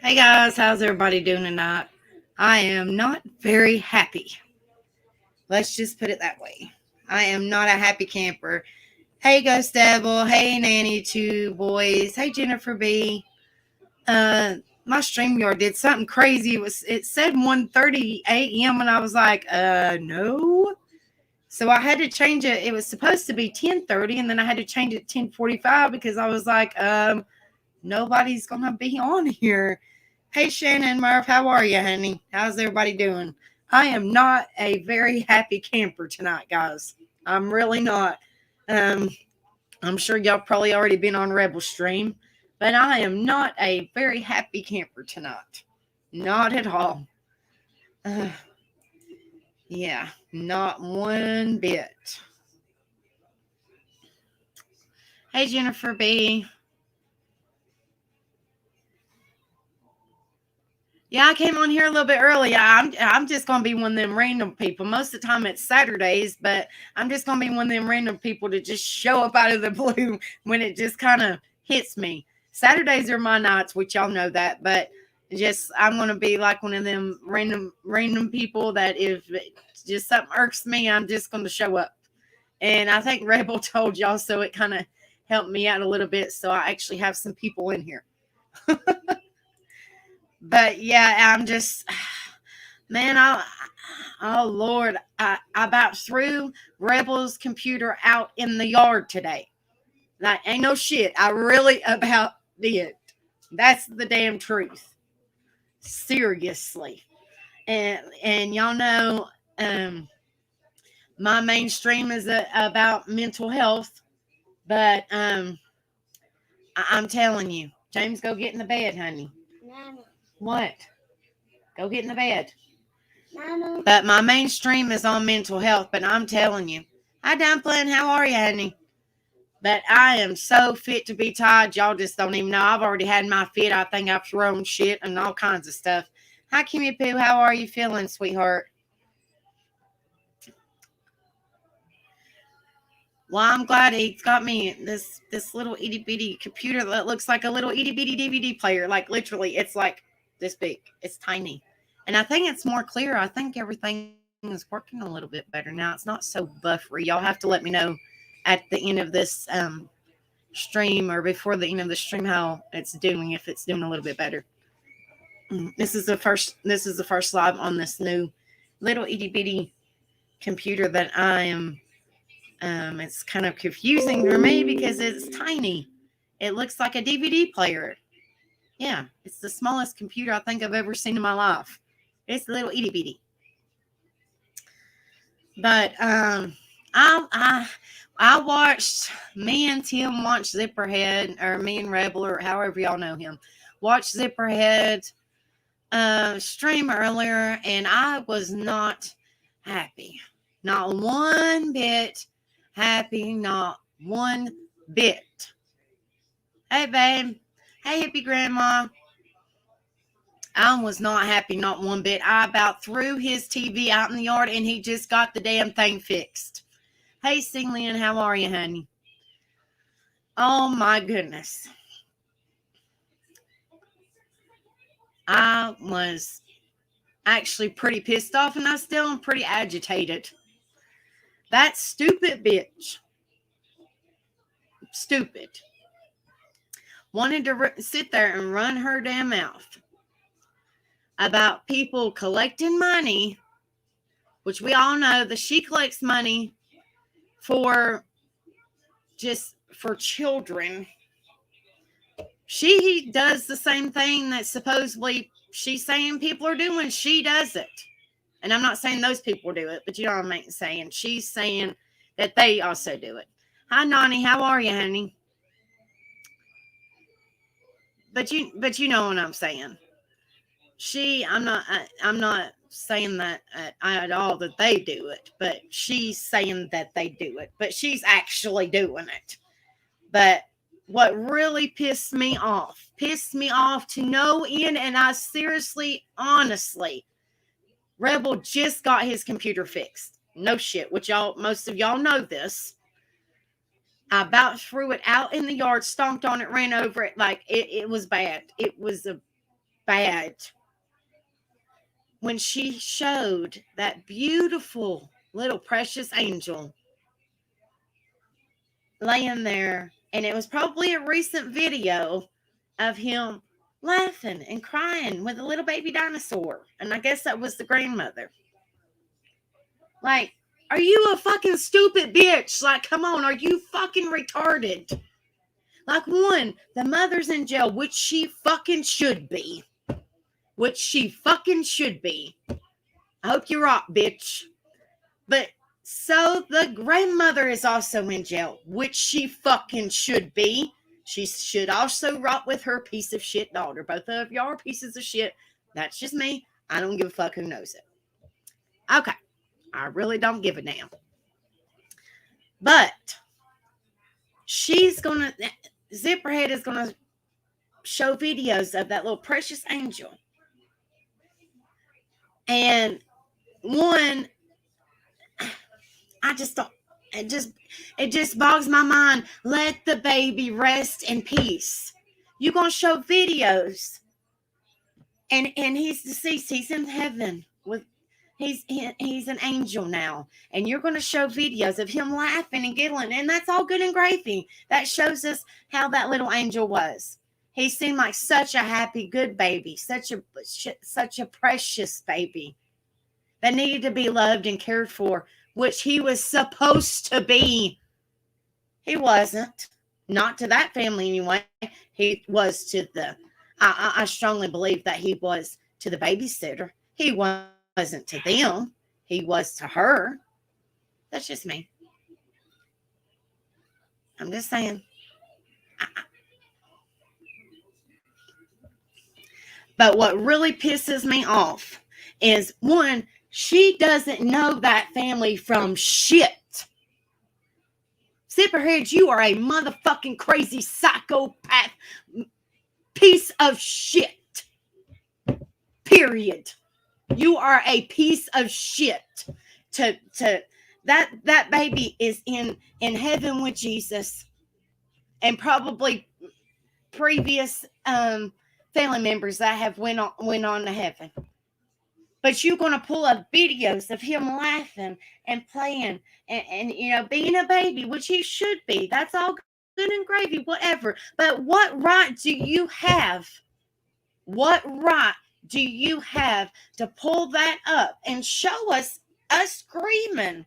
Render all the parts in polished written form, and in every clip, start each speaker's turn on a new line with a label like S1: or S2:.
S1: Hey guys, how's everybody doing tonight? I am not very happy. Let's just put it that way. I am not a happy camper. Hey Ghost Devil, hey Nanny Two Boys, hey Jennifer B. Uh my StreamYard did something crazy. It said 1:30 a.m. and I was like, no. So I had to change it. It was supposed to be 10:30 and then I had to change it to 10:45 because I was like, nobody's gonna be on here. Hey Shannon Murph, how are you, honey? How's everybody doing? I am not a very happy camper tonight, guys. I'm really not. Um, I'm sure y'all probably already been on Rebel Stream, but I am not a very happy camper tonight. Not at all. Uh, yeah, not one bit. Hey Jennifer B. Yeah, I came on here a little bit early. I'm just gonna be one of them random people. Most of the time it's Saturdays, but I'm just gonna be one of them random people to just show up out of the blue when it just kind of hits me. Saturdays are my nights, which y'all know that, but just I'm gonna be like one of them random people that if just something irks me, I'm just gonna show up. And I think Rebel told y'all, so it kind of helped me out a little bit. So I actually have some people in here. But yeah, I'm just man, oh Lord, I about threw Rebel's computer out in the yard today. Like, ain't no shit. I really about did. That's the damn truth. Seriously. And y'all know, um, my mainstream is about mental health, but I'm telling you, James, go get in the bed, honey.
S2: Mama,
S1: What? Go get in the bed.
S2: Mama.
S1: But my mainstream is on mental health, but I'm telling you. Hi, Dumpling. How are you, honey? But I am so fit to be tied. Y'all just don't even know. I've already had my fit. I think I've thrown shit and all kinds of stuff. Hi, Kimmy Poo. How are you feeling, sweetheart? Well, I'm glad he's got me this little itty bitty computer that looks like a little itty bitty DVD player. Like literally, it's like this big. It's tiny, and I think it's more clear. I think everything is working a little bit better now. It's not so buffery. Y'all have to let me know at the end of this stream or before the end of the stream how it's doing. If it's doing a little bit better. This is the first. This is the first live on this new little itty bitty computer that I am. It's kind of confusing for me because it's tiny. It looks like a DVD player. Yeah, it's the smallest computer I think I've ever seen in my life. It's a little itty bitty. But I watched me and Tim watch Zipperhead or me and Rebel or however y'all know him. Watch Zipperhead stream earlier, and I was not happy. Not one bit happy. Not one bit. Hey, babe. Hey, hippie grandma. I was not happy, not one bit. I about threw his TV out in the yard and he just got the damn thing fixed. Hey, Singlian, how are you, honey? Oh my goodness. I was actually pretty pissed off and I still am pretty agitated. That stupid bitch. Stupid. Wanted to sit there and run her damn mouth about people collecting money, which we all know that she collects money for just for children. She does the same thing that supposedly she's saying people are doing. She does it. And I'm not saying those people do it, but you know what I'm saying. She's saying that they also do it. Hi, Nani. How are you, honey? But you know what I'm saying. I'm not saying that at all that they do it, but she's saying that they do it, but she's actually doing it. But what really pissed me off to no end, and I seriously, honestly, Rebel just got his computer fixed. No shit, which most of y'all know this. I about threw it out in the yard, stomped on it, ran over it. Like it was bad. It was a bad when she showed that beautiful little precious angel laying there, and it was probably a recent video of him laughing and crying with a little baby dinosaur. And I guess that was the grandmother. Like, are you a fucking stupid bitch? Like, come on, are you fucking retarded? Like, one, the mother's in jail, which she fucking should be. Which she fucking should be. I hope you rot, bitch. But so the grandmother is also in jail, which she fucking should be. She should also rot with her piece of shit daughter. Both of y'all are pieces of shit. That's just me. I don't give a fuck who knows it. Okay. I really don't give a damn. But Zipperhead is gonna show videos of that little precious angel. And one, I just don't, it just bogs my mind. Let the baby rest in peace. You're gonna show videos, and he's deceased. He's in heaven with. He's an angel now, and you're going to show videos of him laughing and giggling, and that's all good and gravy. That shows us how that little angel was. He seemed like such a happy, good baby, such a precious baby that needed to be loved and cared for, which he was supposed to be. He wasn't. Not to that family anyway. He was to the, I strongly believe that he was to the babysitter. He wasn't to them. He was to her. That's just me. I'm just saying. But what really pisses me off is, one, she doesn't know that family from shit. Zipperhead, you are a motherfucking crazy psychopath piece of shit. Period. You are a piece of shit. That baby is in heaven with Jesus, and probably previous family members that have went on to heaven. But you're going to pull up videos of him laughing and playing and being a baby, which he should be. That's all good and gravy, whatever. But what right do you have? What right do you have to pull that up and show us grieving?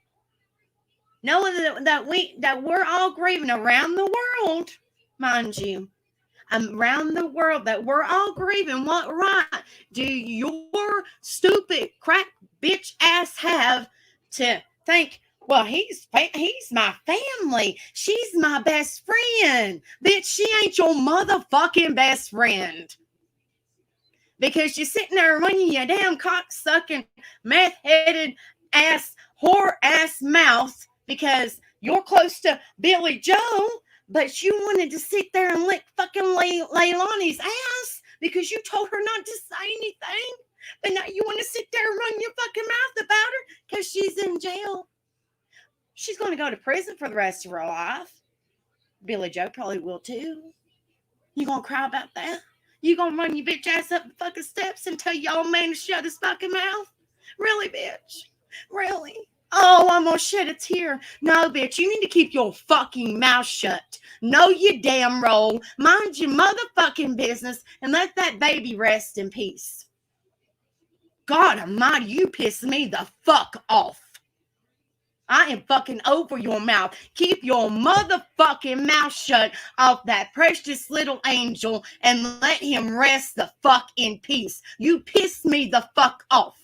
S1: Knowing that we're all grieving around the world, mind you. Around the world, that we're all grieving. What right do your stupid crack bitch ass have to think, well, he's my family, she's my best friend? Bitch, she ain't your motherfucking best friend, because you're sitting there running your damn cock-sucking, meth-headed ass, whore ass mouth because you're close to Billy Joe. But you wanted to sit there and lick fucking Leilani's ass because you told her not to say anything. But now you want to sit there and run your fucking mouth about her because she's in jail. She's going to go to prison for the rest of her life. Billy Joe probably will too. You going to cry about that? You going to run your bitch ass up the fucking steps and tell your old man to shut his fucking mouth? Really, bitch? Really? Oh, I'm gonna shed a tear. No, bitch, you need to keep your fucking mouth shut. Know you damn roll. Mind your motherfucking business and let that baby rest in peace. God almighty, you piss me the fuck off. I am fucking over your mouth. Keep your motherfucking mouth shut off that precious little angel and let him rest the fuck in peace. You piss me the fuck off.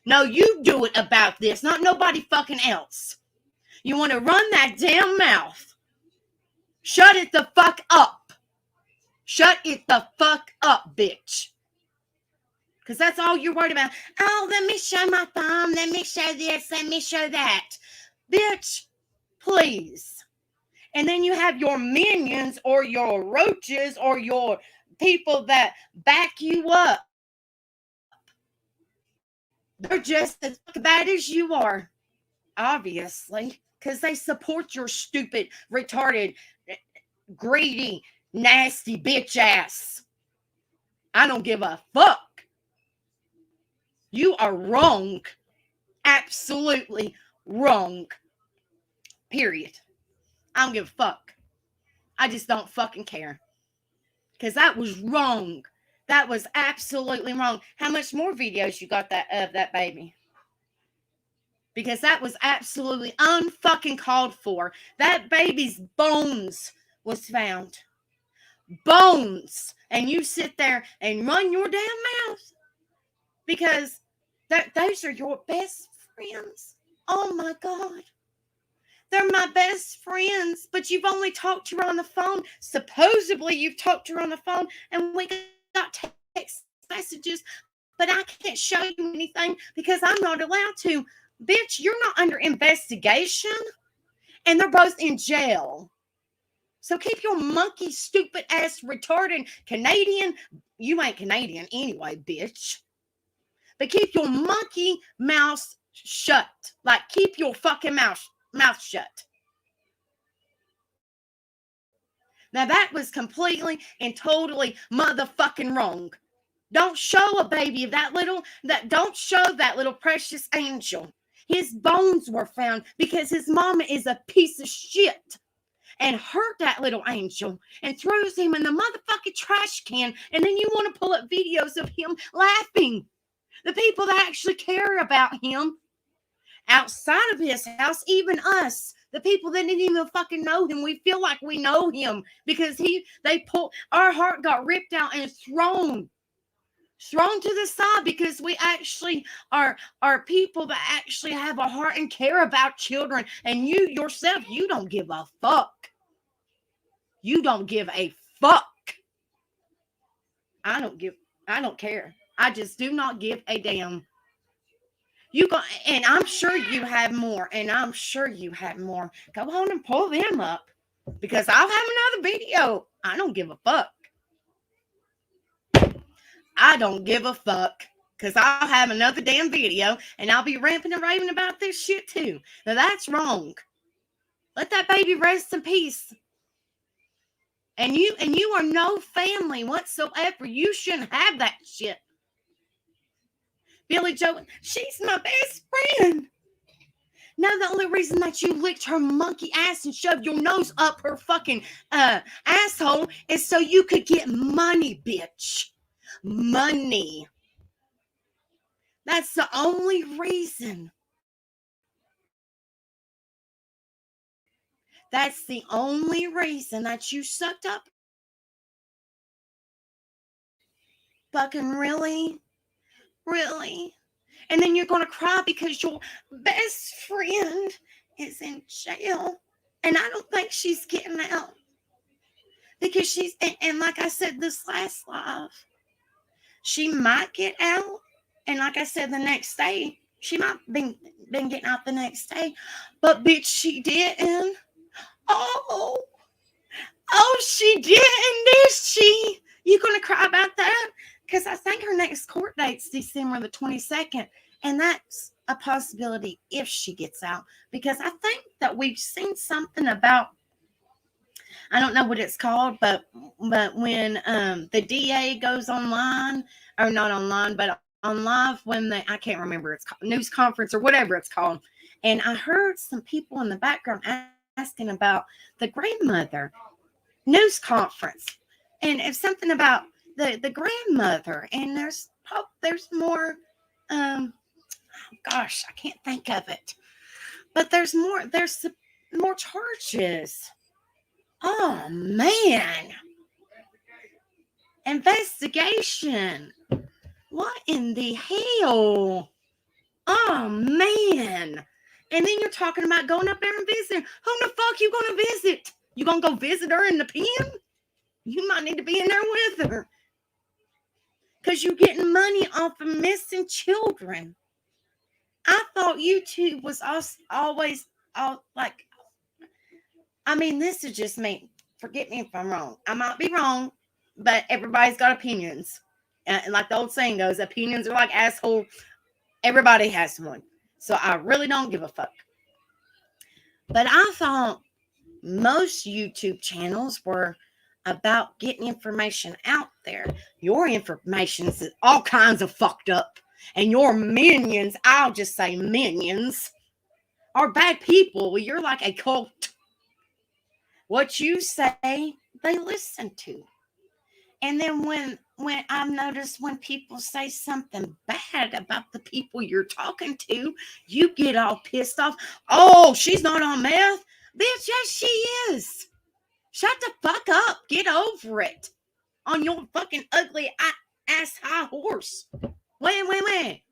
S1: No, you do it about this, not nobody fucking else. You want to run that damn mouth. Shut it the fuck up. Shut it the fuck up, bitch. Because that's all you're worried about. Oh, let me show my thumb. Let me show this. Let me show that. Bitch, please. And then you have your minions or your roaches or your people that back you up. They're just as bad as you are, obviously, because they support your stupid, retarded, greedy, nasty bitch ass. I don't give a fuck. You are wrong. Absolutely wrong. Period. I don't give a fuck. I just don't fucking care. Because that was wrong. That was absolutely wrong. How much more videos you got of that baby? Because that was absolutely unfucking called for. That baby's bones was found. Bones. And you sit there and run your damn mouth. Because those are your best friends. Oh my God. They're my best friends, but you've only talked to her on the phone. Supposedly you've talked to her on the phone, and we got text messages, but I can't show you anything because I'm not allowed to. Bitch, you're not under investigation, and they're both in jail. So keep your monkey, stupid ass, retarded Canadian. You ain't Canadian anyway, bitch. But keep your monkey mouth shut. Like, keep your fucking mouth shut. Now that was completely and totally motherfucking wrong. Don't show a baby of don't show that little precious angel. His bones were found because his mama is a piece of shit and hurt that little angel and throws him in the motherfucking trash can, and then you want to pull up videos of him laughing. The people that actually care about him outside of his house, even us, the people that didn't even fucking know him, we feel like we know him because our heart got ripped out and thrown to the side because we actually are people that actually have a heart and care about children. And you yourself, you don't give a fuck. You don't give a fuck. I don't care. I just do not give a damn. And I'm sure you have more. Go on and pull them up because I'll have another video. I don't give a fuck. I don't give a fuck because I'll have another damn video and I'll be ranting and raving about this shit too. Now that's wrong. Let that baby rest in peace. And you are no family whatsoever. You shouldn't have that shit. Billy Joe, she's my best friend. Now the only reason that you licked her monkey ass and shoved your nose up her fucking asshole is so you could get money, bitch. Money. That's the only reason. That's the only reason that you sucked up. Fucking really? Really? And then you're going to cry because your best friend is in jail. And I don't think she's getting out. Because and like I said this last live, she might get out. And like I said, the next day, she might been getting out the next day. But bitch, she didn't. Oh, she didn't, is she? You gonna cry about that? Because I think her next court date's December the 22nd. And that's a possibility if she gets out. Because I think that we've seen something about, I don't know what it's called, but when the DA goes online, or not online, but on live, when I can't remember, it's called news conference or whatever it's called. And I heard some people in the background asking about the grandmother news conference. And it's something about the grandmother. And there's more, gosh, I can't think of it. But there's more charges. Oh, man. Investigation. What in the hell? Oh, man. And then you're talking about going up there and visiting. Who the fuck you going to visit? You going to go visit her in the pen? You might need to be in there with her. Because you're getting money off of missing children. I thought YouTube was always like, I mean, this is just me. Forget me if I'm wrong. I might be wrong, but everybody's got opinions. And like the old saying goes, opinions are like asshole. Everybody has one. So I really don't give a fuck. But I thought most YouTube channels were about getting information out there. Your information is all kinds of fucked up. And your minions, I'll just say minions, are bad people. Well, you're like a cult. What you say, they listen to. And then when I've noticed when people say something bad about the people you're talking to, you get all pissed off. Oh, she's not on meth? Bitch, yes, she is. Shut the fuck up. Get over it. On your fucking ugly ass high horse. Wait.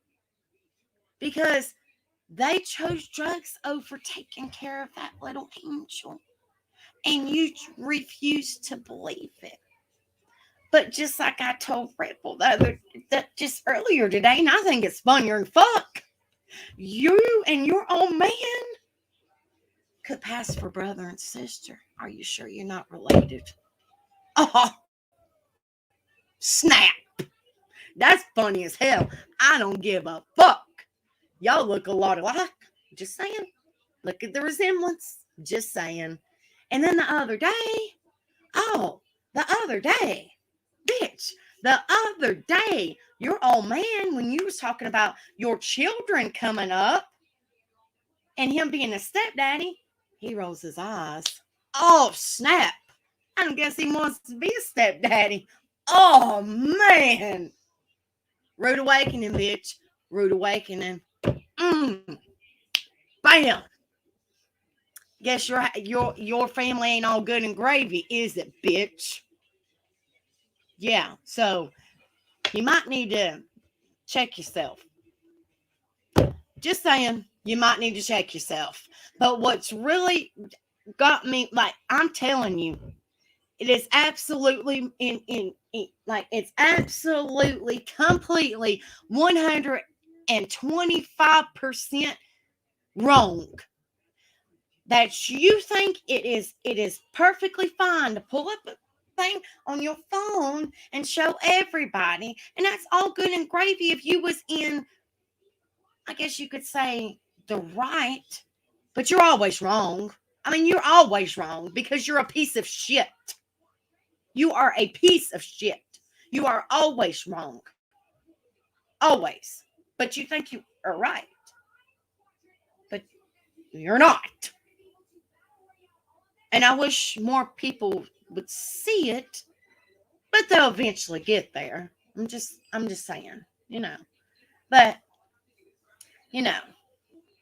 S1: Because they chose drugs over taking care of that little angel. And you refuse to believe it. But just like I told Rebel just earlier today, and I think it's funnier than fuck, you and your old man could pass for brother and sister. Are you sure you're not related? Oh, snap. That's funny as hell. I don't give a fuck. Y'all look a lot alike. Just saying. Look at the resemblance. Just saying. And then the other day, bitch, the other day, your old man, when you was talking about your children coming up and him being a stepdaddy, he rolls his eyes. Oh, snap. I don't guess he wants to be a stepdaddy. Oh, man. Rude awakening, bitch. Rude awakening. Bam. Guess your family ain't all good and gravy, is it, bitch? Yeah, so you might need to check yourself. Just saying, you might need to check yourself. But what's really got me, like, I'm telling you, it is absolutely it's absolutely completely 125% wrong that you think it is perfectly fine to pull up a thing on your phone and show everybody, and that's all good and gravy if you was in, I guess you could say, the right, but you're always wrong. I mean, you're always wrong because you're a piece of shit. You are a piece of shit. You are always wrong. Always. But you think you are right. But you're not. And I wish more people would see it, but they'll eventually get there. I'm just saying, But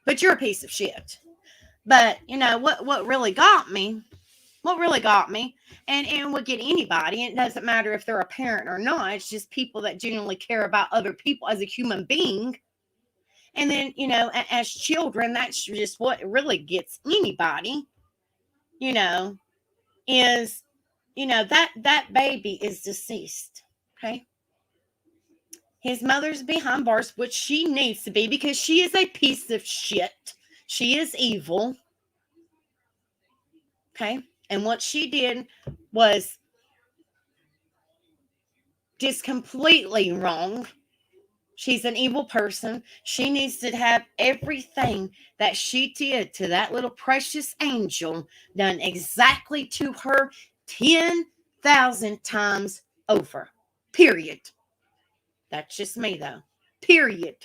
S1: but you're a piece of shit. But what really got me, and would get anybody, it doesn't matter if they're a parent or not, it's just people that genuinely care about other people as a human being. And then, as children, that's just what really gets anybody, is, that baby is deceased. Okay. His mother's behind bars, which she needs to be because she is a piece of shit. She is evil. Okay. And what she did was just completely wrong. She's an evil person. She needs to have everything that she did to that little precious angel done exactly to her 10,000 times over. Period. That's just me, though. Period.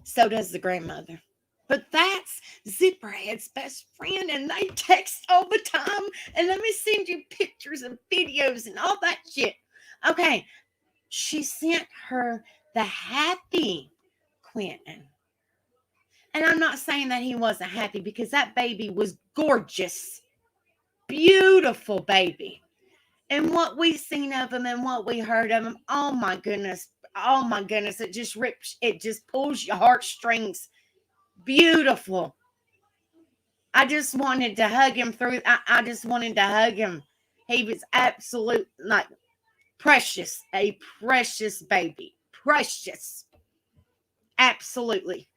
S1: So does the grandmother. But that's Zipperhead's best friend, and they text all the time. And let me send you pictures and videos and all that shit. Okay. She sent her the happy Quentin. And I'm not saying that he wasn't happy because that baby was gorgeous. Beautiful baby. And what we've seen of him and what we heard of him, oh my goodness, it just rips, it just pulls your heartstrings. Beautiful. I just wanted to hug him through, I just wanted to hug him. He was absolute, like, precious, a precious baby. Precious. Absolutely.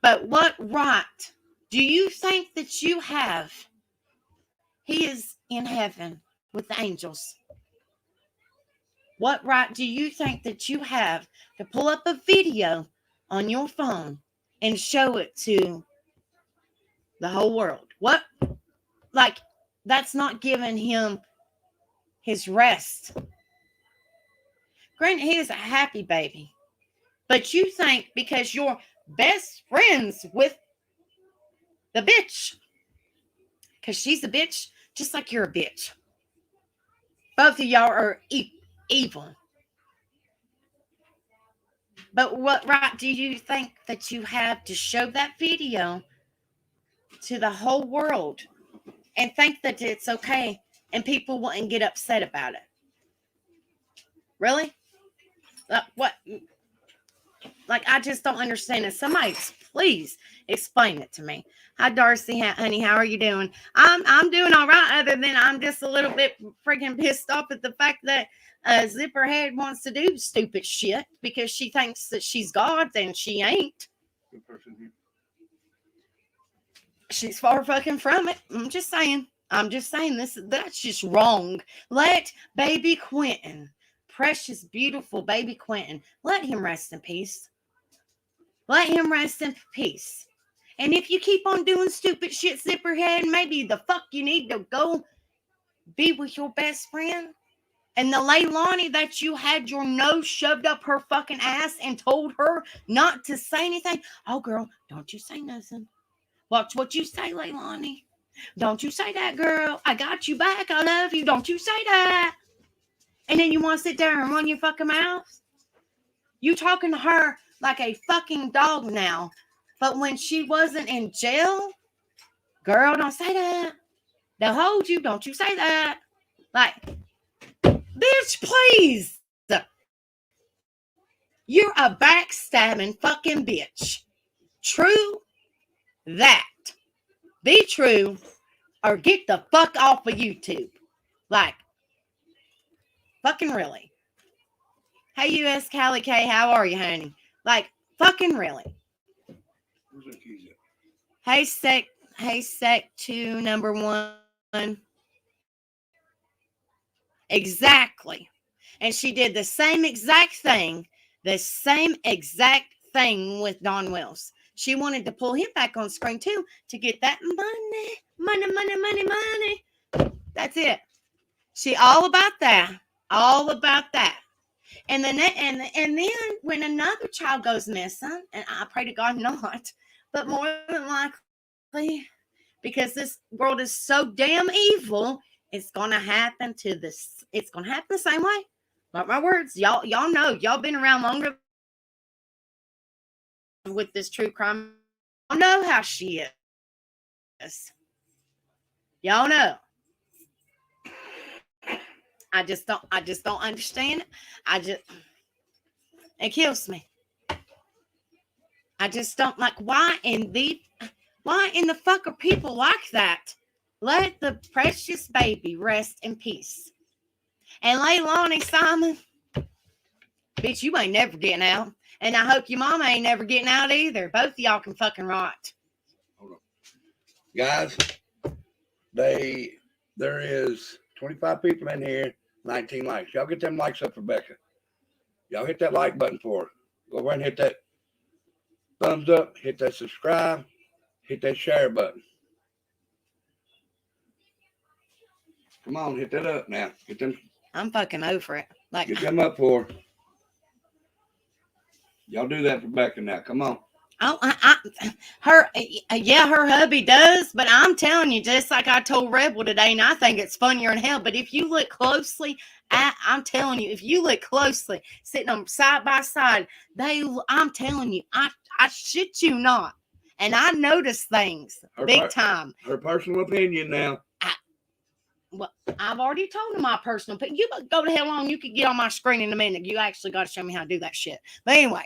S1: But what right do you think that you have? He is in heaven with the angels. What right do you think that you have to pull up a video on your phone and show it to the whole world? What Like, that's not giving him his rest. Granted, he is a happy baby. But you think because you're best friends with the bitch, because she's a bitch, just like you're a bitch. Both of y'all are evil. But what right do you think that you have to show that video to the whole world and think that it's okay and people wouldn't get upset about it? Really? What? Like, I just don't understand it. Somebody, please explain it to me. Hi, Darcy, honey. How are you doing? I'm doing all right. Other than I'm just a little bit freaking pissed off at the fact that Zipperhead wants to do stupid shit because she thinks that she's God and she ain't.
S3: Good person here.
S1: She's far fucking from it. I'm just saying that's just wrong. Let baby Quentin, precious, beautiful baby Quentin, let him rest in peace. Let him rest in peace. And if you keep on doing stupid shit, Zipperhead, maybe the fuck you need to go be with your best friend. And the Leilani that you had your nose shoved up her fucking ass and told her not to say anything. Oh, girl, don't you say nothing. Watch what you say, Leilani. Don't you say that, girl. I got you back. I love you. Don't you say that. And then you want to sit there and run your fucking mouth? You talking to her like a fucking dog now. But when she wasn't in jail, girl, don't say that. They'll hold you. Don't you say that. Like, bitch, please. You're a backstabbing fucking bitch. True that. Be true or get the fuck off of YouTube. Like, fucking really. Hey, US Cali K, how are you, honey? Like, fucking really.
S3: Where's that keys at?
S1: Hey, sec 2, number 1. Exactly. And she did the same exact thing with Don Wills. She wanted to pull him back on screen too to get that money. That's it. She all about that. And then when another child goes missing, and I pray to God not, but more than likely, because this world is so damn evil, it's gonna happen it's gonna happen the same way. Mark my words. Y'all know. Y'all been around longer with this true crime. Y'all know how she is. Y'all know. I just don't understand it. It kills me. I just don't like why in the fuck are people like that? Let the precious baby rest in peace. And Leilani Simon, bitch, you ain't never getting out. And I hope your mama ain't never getting out either. Both of y'all can fucking rot.
S3: Hold on. Guys, there is 25 people in here, 19 likes. Y'all get them likes up for Becca. Y'all hit that like button for her. Go ahead and hit that thumbs up, hit that subscribe, hit that share button. Come on, hit that up now. Get them.
S1: I'm fucking over it. Like,
S3: Get them up for her. Y'all do that for Becca now. Come on.
S1: Oh, her hubby does, but I'm telling you, just like I told Rebel today, and I think it's funnier than hell. But if you look closely, I'm telling you, if you look closely, sitting them side by side, I'm telling you, I shit you not, and I notice things big time.
S3: Her personal opinion now.
S1: Well, I've already told him my personal opinion. You go to hell on. You could get on my screen in a minute. You actually got to show me how to do that shit. But anyway.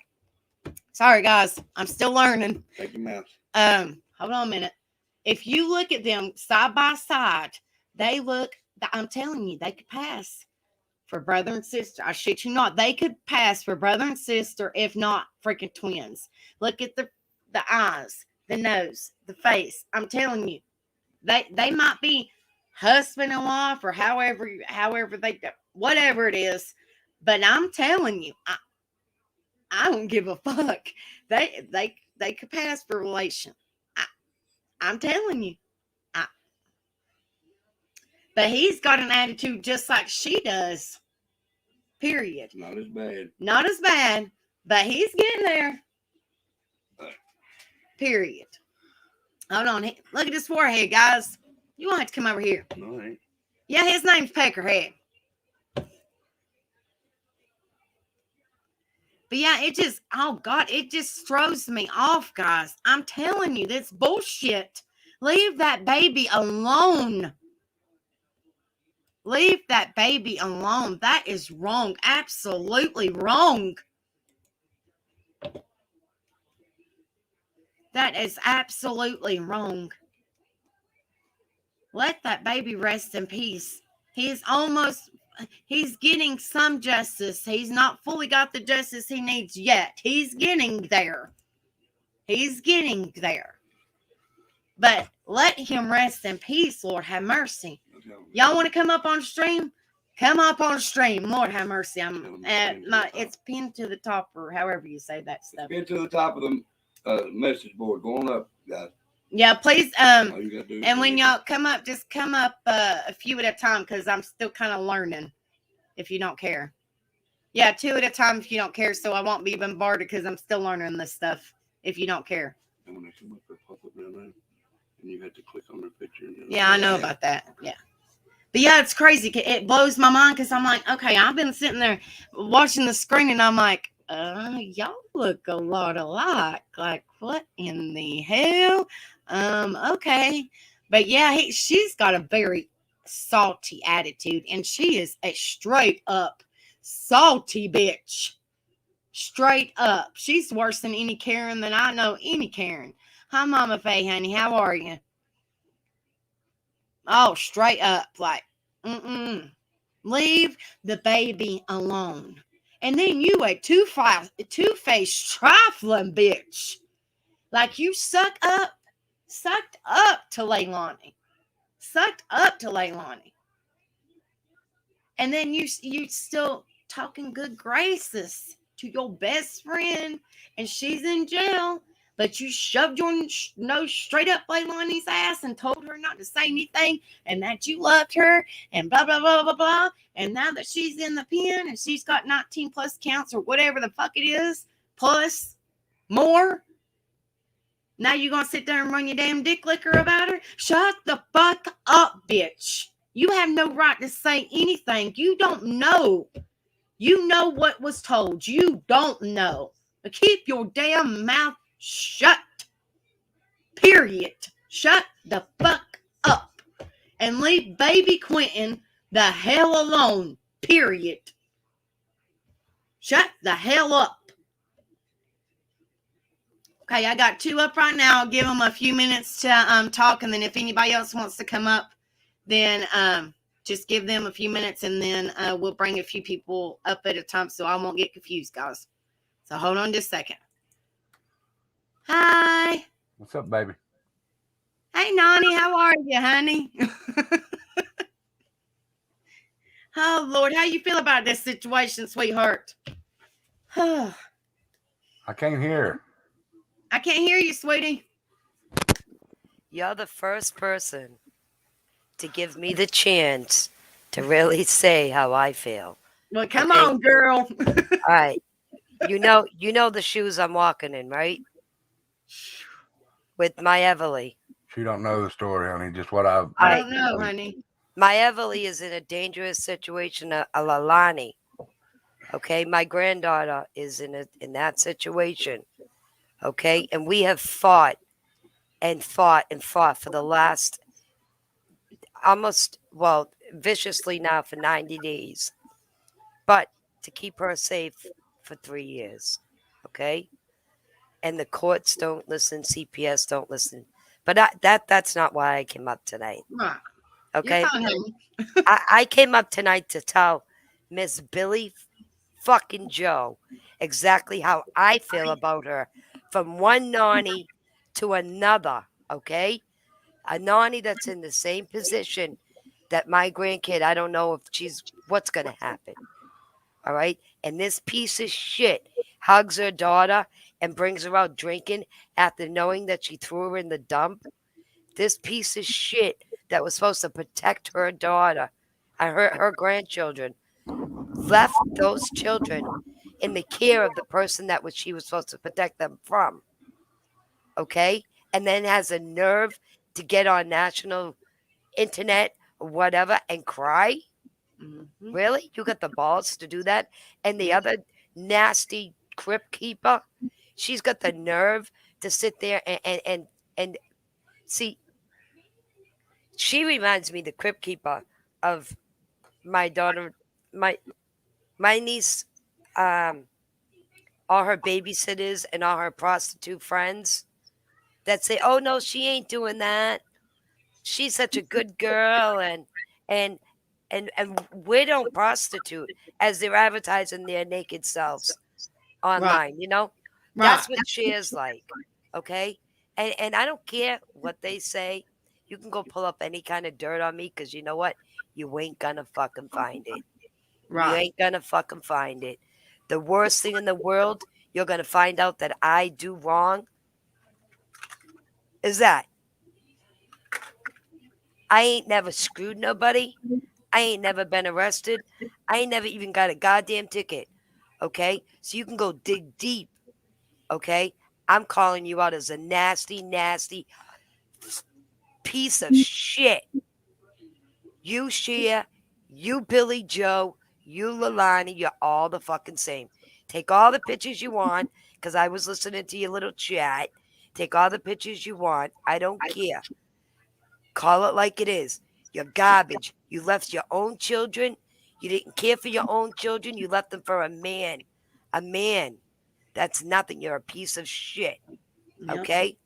S1: Sorry, guys. I'm still learning.
S3: Take your mouse.
S1: Hold on a minute. If you look at them side by side, I'm telling you, they could pass for brother and sister. I shit you not. They could pass for brother and sister, if not freaking twins. Look at the eyes, the nose, the face. I'm telling you, they might be husband and wife or however they do, whatever it is. But I'm telling you, I don't give a fuck. They could pass for relation. I'm telling you. But he's got an attitude just like she does. Period.
S3: Not as bad.
S1: Not as bad, but he's getting there. Period. Hold on. Look at his forehead, guys. You won't have to come over here.
S3: No, I ain't.
S1: Yeah, his name's Peckerhead. But yeah, it just, oh God, it just throws me off, guys. I'm telling you, this bullshit. Leave that baby alone. Leave that baby alone. That is wrong. Absolutely wrong. That is absolutely wrong. Let that baby rest in peace. He's getting some justice. He's not fully got the justice he needs yet. He's getting there. He's getting there. But let him rest in peace, Lord have mercy. Y'all want to come up on stream? Come up on stream. Lord have mercy. It's pinned to the top, or however you say that stuff.
S3: Get to the top of the message board. Go on up, guys.
S1: Yeah, please.
S3: All you gotta do
S1: And when y'all come up, just come up a few at a time, because I'm still kind of learning. If you don't care, yeah, 2 at a time if you don't care, so I won't be bombarded because I'm still learning this stuff. If you don't care.
S3: And when they come up, they pop up down there, and you have to click on their picture.
S1: Yeah, I know about that. Yeah. But yeah, it's crazy. It blows my mind because I'm like, okay, I've been sitting there watching the screen and I'm like, y'all look a lot alike. Like, what in the hell? Okay. But yeah, she's got a very salty attitude, and she is a straight up salty bitch. Straight up. She's worse than any Karen that I know, any Karen. Hi, Mama Faye, honey. How are you? Oh, straight up, like, leave the baby alone. And then you a two-faced trifling bitch. Like, you sucked up to Leilani. Sucked up to Leilani. And then you still talking good graces to your best friend, and she's in jail. But you shoved your nose straight up Leilani's ass and told her not to say anything and that you loved her and blah, blah, blah, blah, blah. And now that she's in the pen and she's got 19 plus counts or whatever the fuck it is, plus more, now you're going to sit there and run your damn dick licker about her? Shut the fuck up, bitch. You have no right to say anything. You don't know. You know what was told. You don't know. But keep your damn mouth shut. Period. Shut the fuck up. And leave baby Quentin the hell alone. Period. Shut the hell up. Okay, I got 2 up right now. I'll give them a few minutes to talk, and then if anybody else wants to come up, then just give them a few minutes, and then we'll bring a few people up at a time so I won't get confused, guys. So hold on just a second. Hi.
S4: What's up, baby?
S1: Hey, Nani, how are you, honey? Oh, Lord, how you feel about this situation, sweetheart?
S4: I can't hear.
S1: I can't hear you, sweetie.
S5: You're the first person to give me the chance to really say how I feel.
S1: Well, come on, girl.
S5: All right. You know the shoes I'm walking in, right? With my Everly.
S4: She don't know the story, honey. Just what
S1: I don't know, honey.
S5: My Everly is in a dangerous situation, a Lalani. Okay, my granddaughter is in that situation. Okay, and we have fought for the last viciously now for 90 days, but to keep her safe for 3 years. Okay, and the courts don't listen, CPS don't listen, but that's not why I came up tonight.
S1: Right.
S5: Okay, I came up tonight to tell Miss Billy fucking Joe exactly how I feel about her, from one Nani to another. Okay, a Nani that's in the same position that my grandkid. I don't know if what's gonna happen. All right, and this piece of shit hugs her daughter and brings her out drinking after knowing that she threw her in the dump. This piece of shit that was supposed to protect her daughter and her grandchildren left those children in the care of the person that she was supposed to protect them from. Okay? And then has a nerve to get on national internet or whatever and cry.
S1: Mhm.
S5: Really? You got the balls to do that? And the other nasty crypt keeper, she's got the nerve to sit there and see. She reminds me, the crypt keeper, of my daughter, my niece, all her babysitters and all her prostitute friends that say, "Oh no, she ain't doing that. She's such a good girl," and and we don't prostitute as they're advertising their naked selves online. That's
S1: Right.
S5: what she is like. Okay, and I don't care what they say. You can go pull up any kind of dirt on me because you know what? You ain't gonna fucking find it. You
S1: Right.
S5: ain't gonna fucking find it. The worst thing in the world you're gonna find out that I do wrong is that I ain't never screwed nobody. I ain't never been arrested. I ain't never even got a goddamn ticket. Okay? So you can go dig deep. Okay? I'm calling you out as a nasty, nasty piece of shit. You Shia, you Billy Joe, you Lalani, you're all the fucking same. Take all the pictures you want, because I was listening to your little chat. Take all the pictures you want. I don't care. Call it like it is. You're garbage. You left your own children. You didn't care for your own children. You left them for a man. A man. That's nothing. You're a piece of shit.
S1: Yep.
S5: Okay?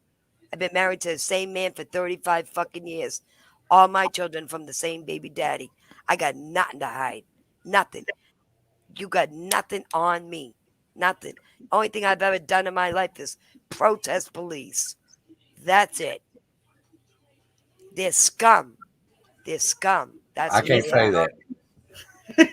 S5: I've been married to the same man for 35 fucking years. All my children from the same baby daddy. I got nothing to hide. Nothing. You got nothing on me. Nothing. Only thing I've ever done in my life is protest police. That's it. They're scum. They're scum. That's
S4: I
S5: what
S4: can't
S5: they
S4: say
S5: are.
S4: that.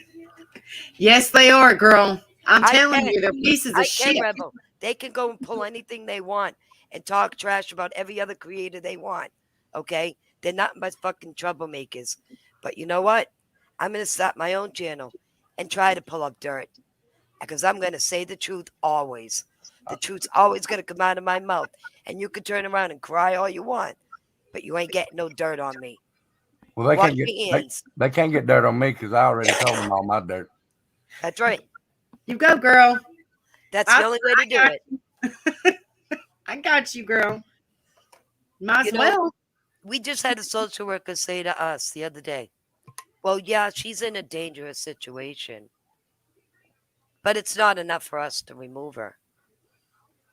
S1: Yes, they are, girl. I'm
S5: I
S1: telling
S5: can.
S1: you, they're pieces
S5: I
S1: of
S5: can,
S1: shit.
S5: Rebel. They can go and pull anything they want and talk trash about every other creator they want. Okay? They're not but fucking troublemakers. But you know what? I'm going to start my own channel and try to pull up dirt. Because I'm going to say the truth always. The truth's always going to come out of my mouth. And you can turn around and cry all you want. But you ain't getting no dirt on me.
S4: Well, they
S5: Wash
S4: can't get
S5: your hands.
S4: they can't get dirt on me because I already told them all my dirt.
S5: That's right.
S1: You go, girl.
S5: That's the only way to do
S1: got
S5: it.
S1: I got you, girl. Might as
S5: You know,
S1: well.
S5: We just had a social worker say to us the other day, well, yeah, she's in a dangerous situation, but it's not enough for us to remove her.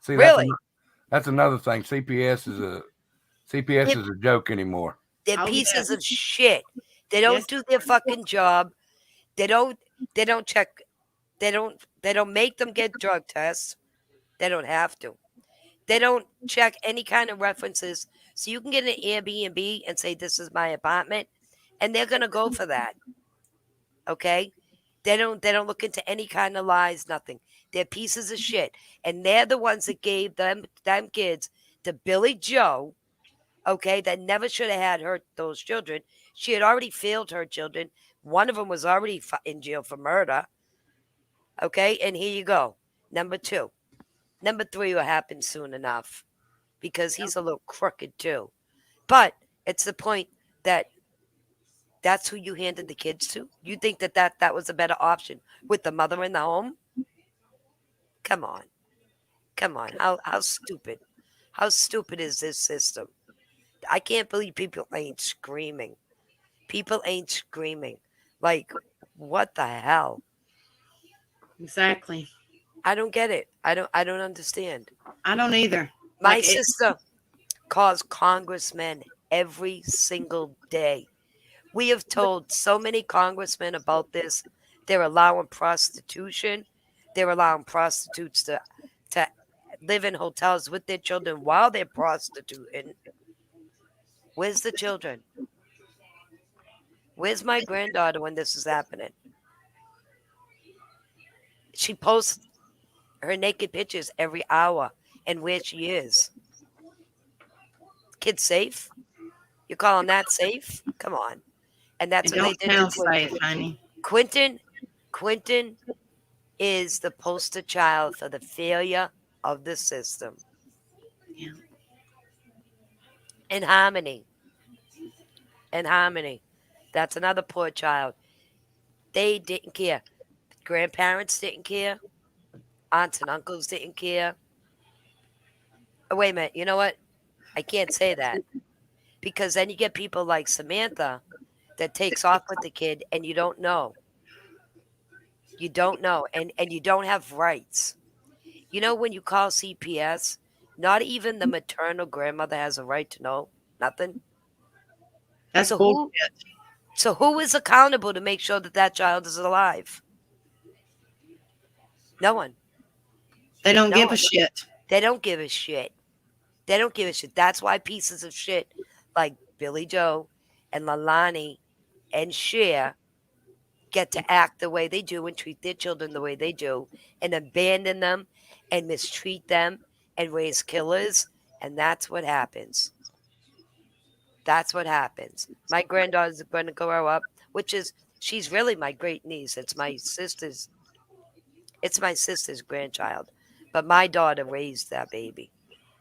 S4: See,
S5: Really?
S4: that's another thing. CPS is a joke anymore.
S5: They're
S1: Oh,
S5: pieces
S1: yes.
S5: of shit. They don't
S1: Yes.
S5: do their fucking job. They don't check. They don't make them get drug tests. They don't have to. They don't check any kind of references. So you can get an Airbnb and say, this is my apartment. And they're going to go for that. Okay? They don't look into any kind of lies, nothing. They're pieces of shit. And they're the ones that gave them kids to Billy Joe, okay, that never should have had those children. She had already failed her children. One of them was already in jail for murder. Okay? And here you go. Number 2. Number 3 will happen soon enough because he's a little crooked too. But it's the point that that's who you handed the kids to. You think that was a better option with the mother in the home? Come on. How stupid. How stupid is this system? I can't believe people ain't screaming. People ain't screaming. Like, what the hell?
S1: Exactly.
S5: I don't get it. I don't understand.
S1: I don't either.
S5: My
S1: Like,
S5: sister calls congressmen every single day. We have told so many congressmen about this. They're allowing prostitution. They're allowing prostitutes to live in hotels with their children while they're prostituting. Where's the children? Where's my granddaughter when this is happening? She posts her naked pictures every hour and where she is. Kid safe? You calling that safe? Come on. And that's
S1: It
S5: what they
S1: don't
S5: did to
S1: sound
S5: Quentin.
S1: safe, honey.
S5: Quentin is the poster child for the failure of the system.
S1: Yeah.
S5: And Harmony. And Harmony. That's another poor child. They didn't care. Grandparents didn't care. Aunts and uncles didn't care. Oh, wait a minute. You know what? I can't say that. Because then you get people like Samantha that takes off with the kid and you don't know. You don't know. And you don't have rights. You know, when you call CPS, not even the maternal grandmother has a right to know. Nothing.
S1: That's
S5: So
S1: bullshit.
S5: who is accountable to make sure that that child is alive? No one.
S1: They don't
S5: No
S1: give
S5: one.
S1: a shit.
S5: They don't give a shit. They don't give a shit. That's why pieces of shit like Billy Joe and Lalani and Cher get to act the way they do and treat their children the way they do and abandon them and mistreat them and raise killers. And that's what happens. That's what happens. My granddaughter's going to grow up, she's really my great niece. It's my sister's grandchild. But my daughter raised that baby.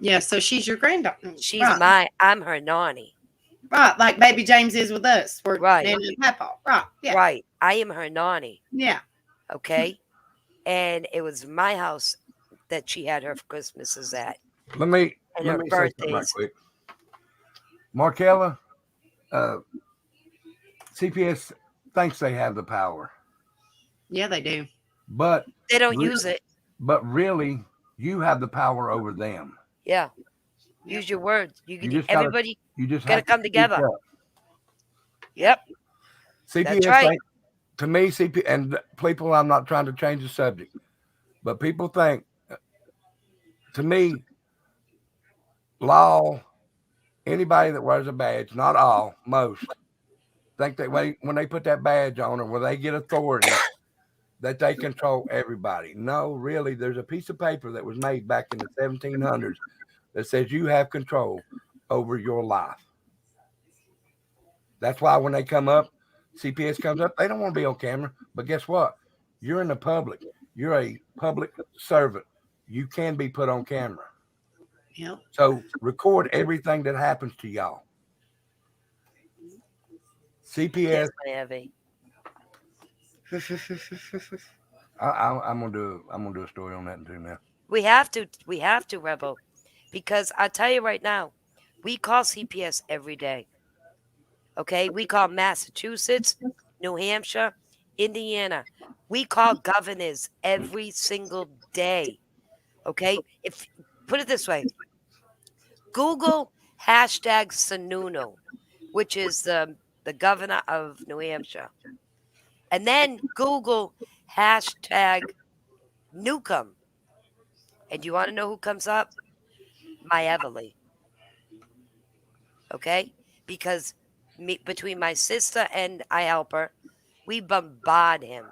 S1: Yeah, so she's your granddaughter.
S5: She's
S1: Right.
S5: I'm her nanny.
S1: Right, like baby James is with us. We're
S5: Right.
S1: Nanny and Papa. Right. Yeah.
S5: Right. I am her nanny.
S1: Yeah.
S5: Okay. And it was my house that she had her Christmases at.
S4: Let me
S5: And
S4: say
S5: her
S4: something right
S5: birthdays.
S4: quick. Markella, CPS thinks they have the power,
S1: Yeah, they do.
S4: but
S5: They don't
S4: Really?
S5: use it.
S4: but really, you have the power over them.
S5: Yeah. Use your words. You can
S4: just gotta-
S5: everybody
S4: You just
S5: gotta
S4: have to
S5: come
S4: speak
S5: together.
S4: up.
S5: Yep.
S4: CPS,
S5: right.
S4: think, to me, and people, I'm not trying to change the subject, but people think, to me, law, anybody that wears a badge, not all, most, think that when they put that badge on or when they get authority, that they control everybody. No, really, there's a piece of paper that was made back in the 1700s that says you have control over your life. That's why when they come up, CPS comes up, they don't want to be on camera. But guess what? You're in the public. You're a public servant. You can be put on camera.
S1: Yep.
S4: So record everything that happens to y'all. CPS.
S5: Yes, my Evie.
S4: I'm gonna do a story on that too now.
S5: We have to, Rebel. Because I'll tell you right now, we call CPS every day. Okay? We call Massachusetts, New Hampshire, Indiana. We call governors every single day. Okay? Put it this way. Google hashtag Sununu, which is the governor of New Hampshire. And then Google hashtag Newcomb. And you want to know who comes up? My Everly. Okay? Because between my sister and I help her, we bombard him.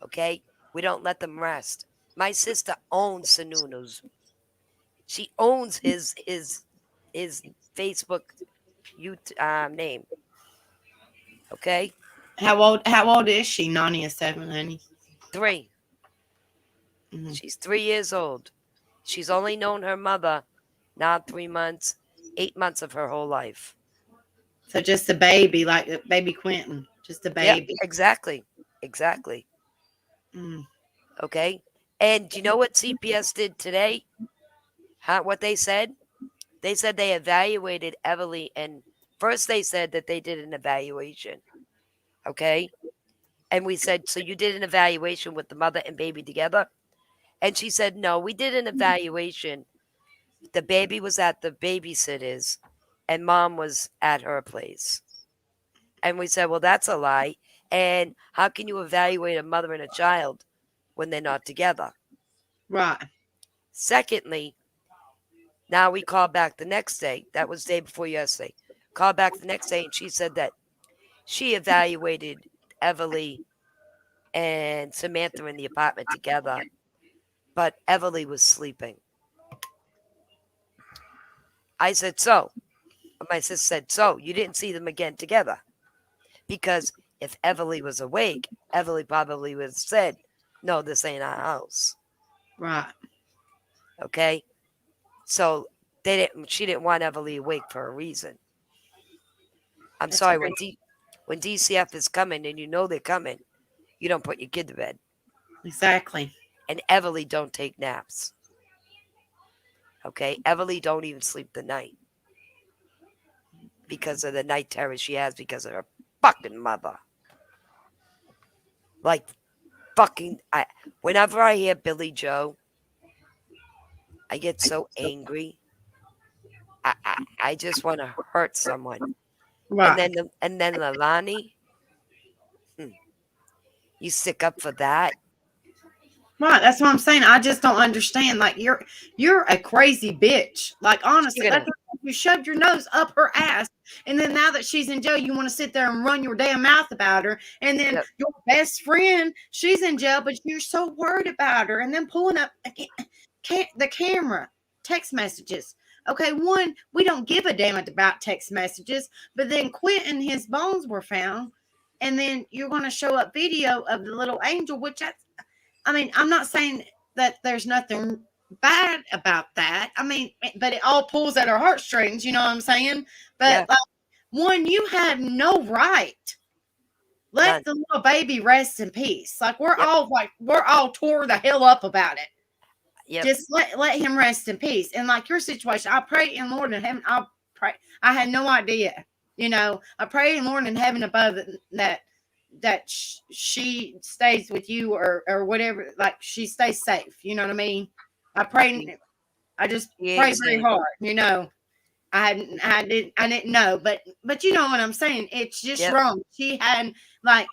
S5: Okay? We don't let them rest. My sister owns Sununu's. She owns his Facebook name. Okay?
S1: How old is she? 97, honey.
S5: 3.
S1: Mhm.
S5: She's 3 years old. She's only known her mother not 3 months, 8 months of her whole life.
S1: So just a baby, like baby Quentin. Just a baby.
S5: Yeah, exactly. Exactly.
S1: Mm.
S5: Okay. And do you know what CPS did today? What they said? They said they evaluated Everly, and first they said that they did an evaluation. Okay. And we said, so you did an evaluation with the mother and baby together? And she said, no, we did an evaluation. The baby was at the babysitter's and mom was at her place. And we said, well, that's a lie. And how can you evaluate a mother and a child when they're not together?
S1: Right.
S5: Secondly, now we called back the next day. That was day before yesterday. Called back the next day, and she said that she evaluated Everly and Samantha in the apartment together, but Everly was sleeping. I said, so, My sister said, so you didn't see them again together? Because if Everly was awake, Everly probably would have said, no, this ain't our house.
S1: Right.
S5: Okay? So she didn't want Everly awake for a reason. I'm
S1: That's
S5: sorry,
S1: crazy.
S5: when DCF is coming and you know they're coming, you don't put your kid to bed.
S1: Exactly.
S5: And Everly don't take naps. Okay? Everly don't even sleep the night. Because of the night terrors she has because of her fucking mother. Like, fucking, whenever I hear Billy Joe, I get so angry. I just want to hurt someone.
S1: Right.
S5: And then Lalani, you stick up for that?
S1: Right, that's what I'm saying. I just don't understand. Like you're a crazy bitch. Like honestly,
S5: Gonna-
S1: that's like you shoved your nose up her ass, and then now that she's in jail, you want to sit there and run your damn mouth about her. And then
S5: Yep.
S1: your best friend, she's in jail, but you're so worried about her. And then pulling up the camera, text messages. Okay, one, we don't give a damn about text messages, but then Quentin, his bones were found, and then you're going to show up video of the little angel, which I mean, I'm not saying that there's nothing bad about that. I mean, but it all pulls at our heartstrings, you know what I'm saying? But
S5: Yeah.
S1: like, one, you have no right.
S5: None.
S1: Let the little baby rest in peace. Like we're
S5: Yep.
S1: all tore the hell up about it.
S5: Yep.
S1: Just let him rest in peace. And like your situation, I pray in Lord in heaven. I pray. I had no idea. You know, I pray in Lord in heaven above that she stays with you or whatever. Like she stays safe. You know what I mean? I just
S5: She
S1: pray
S5: ain't
S1: very
S5: safe.
S1: hard. You know, I didn't know, but you know what I'm saying. It's just
S5: Yep.
S1: wrong. She had like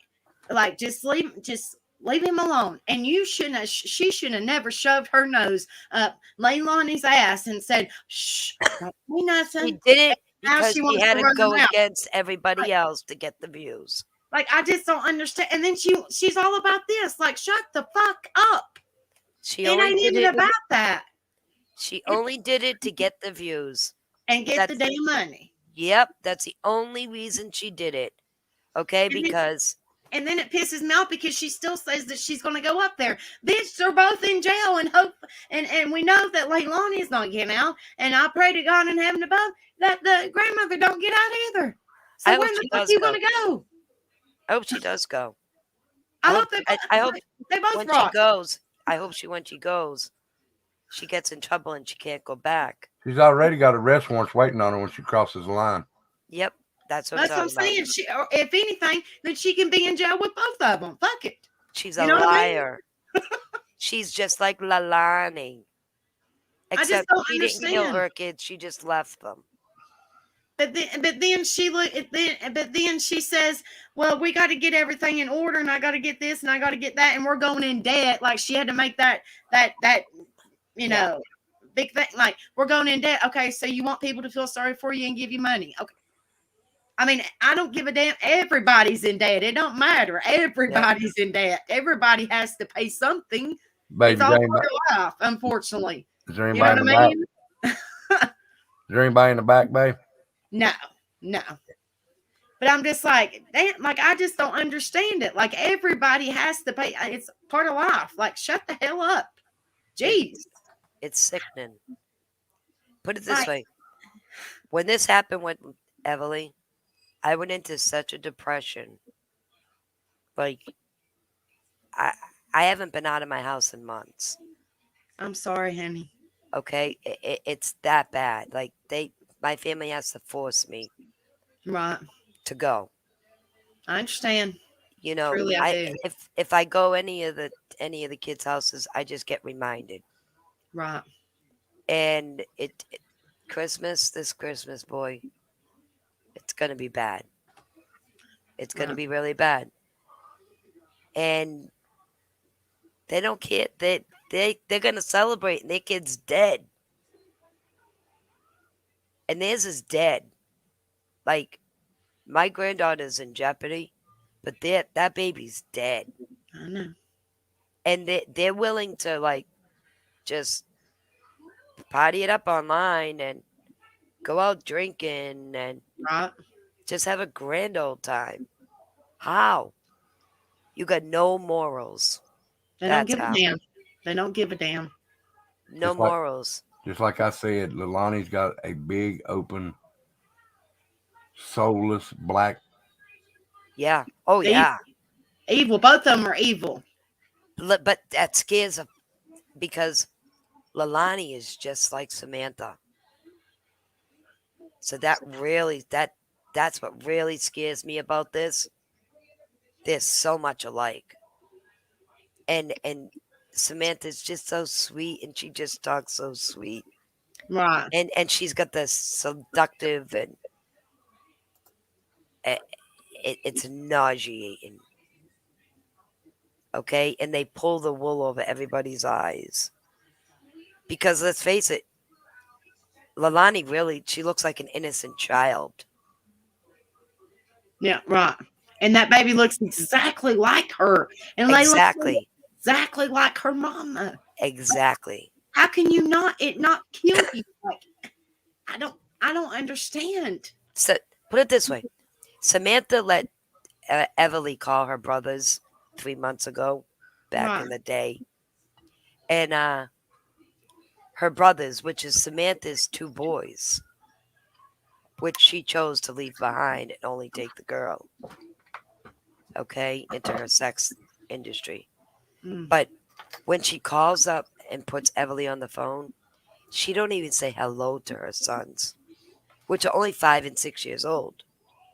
S1: just leave him alone. And you shouldn't have, she should have never shoved her nose up Leilani's ass and said, shh, don't say
S5: She
S1: nothing.
S5: did it
S1: Now
S5: because
S1: she
S5: she
S1: wants
S5: had
S1: to
S5: to
S1: run
S5: go
S1: them out.
S5: against everybody else to get the views.
S1: Like I just don't understand. And then she's all about this. Like, shut the fuck up.
S5: She
S1: It
S5: only
S1: ain't
S5: did
S1: even
S5: it.
S1: about that.
S5: She only did it to get the views.
S1: And get the
S5: That's
S1: damn money.
S5: Yep, that's the only reason she did it. Okay,
S1: And then,
S5: because
S1: and then it pisses me off because she still says that she's going to go up there. Bitch, they're both in jail and hope, and we know that Leilani is not getting out. And I pray to God in heaven above that the grandmother don't get out either.
S5: I
S1: So
S5: hope
S1: when the
S5: she
S1: fuck
S5: does
S1: you
S5: go.
S1: going to go?
S5: I hope she does go.
S1: I hope
S5: I hope
S1: they both
S5: when she
S1: rot.
S5: goes, I hope when she goes, she gets in trouble and she can't go back.
S4: She's already got arrest warrants waiting on her when she crosses the line.
S5: Yep, that's what
S1: That's what
S5: I'm
S1: I'm
S5: talking about.
S1: saying. Or if anything, then she can be in jail with both of them. Fuck it.
S5: She's
S1: You
S5: a
S1: know what I mean?
S5: liar. She's just like Lalani.
S1: I just
S5: Except
S1: don't
S5: she didn't kill
S1: understand.
S5: her kids, she just left them.
S1: But then she says, "Well, we got to get everything in order, and I got to get this, and I got to get that, and we're going in debt." Like she had to make that you
S5: Yeah.
S1: know big thing. Like we're going in debt. Okay, so you want people to feel sorry for you and give you money? Okay. I mean, I don't give a damn. Everybody's in debt. It don't matter. Everybody's in debt. Everybody has to pay something.
S4: Baby,
S1: It's all part of life, unfortunately.
S4: is there
S1: You know
S4: anybody
S1: what
S4: in
S1: I
S4: the back?
S1: mean?
S4: Is there anybody in the back, babe?
S1: No. But I'm just like, damn, like I just don't understand it. Like everybody has to pay. It's part of life. Like shut the hell up. Jeez.
S5: It's sickening. Put it this
S1: Like,
S5: way. When this happened with Everly, I went into such a depression. Like I haven't been out of my house in months.
S1: I'm sorry, honey.
S5: Okay? It's that bad. Like my family has to force me
S1: Right.
S5: to go.
S1: I understand.
S5: You know,
S1: Truly, I do.
S5: if I go any of the kids' houses, I just get reminded.
S1: Right.
S5: And this Christmas, boy, it's gonna be bad. It's gonna
S1: Right.
S5: be really bad. And they don't care. They're gonna celebrate, and their kid's dead. And theirs is dead. Like my granddaughter's in jeopardy, but that baby's dead.
S1: I know.
S5: And they're willing to like just party it up online and go out drinking and
S1: Right.
S5: just have a grand old time. How? You got no morals.
S1: They don't
S5: That's
S1: give a
S5: how.
S1: damn. They don't give a damn.
S5: No
S4: Just like-
S5: morals.
S4: Just like I said, Leilani's got a big, open, soulless, black.
S5: Yeah. Oh,
S1: They-
S5: yeah.
S1: Evil. Both of them are evil.
S5: But that scares her because Leilani is just like Samantha. So that's what really scares me about this. They're so much alike. And Samantha's just so sweet and she just talks so sweet.
S1: Right.
S5: And she's got this seductive and it's nauseating. Okay? And they pull the wool over everybody's eyes. Because let's face it, Leilani really, she looks like an innocent child.
S1: Yeah. Right. And that baby looks exactly like her. And they look
S5: Exactly.
S1: exactly like her mama.
S5: Exactly.
S1: How can you not kill you? Like, I don't understand.
S5: So put it this way. Samantha let Everly call her brothers 3 months ago, back in the day. And her brothers, which is Samantha's 2 boys, which she chose to leave behind and only take the girl, okay, into her sex industry.
S1: Mm.
S5: But when she calls up and puts Everly on the phone, she don't even say hello to her sons, which are only 5 and 6 years old.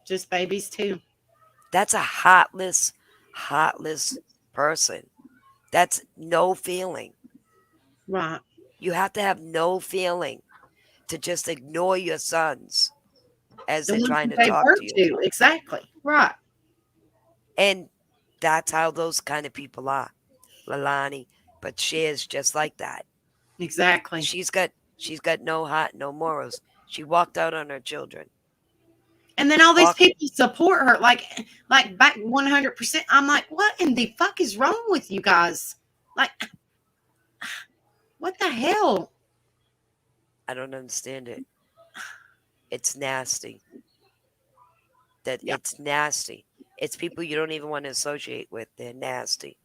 S1: Just babies too.
S5: That's a heartless person. That's no feeling.
S1: Right.
S5: You have to have no feeling to just ignore your sons as
S1: The
S5: they're
S1: ones
S5: trying to
S1: that they
S5: talk
S1: hurt
S5: to you.
S1: to. Exactly. Right.
S5: And that's how those kind of people are. Leilani, but she is just like that.
S1: Exactly.
S5: She's got no heart, no morals. She walked out on her children.
S1: And then all these
S5: Walk-
S1: people support her, like back 100%. I'm like, what in the fuck is wrong with you guys? Like, what the hell?
S5: I don't understand it. It's nasty. It's nasty. It's people you don't even want to associate with. They're nasty.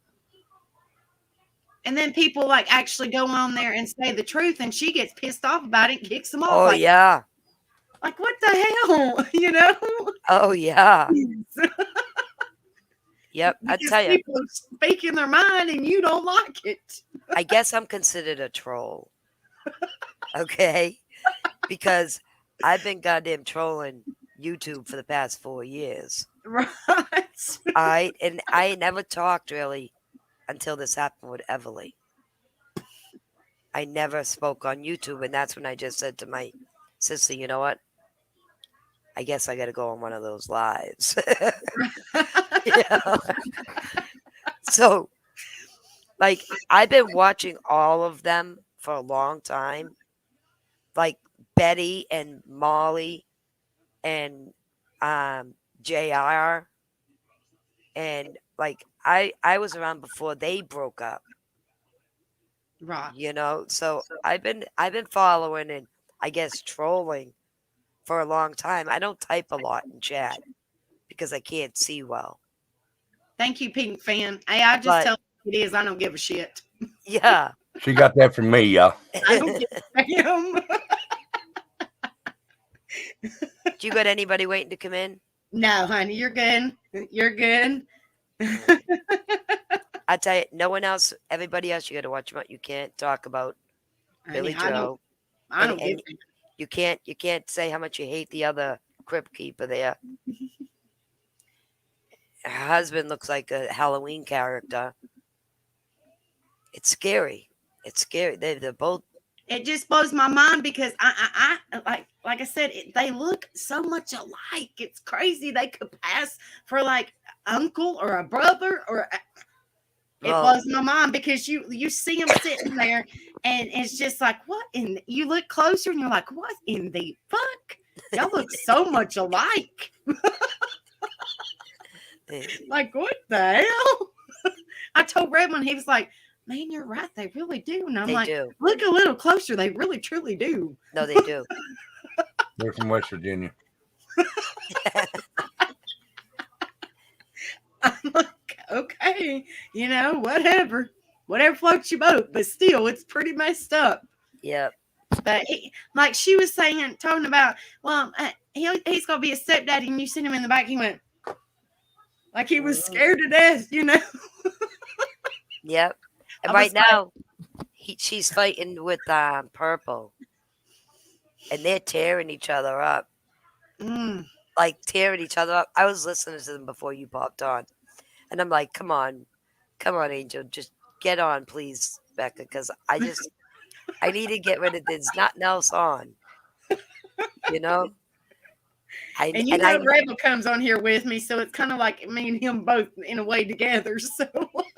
S1: And then people like actually go on there and say the truth, and she gets pissed off about it and kicks them off.
S5: Oh
S1: like,
S5: yeah.
S1: Like, what the hell? You know?
S5: Oh yeah. Yep. I
S1: Because
S5: tell you,
S1: people are speaking their mind and you don't like it.
S5: I guess I'm considered a troll. Okay? Because I've been goddamn trolling YouTube for the past 4 years.
S1: Right.
S5: And I never talked really until this happened with Everly. I never spoke on YouTube, and that's when I just said to my sister, you know what? I guess I got to go on one of those lives. Yeah. So, like, I've been watching all of them for a long time. Like Betty and Molly and JR. And like I was around before they broke up.
S1: Right.
S5: You know, so I've been following and I guess trolling for a long time. I don't type a lot in chat because I can't see well.
S1: Thank you, Pink Fan. Hey, I just
S5: But-
S1: tell you it is. I don't give a shit.
S5: Yeah.
S4: She got that from me, y'all.
S1: I don't give a damn.
S5: Do you got anybody waiting to come in?
S1: No, honey, you're good. You're good.
S5: I tell you, no one else, everybody else, you got to watch them out. You can't talk about Billy
S1: Honey,
S5: Joe.
S1: I don't
S5: and-
S1: give a
S5: You can't say how much you hate the other crypt keeper there. Her husband looks like a Halloween character. It's scary. It's scary. They're both.
S1: It just blows my mind because I like I said, they look so much alike. It's crazy. They could pass for like uncle or a brother or. It
S5: Well-
S1: blows my mind because you see them sitting there, and it's just like, what in? You look closer, and you're like, what in the fuck? Y'all look so much alike. Like, what the hell? I told Redmond, he was like, man, you're right. They really do. And I'm
S5: They
S1: like,
S5: do.
S1: look a little closer. They really, truly do.
S5: No, they do.
S4: They're from West Virginia.
S1: I'm like, okay, whatever floats your boat, but still, it's pretty messed up.
S5: Yep.
S1: But like she was saying, talking about, well, he's gonna be a stepdaddy, and you sent him in the back. He went like he was scared to death,
S5: Yep. And
S1: I
S5: right
S1: was like-
S5: now, she's fighting with Purple, and they're tearing each other up.
S1: Mm.
S5: Like tearing each other up. I was listening to them before you popped on, and I'm like, come on, Angel, just get on, please, Becca, because I need to get rid of this. Nothing else on,
S1: And Rebel comes on here with me, so it's kind of like me and him both in a way together. So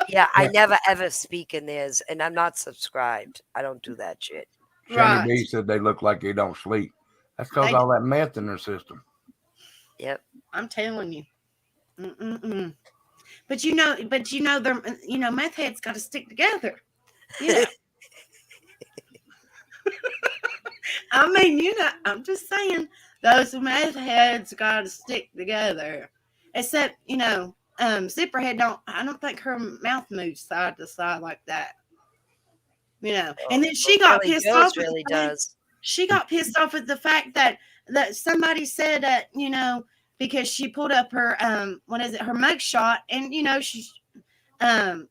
S5: yeah, I never ever speak in theirs, and I'm not subscribed. I don't do that shit.
S4: Shani
S1: Right.
S4: B said they look like they don't sleep. That's because
S1: They-
S4: all that meth in their system.
S5: Yep.
S1: I'm telling you. Mm-mm-mm. But they're meth heads got to stick together. Yeah. I mean, I'm just saying those meth heads got to stick together. Except, Zipperhead I don't think her mouth moves side to side like that. And then she got
S5: Billy
S1: pissed
S5: Joe's
S1: off.
S5: really does.
S1: She got pissed off at the fact that somebody said that, because she pulled up her her mugshot, and she's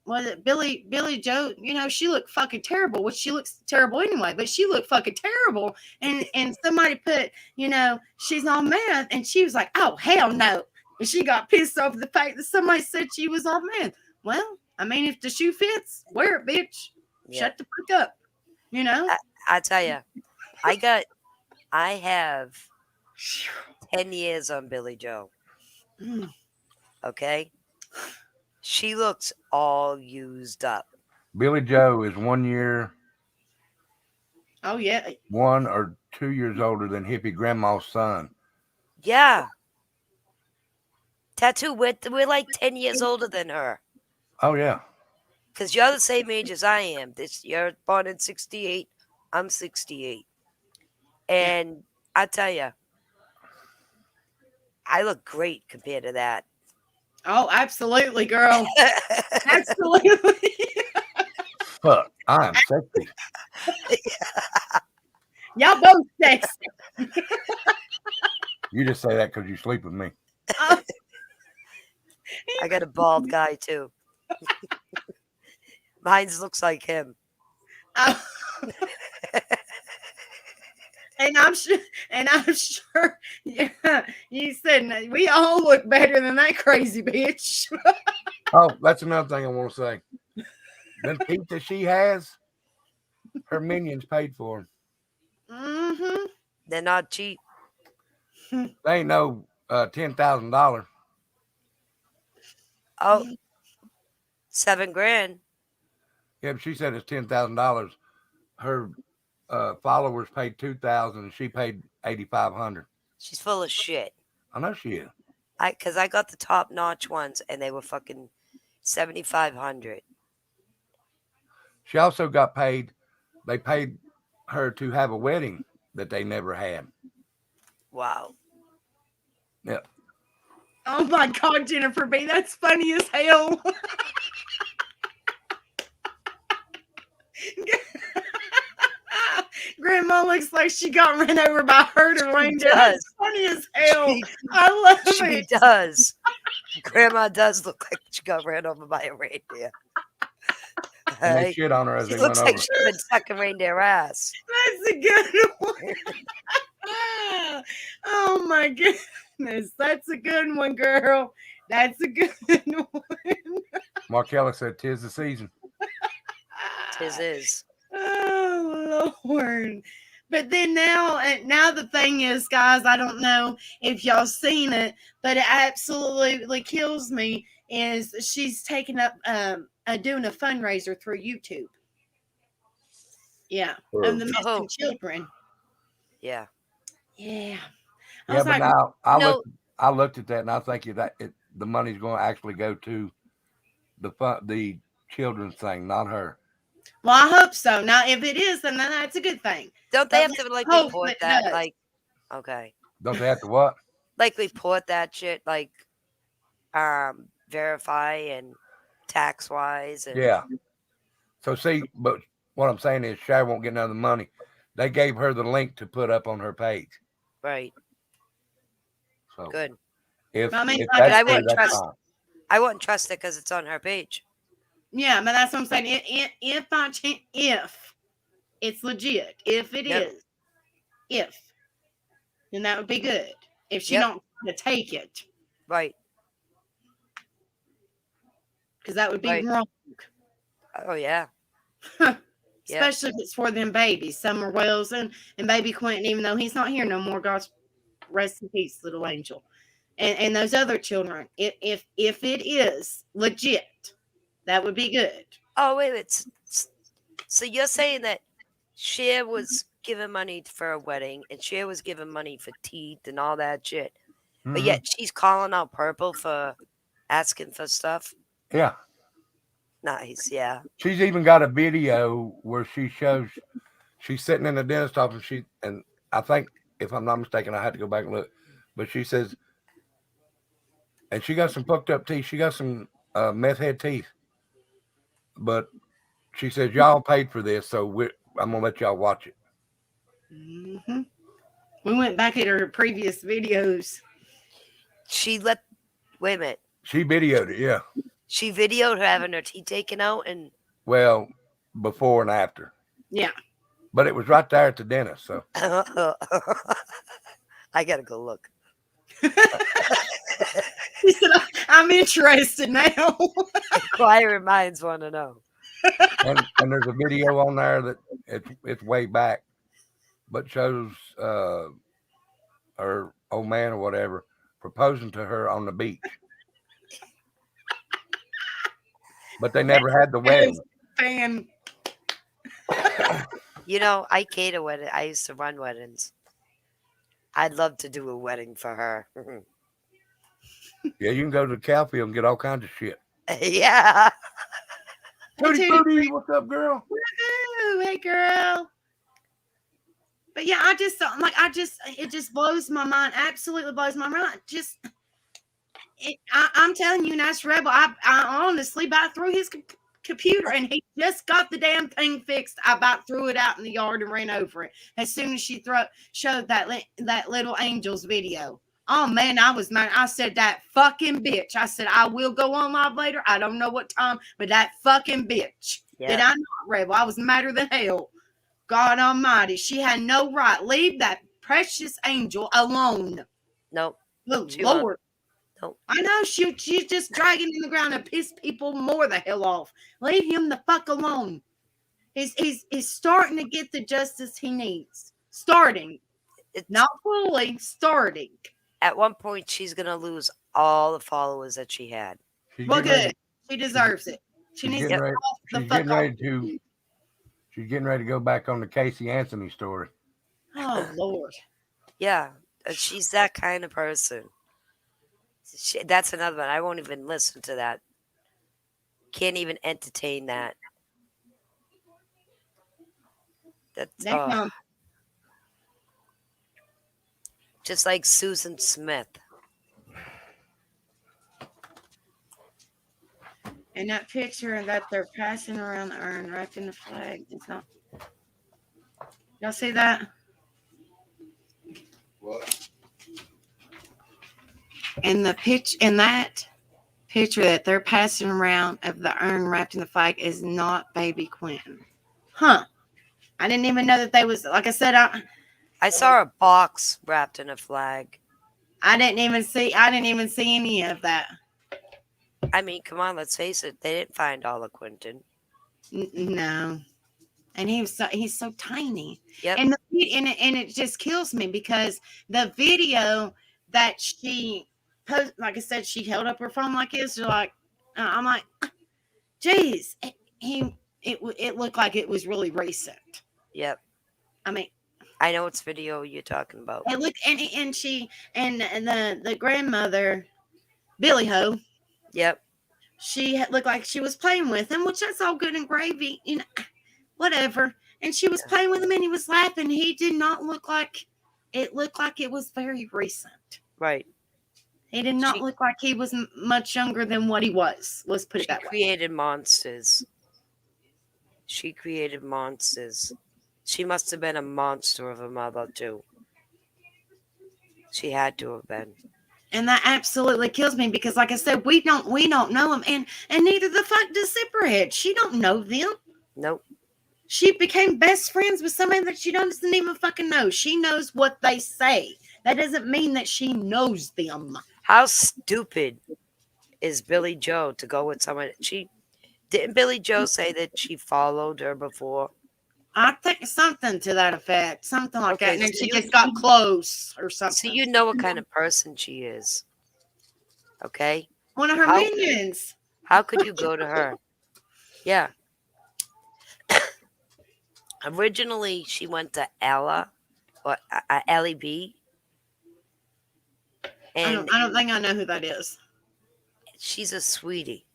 S1: was it Billy Joe, she looked fucking terrible, which she looks terrible anyway, but she looked fucking terrible, and somebody put, she's on meth, and she was like, oh hell no, and she got pissed off at the fact that somebody said she was on meth. Well, I mean, if the shoe fits, wear it, bitch.
S5: Yeah.
S1: Shut the fuck up,
S5: I tell you, I have 10 years on Billy Joe.
S1: Mm.
S5: Okay. She looks all used up.
S4: Billy Joe is 1 year,
S1: Oh yeah.
S4: 1 or 2 years older than Hippie Grandma's son.
S5: Yeah. Tattoo, we're like 10 years older than her.
S4: Oh yeah.
S5: Because you're the same age as I am. You're born in 68. I'm 68. And I tell you, I look great compared to that.
S1: Oh, absolutely, girl. Absolutely.
S4: Fuck, I am sexy.
S1: Y'all both sexy.
S4: You just say that because you sleep with me.
S5: I got a bald guy too. Mine looks like him.
S1: And I'm sure, yeah, you said we all look better than that crazy bitch.
S4: Oh, that's another thing I want to say. The teeth that she has, her minions paid for them.
S1: Mm-hmm.
S5: They're not cheap.
S4: They ain't no $10,000.
S5: Oh, $7,000.
S4: Yeah, but she said it's $10,000. Her followers paid $2,000, and she paid $8,500.
S5: She's full of shit.
S4: I know she is.
S5: Because I got the top notch ones, and they were fucking $7,500.
S4: She also got paid. They paid her to have a wedding that they never had.
S5: Wow.
S4: Yeah.
S1: Oh my God, Jennifer B, that's funny as hell. Grandma looks like she got run over by a herd of reindeer.
S5: does.
S1: That's funny as hell.
S5: She-
S1: I love
S5: She
S1: it.
S5: does. Grandma does look like she got ran over by a reindeer.
S4: And they
S5: Hey,
S4: shit on her as
S5: she
S4: they went
S5: looks
S4: over.
S5: like she's been sucking reindeer ass.
S1: That's a good one. Oh my goodness. That's a good one, girl. That's a good one.
S4: Markella said, "'Tis the season."
S5: Tis is.
S1: Oh Lord. But then now the thing is, guys, I don't know if y'all seen it, but it absolutely kills me is she's taking up doing a fundraiser through YouTube. Yeah. Of the
S5: Oh.
S1: missing children.
S5: Yeah.
S1: Yeah. I
S4: Yeah,
S1: was
S4: but
S1: like,
S4: now
S5: No.
S4: I looked at that and I think the money's going to actually go to the children's thing, not her.
S1: well, I hope so. Now, if it is, then that's a good thing.
S5: Don't they
S1: But
S5: have to like
S1: hope
S5: report
S1: it
S5: that?
S1: does.
S5: Like, Okay.
S4: Don't they have to what?
S5: Like report that shit, like verify and tax wise and
S4: Yeah. So see, but what I'm saying is Shay won't get none of the money. They gave her the link to put up on her page.
S5: right.
S4: So
S5: Good.
S4: if,
S1: I mean,
S4: if
S1: like I
S4: that's
S5: I
S4: true,
S5: wouldn't
S4: that's
S5: trust-
S4: fine.
S5: I wouldn't trust it because it's on her page.
S1: Yeah, but that's what I'm saying. If it's legit, if it
S5: Yep.
S1: is, then that would be good. If she
S5: Yep.
S1: don't try to take it,
S5: Right.
S1: because that would be
S5: Right.
S1: wrong.
S5: Oh yeah.
S1: Especially if it's for them babies, Summer Wells and baby Quentin, even though he's not here no more. God's rest in peace, little angel. And those other children, if it is legit, that would be good.
S5: Oh wait. So you're saying that Cher was giving money for a wedding and Cher was giving money for teeth and all that shit, but
S4: Mhm.
S5: yet she's calling out Purple for asking for stuff.
S4: Yeah.
S5: Nice. Yeah.
S4: She's even got a video where she shows she's sitting in the dentist office. And I think, if I'm not mistaken, I had to go back and look, but she says, and she got some fucked up teeth. She got some meth head teeth, but she says y'all paid for this, so I'm gonna let y'all watch it.
S1: Mm-hmm. We went back at her previous videos.
S5: She let. Wait a minute.
S4: She videoed it, yeah.
S5: She videoed her having her teeth taken out and.
S4: Well, before and after,
S1: Yeah.
S4: but it was right there at the dentist. So
S5: I gotta go look.
S1: He said, I'm interested now.
S5: Inquiring minds want to know.
S4: and there's a video on there that it's way back, but shows her old man or whatever proposing to her on the beach. But they never had the wedding.
S1: Fan.
S5: You know, I cater wedding. I used to run weddings. I'd love to do a wedding for her.
S4: Yeah, you can go to the cow field and get all kinds of shit.
S5: Yeah.
S4: Tootie Booty, what's up, girl?
S1: Woohoo, hey girl. But yeah, it just blows my mind. Absolutely blows my mind. I'm telling you, Nash Rebel, I honestly about threw his computer and he just got the damn thing fixed. I about threw it out in the yard and ran over it as soon as she showed that little Angels video. Oh man, I was mad. I said, that fucking bitch. I said, I will go on live later. I don't know what time, but that fucking bitch.
S5: Yeah.
S1: Did I not, Rebel? I was madder than hell. God almighty. She had no right. Leave that precious angel alone.
S5: Nope.
S1: Good
S5: She
S1: Lord.
S5: won't. Nope.
S1: I know she's just dragging in the ground and piss people more the hell off. Leave him the fuck alone. He's starting to get the justice he needs. Starting. Not fully, starting.
S5: At one point, she's going to lose all the followers that she had.
S4: She's
S1: Well,
S4: getting
S1: good.
S4: ready-
S1: She deserves it. She
S4: she's
S1: needs to
S4: getting
S1: get
S4: ready-
S1: off the
S4: She's
S1: fuck
S4: getting
S1: off.
S4: ready to. She's getting ready to go back on the Casey Anthony story.
S1: Oh, Lord.
S5: Yeah. She's that kind of person. That's another one. I won't even listen to that. Can't even entertain that. That's
S1: Damn.
S5: just like Susan Smith.
S1: And that picture that they're passing around the urn wrapped in the flag. It's not. Y'all see that?
S3: What?
S1: And that picture that they're passing around of the urn wrapped in the flag is not baby Quentin. Huh. I didn't even know that they was, like I said,
S5: I saw a box wrapped in a flag.
S1: I didn't even see any of that.
S5: I mean, come on, let's face it. They didn't find all of Quentin.
S1: No. And he's so tiny.
S5: Yep.
S1: And it just kills me because the video that she posted, like I said, she held up her phone like this. I'm like, geez, it looked like it was really recent.
S5: Yep.
S1: I mean,
S5: I know which video you're talking about.
S1: it looked and she and the grandmother, Billy Ho,
S5: Yep.
S1: she looked like she was playing with him, which that's all good and gravy, whatever. And she was playing with him and he was laughing. He did not look like it looked like it was very recent.
S5: Right.
S1: He did not
S5: She-
S1: look like he was much younger than what he was. Let's put it
S5: She
S1: that way.
S5: created monsters. She created monsters. She must have been a monster of a mother too. She had to have been.
S1: And that absolutely kills me because, like I said, we don't know him, and neither the fuck does Zipperhead. She don't know them.
S5: Nope.
S1: She became best friends with somebody that she doesn't even fucking know. She knows what they say. That doesn't mean that she knows them.
S5: How stupid is Billy Joe to go with someone? Didn't Billy Joe say that she followed her before?
S1: I think something to that effect, something like
S5: Okay,
S1: that. And then
S5: so
S1: she
S5: you-
S1: just got close or something.
S5: So you know what kind of person she is. Okay?
S1: One of her
S5: How-
S1: minions.
S5: How could you go to her? Yeah. Originally, she went to Ella or Ellie B. And
S1: I don't think I know who that is.
S5: she's a sweetie.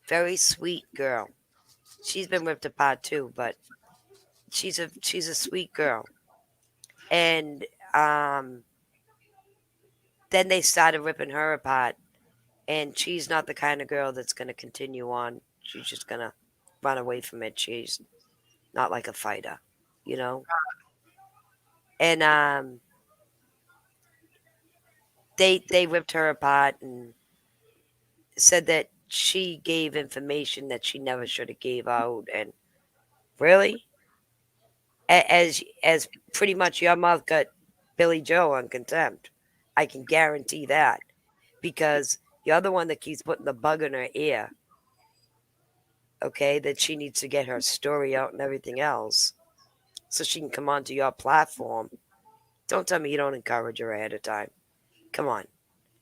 S5: Very sweet girl. She's been ripped apart too, but she's a sweet girl. And then they started ripping her apart. And she's not the kind of girl that's going to continue on. She's just going to run away from it. She's not like a fighter, you know? And they ripped her apart and said that she gave information that she never should have gave out. And really? As pretty much your mouth got Billy Joe on contempt. I can guarantee that. Because you're the one that keeps putting the bug in her ear. Okay, that she needs to get her story out and everything else. So she can come onto your platform. Don't tell me you don't encourage her ahead of time. Come on.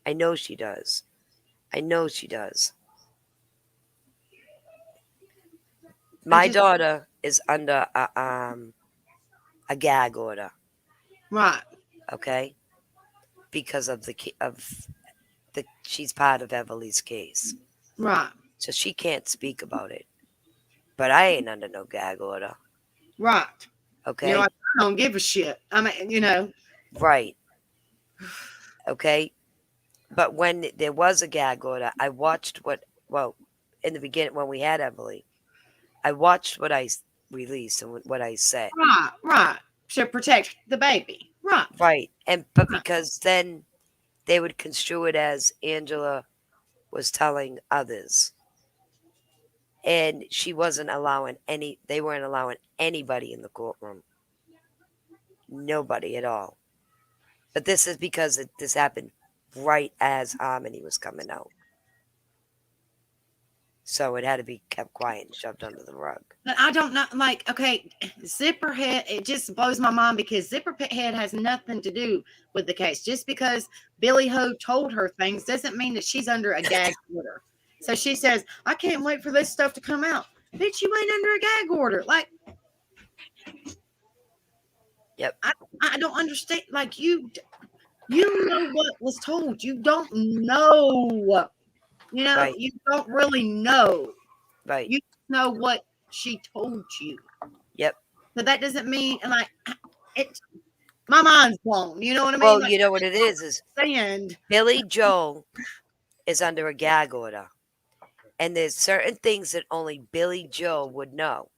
S5: I know she does. I know she does. My daughter is under a gag order,
S1: Right.
S5: okay? Because of she's part of Everly's case.
S1: Right.
S5: So she can't speak about it. But I ain't under no gag order,
S1: Right.
S5: okay?
S1: You know, I don't give a shit. I mean, you know.
S5: Right. Okay. But when there was a gag order, I watched in the beginning when we had Emily, I watched what I released and what I said.
S1: Right. Right. To protect the baby. Right.
S5: Right. But because then they would construe it as Angela was telling others. And they weren't allowing anybody in the courtroom. Nobody at all. But this is because this happened right as Harmony was coming out. So it had to be kept quiet and shoved under the rug.
S1: But I don't know, like, okay, Zipperhead, it just blows my mind because Zipperhead has nothing to do with the case. Just because Billy Ho told her things doesn't mean that she's under a gag order. So she says, I can't wait for this stuff to come out. Bitch, you ain't under a gag order. Like,
S5: Yep.
S1: I don't understand. Like, you know what was told. You don't know. You know,
S5: Right.
S1: you don't really know.
S5: Right.
S1: You know what she told you.
S5: Yep.
S1: But that doesn't mean, and like, it. My mind's blown. You know what I mean?
S5: Well,
S1: Like,
S5: you know what it is
S1: sand.
S5: Billy Joe is under a gag order. And there's certain things that only Billy Joe would know.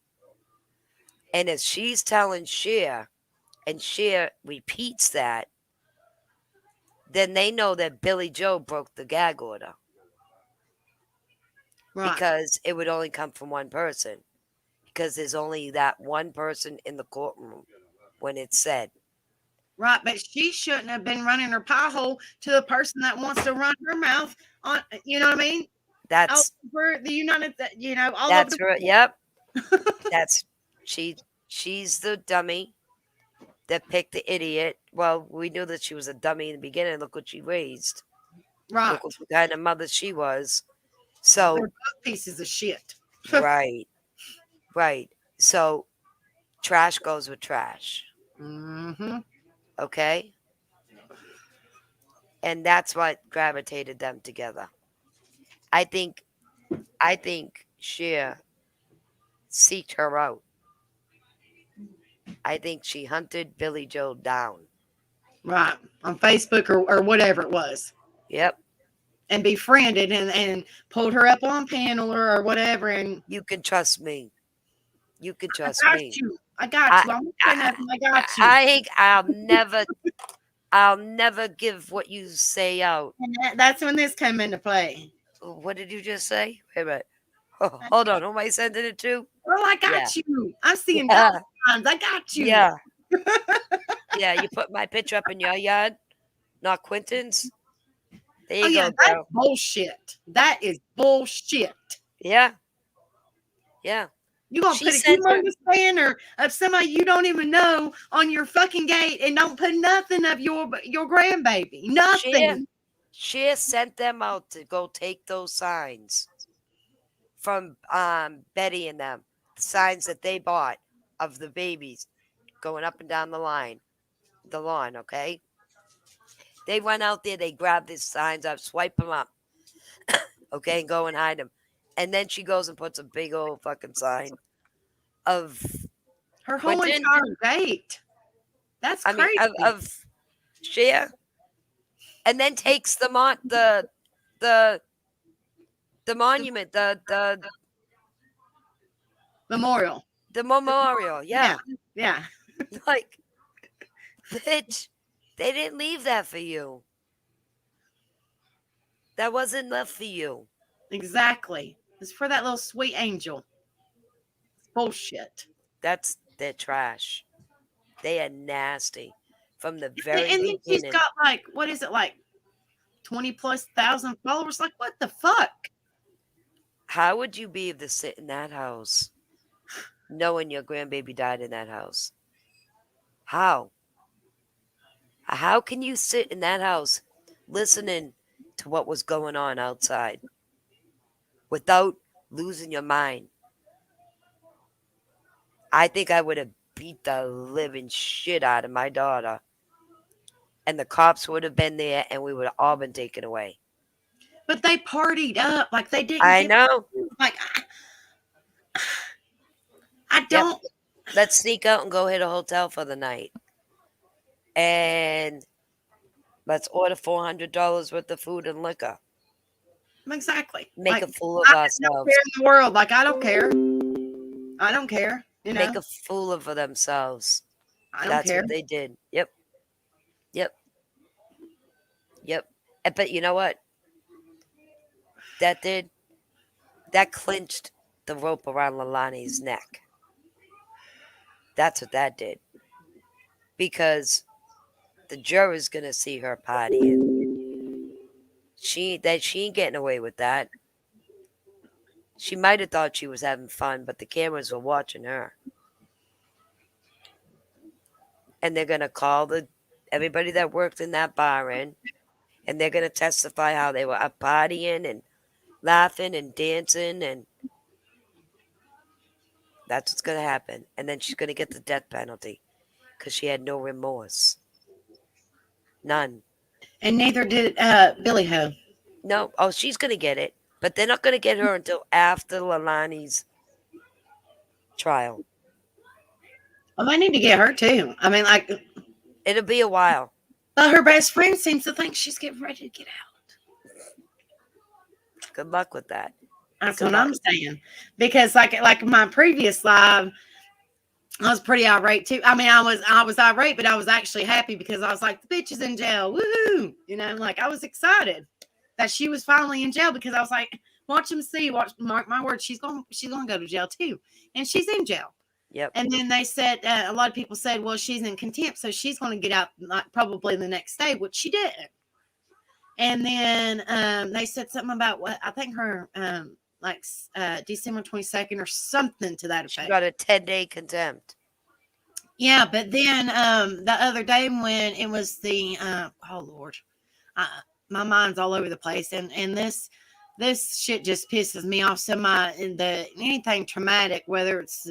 S5: And if she's telling Cher, and Cher repeats that, then they know that Billy Joe broke the gag order.
S1: Right.
S5: Because it would only come from one person. Because there's only that one person in the courtroom when it's said.
S1: Right. But she shouldn't have been running her pie hole to the person that wants to run her mouth on, you know what I mean? All
S5: That's
S1: over the United, you know, all
S5: that's
S1: over
S5: her. Yep. That's she's the dummy that picked the idiot. Well, we knew that she was a dummy in the beginning. Look what she raised.
S1: right.
S5: Look what kind of mother she was. So
S1: They're both pieces of shit.
S5: right. Right. So trash goes with trash.
S1: Mm-hmm.
S5: Okay? And that's what gravitated them together. I think Cher seeked her out. I think she hunted Billy Joe down.
S1: Right. On Facebook or whatever it was.
S5: Yep.
S1: And befriended and pulled her up on panel or whatever. And
S5: You can trust me. You can
S1: I
S5: trust
S1: got
S5: me.
S1: you. I got you. I'm not saying nothing. I got you.
S5: I'll never give what you say out.
S1: And that's when this came into play.
S5: What did you just say? Wait a minute. Oh, hold on. Who am I sending it to?
S1: Well, I got you. I'm seeing
S5: Yeah.
S1: dollar signs. I got you.
S5: Yeah. Yeah, you put my picture up in your yard, not Quentin's. There you
S1: Oh, yeah,
S5: go,
S1: that's
S5: girl.
S1: bullshit. That is bullshit.
S5: Yeah. Yeah.
S1: You gonna
S5: She
S1: put a
S5: sent her-
S1: humongous banner of somebody you don't even know on your fucking gate and don't put nothing of your grandbaby. Nothing.
S5: She sent them out to go take those signs from Betty and them. The signs that they bought of the babies going up and down the lawn, okay? They went out there, they grabbed these signs up, swipe them up, okay, and go and hide them. And then she goes and puts a big old fucking sign of,
S1: Her whole
S5: Quentin?
S1: entire gate. That's
S5: I mean,
S1: crazy.
S5: of Shea, and then takes the monument, the
S1: Memorial.
S5: memorial. Yeah.
S1: Yeah.
S5: Like, bitch, they didn't leave that for you. That wasn't left for you.
S1: Exactly. It's for that little sweet angel. It's bullshit.
S5: They're trash. They are nasty from the very
S1: And then she's
S5: beginning.
S1: got like, what is it, like 20,000+ followers? Like, what the fuck?
S5: How would you be able to sit in that house knowing your grandbaby died in that house? How? How can you sit in that house listening to what was going on outside without losing your mind? I think I would have beat the living shit out of my daughter. And the cops would have been there and we would have all been taken away.
S1: But they partied up. Like, they didn't.
S5: I know.
S1: Like, I don't.
S5: Let's sneak out and go hit a hotel for the night. And let's order $400 worth of food and liquor.
S1: Exactly.
S5: Make
S1: Like,
S5: a fool of
S1: I have no
S5: ourselves.
S1: care in the world. Like, I don't care. I don't care. You know,
S5: Make a fool of themselves.
S1: I don't
S5: That's
S1: care.
S5: what they did. Yep. But you know what? That clinched the rope around Lalani's neck. That's what that did. Because the juror's gonna see her partying. She ain't getting away with that. She might have thought she was having fun, but the cameras were watching her. And they're gonna call everybody that worked in that bar in, and they're gonna testify how they were up partying and laughing and dancing, and that's what's gonna happen. And then she's gonna get the death penalty because she had no remorse. None.
S1: And neither did Billy Ho.
S5: No. Oh, she's gonna get it, but they're not gonna get her until after Lalani's trial.
S1: Well, they need to get her too. I mean, like,
S5: It'll be a while.
S1: but her best friend seems to think she's getting ready to get out.
S5: Good luck with that.
S1: That's
S5: Good
S1: what
S5: luck.
S1: I'm saying. Because like my previous live, I was pretty irate too. I mean, I was irate, but I was actually happy because I was like, the bitch is in jail. Woohoo! You know, like, I was excited that she was finally in jail because I was like, watch mark my words, she's gonna go to jail too. And she's in jail.
S5: Yep.
S1: And then they said, a lot of people said, well, she's in contempt, so she's going to get out like probably the next day, which she didn't. And then they said something about what I think her December 22nd or something to that
S5: She
S1: effect.
S5: got a 10-day contempt.
S1: Yeah, but then the other day when it was the oh Lord, my mind's all over the place, and this shit just pisses me off. So anything traumatic, whether it's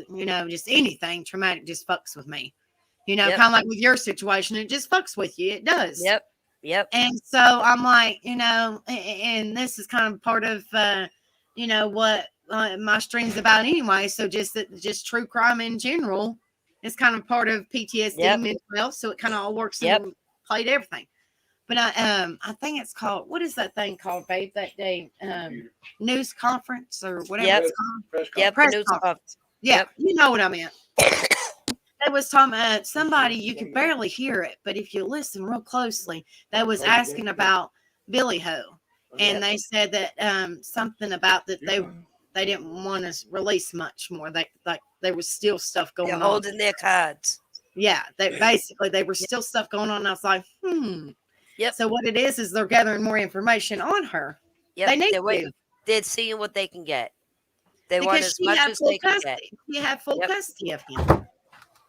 S1: just anything traumatic, just fucks with me.
S5: Yep.
S1: Kind of like with your situation, it just fucks with you. It does.
S5: Yep.
S1: And so I'm like, and this is kind of part of what my stream's about anyway. So just true crime in general is kind of part of PTSD,
S5: Yep.
S1: mental health. So it kind of all works
S5: Yep.
S1: in played everything. But I think it's called, what is that thing called, babe? That day, news conference or whatever
S5: Yep.
S1: it's called.
S3: Press
S5: Yep,
S1: Press
S5: the news
S1: conference. Yeah,
S5: Yep.
S1: you know what I meant. They was talking about somebody, you could barely hear it, but if you listen real closely, they was asking about Billy Ho, and they said that something about that they didn't want to release much more. There was still stuff going
S5: They're
S1: on.
S5: holding their cards.
S1: Yeah, they were still stuff going on. And I was like,
S5: Yep.
S1: So what it is they're gathering more information on her.
S5: Yep.
S1: They need
S5: they're
S1: to.
S5: waiting. They're seeing what they can get. They want
S1: Because
S5: as
S1: she
S5: much
S1: had
S5: as
S1: full
S5: they can get.
S1: custody. She had full
S5: Yep.
S1: custody of him.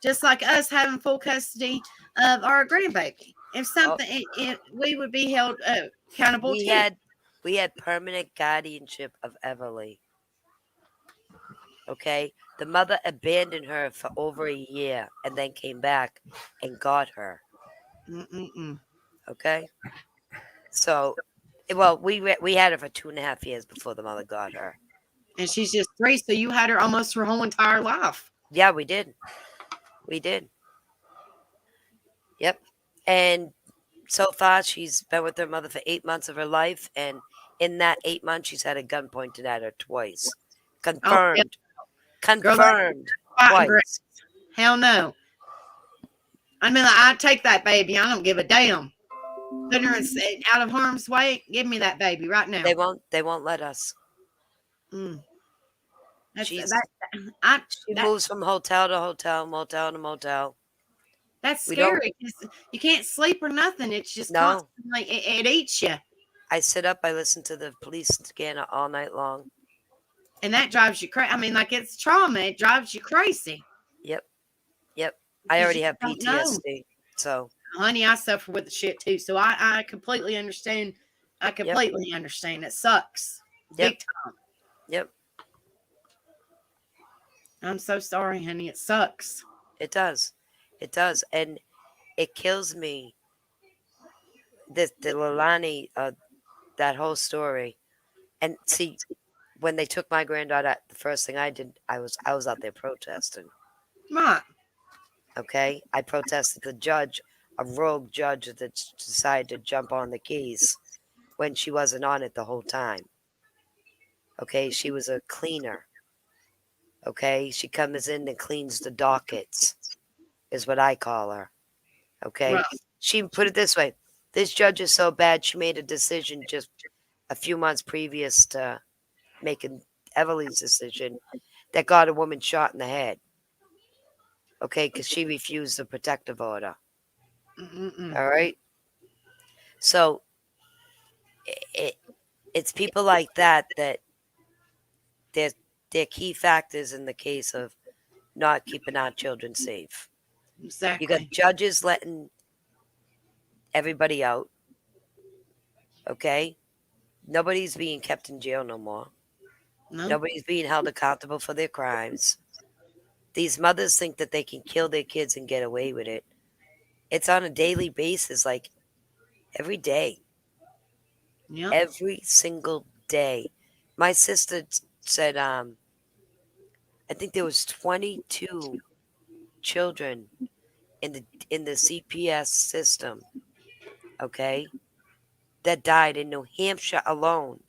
S1: Just like us having full custody of our grandbaby. If something, we would be held accountable
S5: We
S1: too.
S5: had permanent guardianship of Everly. Okay, the mother abandoned her for over a year and then came back and got her.
S1: Mm-mm-mm.
S5: Okay, so well, we had her for 2.5 years before the mother got her.
S1: And she's just 3, so you had her almost her whole entire life.
S5: Yeah, we did. We did. Yep. And so far, she's been with her mother for 8 months of her life. And in that 8 months, she's had a gun pointed at her twice. Confirmed.
S1: yeah.
S5: Confirmed.
S1: Fighting
S5: Twice.
S1: Grace. Hell no. I mean, I take that baby. I don't give a damn. Put her out of harm's way. Give me that baby right now.
S5: They won't let us.
S1: She
S5: moves from hotel to hotel, motel to motel.
S1: That's scary. You can't sleep or nothing. It's just constantly, it eats you.
S5: I sit up, I listen to the police scanner all night long.
S1: And that drives you crazy. I mean, like, it's trauma. It drives you crazy.
S5: Yep. I already have PTSD. So,
S1: honey, I suffer with the shit too. So I completely understand. Understand. It sucks. Big time.
S5: Yep.
S1: I'm so sorry, honey. It sucks.
S5: It does. It does. And it kills me. The Leilani, that whole story. And see, when they took my granddaughter, the first thing I did, I was out there protesting.
S1: Right.
S5: Okay? I protested the judge, a rogue judge that decided to jump on the keys when she wasn't on it the whole time. Okay? She was a cleaner. Okay? She comes in and cleans the dockets, is what I call her. Okay? Right. She put it this way. This judge is so bad, she made a decision just a few months previous to making Everly's decision that got a woman shot in the head. Okay, because she refused the protective order. All right? So, it's people like that they're key factors in the case of not keeping our children safe.
S1: Exactly.
S5: You got judges letting everybody out. Okay? Nobody's being kept in jail no more. No. Nobody's being held accountable for their crimes. These mothers think that they can kill their kids and get away with it. It's on a daily basis, like every day.
S1: Yeah.
S5: Every single day. My sister said, I think there was 22 children in the CPS system, okay, that died in New Hampshire alone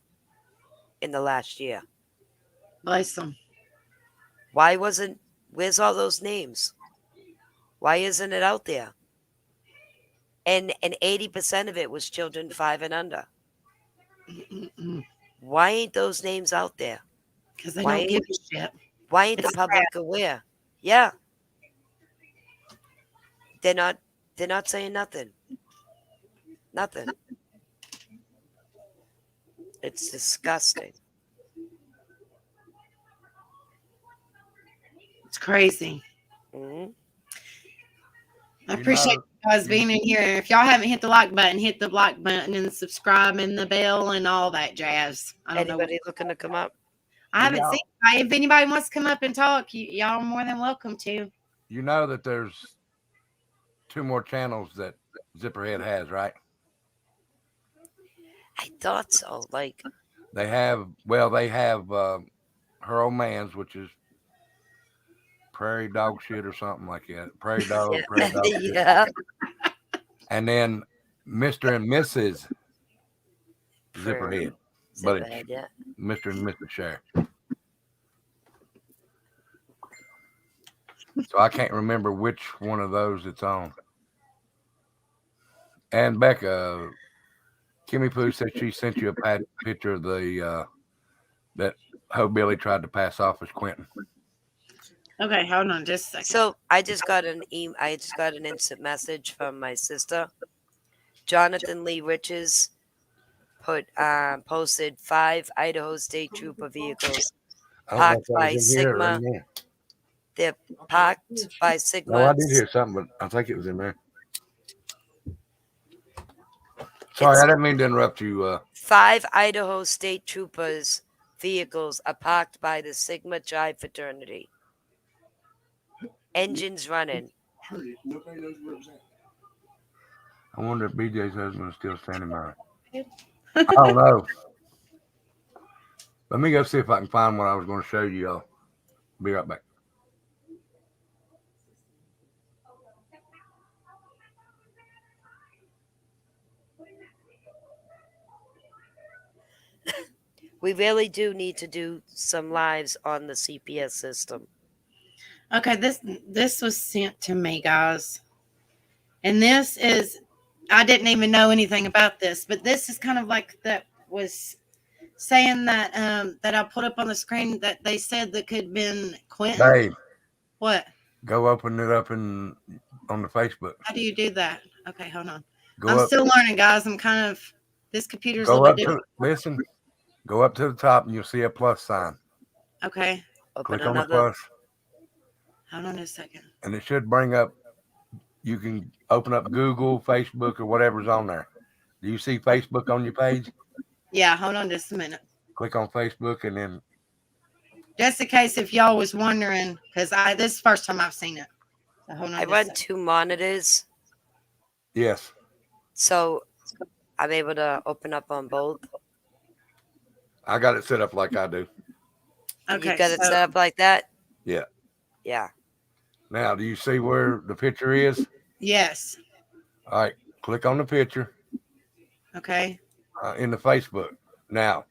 S5: in the last year.
S1: Bless them.
S5: Where's all those names? Why isn't it out there? And 80% of it was children 5 and under. Why ain't those names out there?
S1: Because they don't give a shit.
S5: Why ain't the public aware? Yeah. They're not saying nothing. Nothing. It's disgusting.
S1: It's crazy.
S5: Mm-hmm.
S1: I appreciate you guys being in here. If y'all haven't hit the like button, hit the like button and subscribe and the bell and all that jazz.
S5: Anybody looking to come up?
S1: I haven't seen. If anybody wants to come up and talk, y'all are more than welcome to.
S4: You know that there's 2 more channels that Zipperhead has, right?
S5: I thought so. Like
S4: they have her old man's, which is Prairie Dog Shit or something like that. Prairie Dog.
S5: Yeah.
S4: and then Mr. and Mrs. Zipperhead. But it's
S5: Zipperhead, yeah.
S4: Mr. and Mrs. Share. So I can't remember which one of those it's on. And Becca, Kimmy Pooh said she sent you a picture of the that Ho Billy tried to pass off as Quentin.
S1: Okay, hold on just a second.
S5: So I just got an instant message from my sister. Jonathan Lee Riches posted 5 Idaho State Trooper vehicles
S4: I don't know if
S5: parked
S4: that
S5: by
S4: was in here or
S5: Sigma.
S4: in there.
S5: They're parked by Sigma.
S4: No, I did hear something, but I think it was in there. Sorry, I didn't mean to interrupt you.
S5: 5 Idaho State Troopers vehicles are parked by the Sigma Chi fraternity. Engines running.
S4: I wonder if BJ's husband is still standing by. I don't know. Let me go see if I can find what I was going to show you all. Be right back.
S5: We really do need to do some lives on the CPS system.
S1: Okay, this was sent to me, guys. And this is, I didn't even know anything about this, but this is kind of like that was saying that that I put up on the screen that they said that could have been Quentin.
S4: Dave,
S1: What?
S4: go open it up on the Facebook.
S1: How do you do that? Okay, hold on.
S4: Go
S1: I'm
S4: up.
S1: still learning, guys. I'm kind of, this computer's a
S4: Go
S1: little
S4: up
S1: bit
S4: to
S1: different.
S4: listen. Go up to the top and you'll see a plus sign.
S1: Okay,
S5: Open
S4: Click on the
S5: another.
S4: plus,
S1: hold on a second.
S4: and it should bring up. You can open up Google, Facebook, or whatever's on there. Do you see Facebook on your page?
S1: Yeah, hold on just a minute.
S4: Click on Facebook, and then
S1: Just in case if y'all was wondering, because this is the first time I've seen it. So hold on.
S5: I
S1: just a
S5: run
S1: second.
S5: 2 monitors,
S4: yes,
S5: so I'm able to open up on both.
S4: I got it set up like I do.
S1: Okay,
S5: You got it
S1: so-
S5: set up like that?
S4: Yeah.
S5: Yeah.
S4: Now, do you see where the picture is?
S1: Yes.
S4: All right, click on the picture
S1: Okay.
S4: in the Facebook. Now,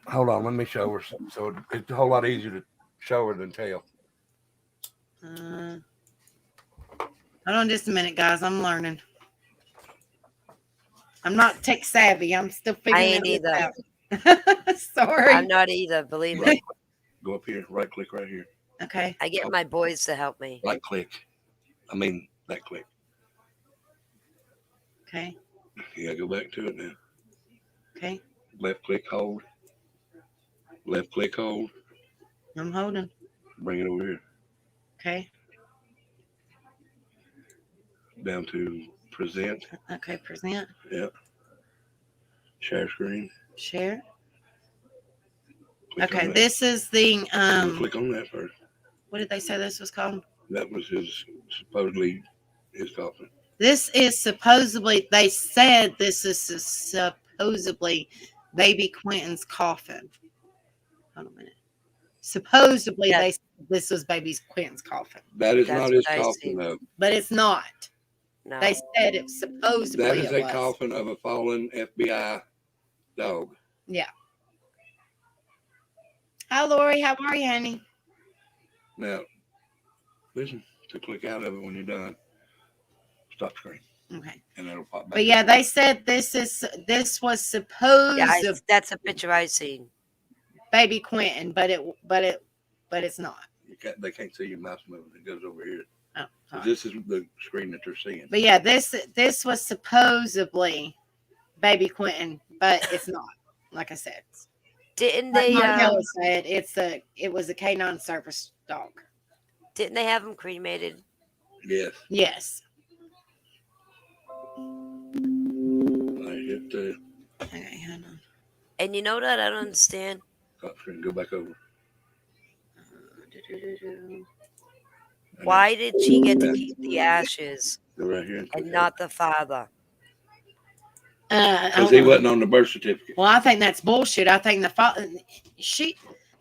S4: hold on, let me show her. So it's a whole lot easier to show her than tell.
S1: Hold on just a minute, guys. I'm learning. I'm not tech savvy. I'm still figuring
S5: ain't
S1: this out. Sorry.
S5: I'm not either, believe me.
S3: Go up here, right click right here.
S1: Okay.
S5: I get my boys to help me.
S3: Right click. I mean, that click.
S1: Okay.
S3: You gotta go back to it now.
S1: Okay.
S3: Left click, hold. Left click, hold.
S1: I'm holding.
S3: Bring it over here.
S1: Okay.
S3: Down to present.
S1: Okay. Present.
S3: Yep. Share screen.
S1: Share.
S3: Click on
S1: Okay.
S3: that.
S1: This is the
S3: Click on that first.
S1: what did they say this was called?
S3: That was supposedly his coffin.
S1: This is supposedly, they said this is supposedly baby Quentin's coffin. Hold on a minute. Supposedly
S5: Yeah.
S1: they said this was baby Quentin's coffin,
S3: That is
S5: That's
S3: not his
S5: what I
S3: coffin,
S5: see.
S3: though.
S1: but it's not.
S5: No.
S1: They said it supposedly
S3: That is
S1: it
S3: a
S1: was.
S3: coffin of a fallen FBI dog.
S1: Hi, Lori. How are you, honey?
S3: Now, listen to click out of it when you're done. Stop screen,
S1: Okay.
S3: and it'll pop back.
S1: But yeah, they said this was supposed
S5: Yeah,
S1: to
S5: that's a picture I seen.
S1: baby Quentin, but it's not.
S3: They can't see your mouse moving. It goes over here.
S1: Oh, sorry.
S3: This is the screen that they're seeing.
S1: But yeah, this was supposedly baby Quentin, but it's not. Like I said,
S5: Didn't
S1: like
S5: they?
S1: Marcella said, it was a canine service dog.
S5: Didn't they have him cremated?
S3: Yes.
S1: Yes.
S3: I hit the
S1: Okay, hold on.
S5: And you know what I don't understand?
S3: top screen. Go back over.
S5: Why did she get to keep the ashes
S3: Go right here.
S5: and not the father?
S3: Because he wasn't on the birth certificate.
S1: Well, I think that's bullshit. I think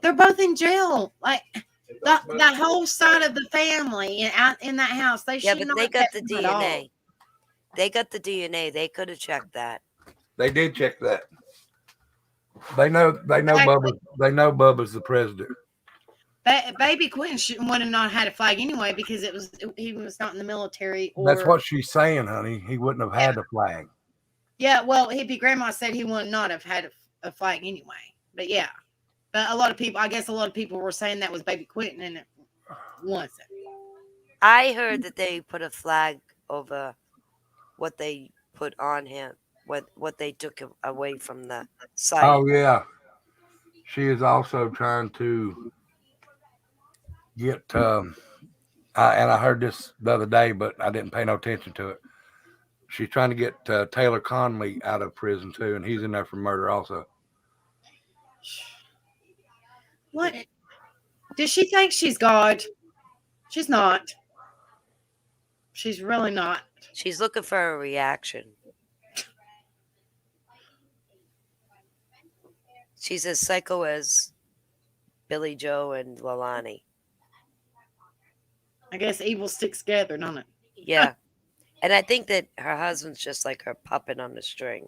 S1: they're both in jail. Like the whole side of the family and out in that house. They
S5: Yeah,
S1: should
S5: but
S1: not
S5: they got
S1: have
S5: the
S1: him at all.
S5: DNA. They got the DNA. They could have checked that.
S4: They did check that. They know
S1: Exactly.
S4: Bubba's the president.
S1: Baby Quentin would have not had a flag anyway because he was not in the military
S4: That's
S1: or
S4: what she's saying, honey. He wouldn't have had the flag.
S1: yeah. Well, hippie grandma said he would not have had a flag anyway. But yeah, but a lot of people were saying that was Baby Quentin and it wasn't.
S5: I heard that they put a flag over what they put on him, what they took away from the site.
S4: Oh yeah. She is also trying to get and I heard this the other day, but I didn't pay no attention to it. She's trying to get Taylor Conley out of prison too, and he's in there for murder also.
S1: What? Does she think she's God? She's not. She's really not.
S5: She's looking for a reaction. She's as psycho as Billy Joe and Lalani.
S1: I guess evil sticks together, don't it?
S5: Yeah. And I think that her husband's just like her puppet on the string.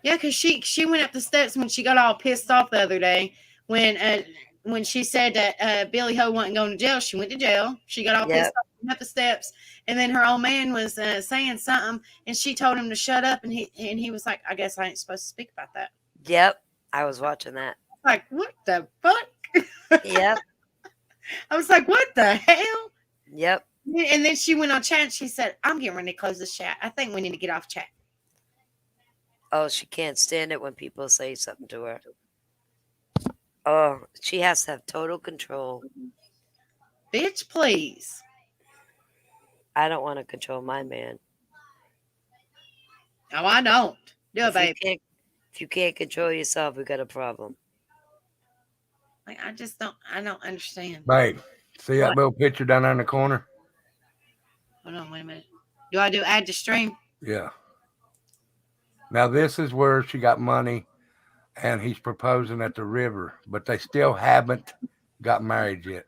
S1: Yeah, because she went up the steps when she got all pissed off the other day when she said that Billy Ho wasn't going to jail. She went to jail. She got all pissed off, went up the steps, and then her old man was saying something, and she told him to shut up, and he was like, "I guess I ain't supposed to speak about that."
S5: Yep, I was watching that.
S1: Like, what the fuck?
S5: Yep.
S1: I was like, what the hell?
S5: Yep.
S1: And then she went on chat and she said, I'm getting ready to close this chat. I think we need to get off chat.
S5: Oh, she can't stand it when people say something to her. Oh, she has to have total control.
S1: Bitch, please.
S5: I don't want to control my man.
S1: No, I don't. Do it, baby.
S5: If you can't control yourself, we got a problem.
S1: Like, I don't understand.
S4: Babe, see that little picture down there in the corner?
S1: Hold on, wait a minute. Do I do add to stream?
S4: Yeah. Now this is where she got money and he's proposing at the river, but they still haven't got married yet.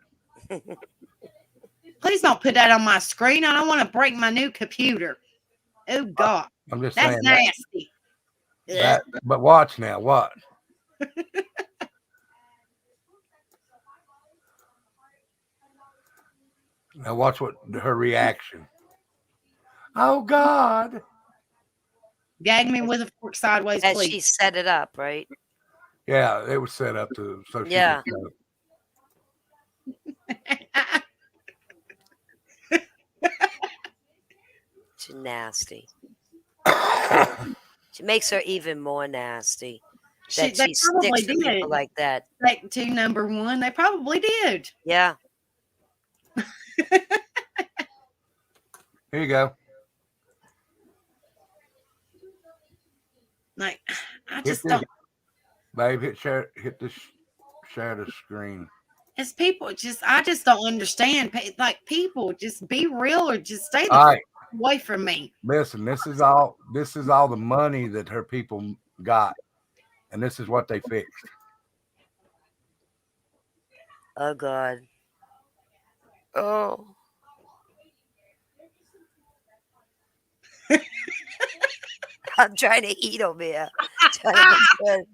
S1: Please don't put that on my screen. I don't want to break my new computer. Oh, God.
S4: I'm just
S1: That's
S4: saying
S1: nasty.
S4: but watch now, what? Now watch what her reaction. Oh God.
S1: Gag me with a fork sideways,
S5: And
S1: please.
S5: she set it up, right?
S4: Yeah, it was set up to so she
S5: Yeah. She's nasty. She makes her even more nasty. That
S1: They
S5: she
S1: probably
S5: sticks to
S1: did.
S5: people like that.
S1: Back to number one. They probably did.
S5: Yeah.
S4: Here you go.
S1: Like, I
S4: Hit
S1: just
S4: this,
S1: don't.
S4: babe, share the screen.
S1: It's people I just don't understand. Like, people just be real or just stay the
S4: All right.
S1: fuck away from me.
S4: Listen, this is all the money that her people got, and this is what they fixed.
S5: Oh God. Oh. I'm trying to eat over here. Trying to be good.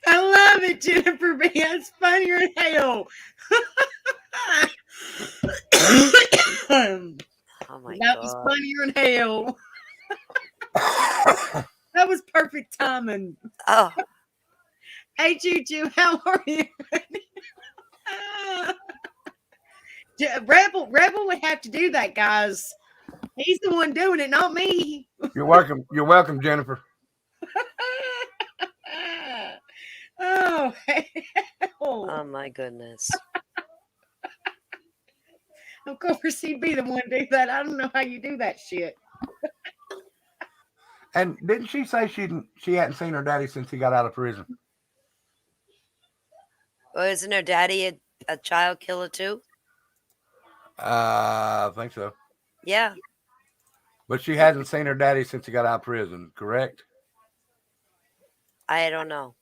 S1: I love it, Jennifer B. It's funnier than hell.
S5: Oh my
S1: That
S5: God.
S1: was funnier than hell. That was perfect timing.
S5: Oh,
S1: Hey, Juju, how are you? Rebel would have to do that, guys. He's the one doing it, not me.
S4: You're welcome. You're welcome, Jennifer.
S1: Oh, hell.
S5: oh my goodness.
S1: Of course, he'd be the one to do that. I don't know how you do that shit.
S4: And didn't she say she hadn't seen her daddy since he got out of prison?
S5: Well, isn't her daddy a child killer too?
S4: I think so.
S5: Yeah.
S4: But she hasn't seen her daddy since he got out of prison, correct?
S5: I don't know.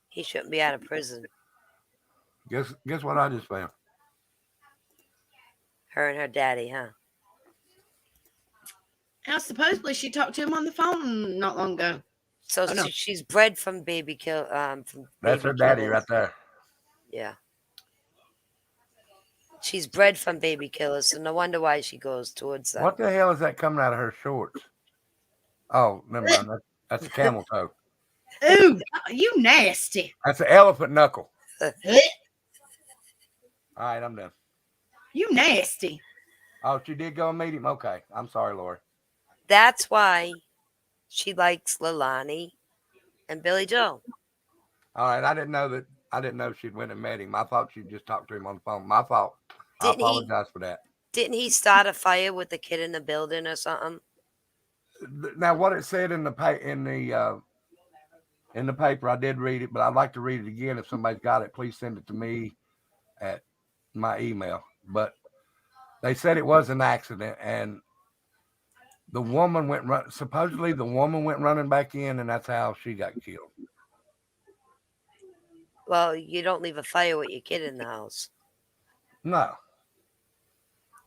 S5: He shouldn't be out of prison.
S4: Guess what I just found?
S5: Her and her daddy, huh?
S1: Now, supposedly she talked to him on the phone not long ago.
S5: So
S1: Oh, no.
S5: she's bred from baby kill. From
S4: That's
S5: baby
S4: her daddy
S5: killers.
S4: right there.
S5: Yeah. She's bred from baby killers, so no wonder why she goes towards them.
S4: What the hell is that coming out of her shorts? Oh, never mind. That's a camel toe.
S1: Ooh, you nasty.
S4: That's an elephant knuckle. All right, I'm done.
S1: You nasty.
S4: Oh, she did go and meet him. Okay, I'm sorry, Lori.
S5: That's why she likes Leilani and Billy Joe.
S4: All right, I didn't know she'd went and met him. I thought she'd just talked to him on the phone. My fault. I
S5: Didn't he-
S4: apologize for that.
S5: Didn't he start a fire with the kid in the building or something?
S4: Now, what it said in the paper, I did read it, but I'd like to read it again. If somebody's got it, please send it to me at my email. But they said it was an accident, and the woman supposedly the woman went running back in, and that's how she got killed.
S5: Well, you don't leave a fire with your kid in the house.
S4: No.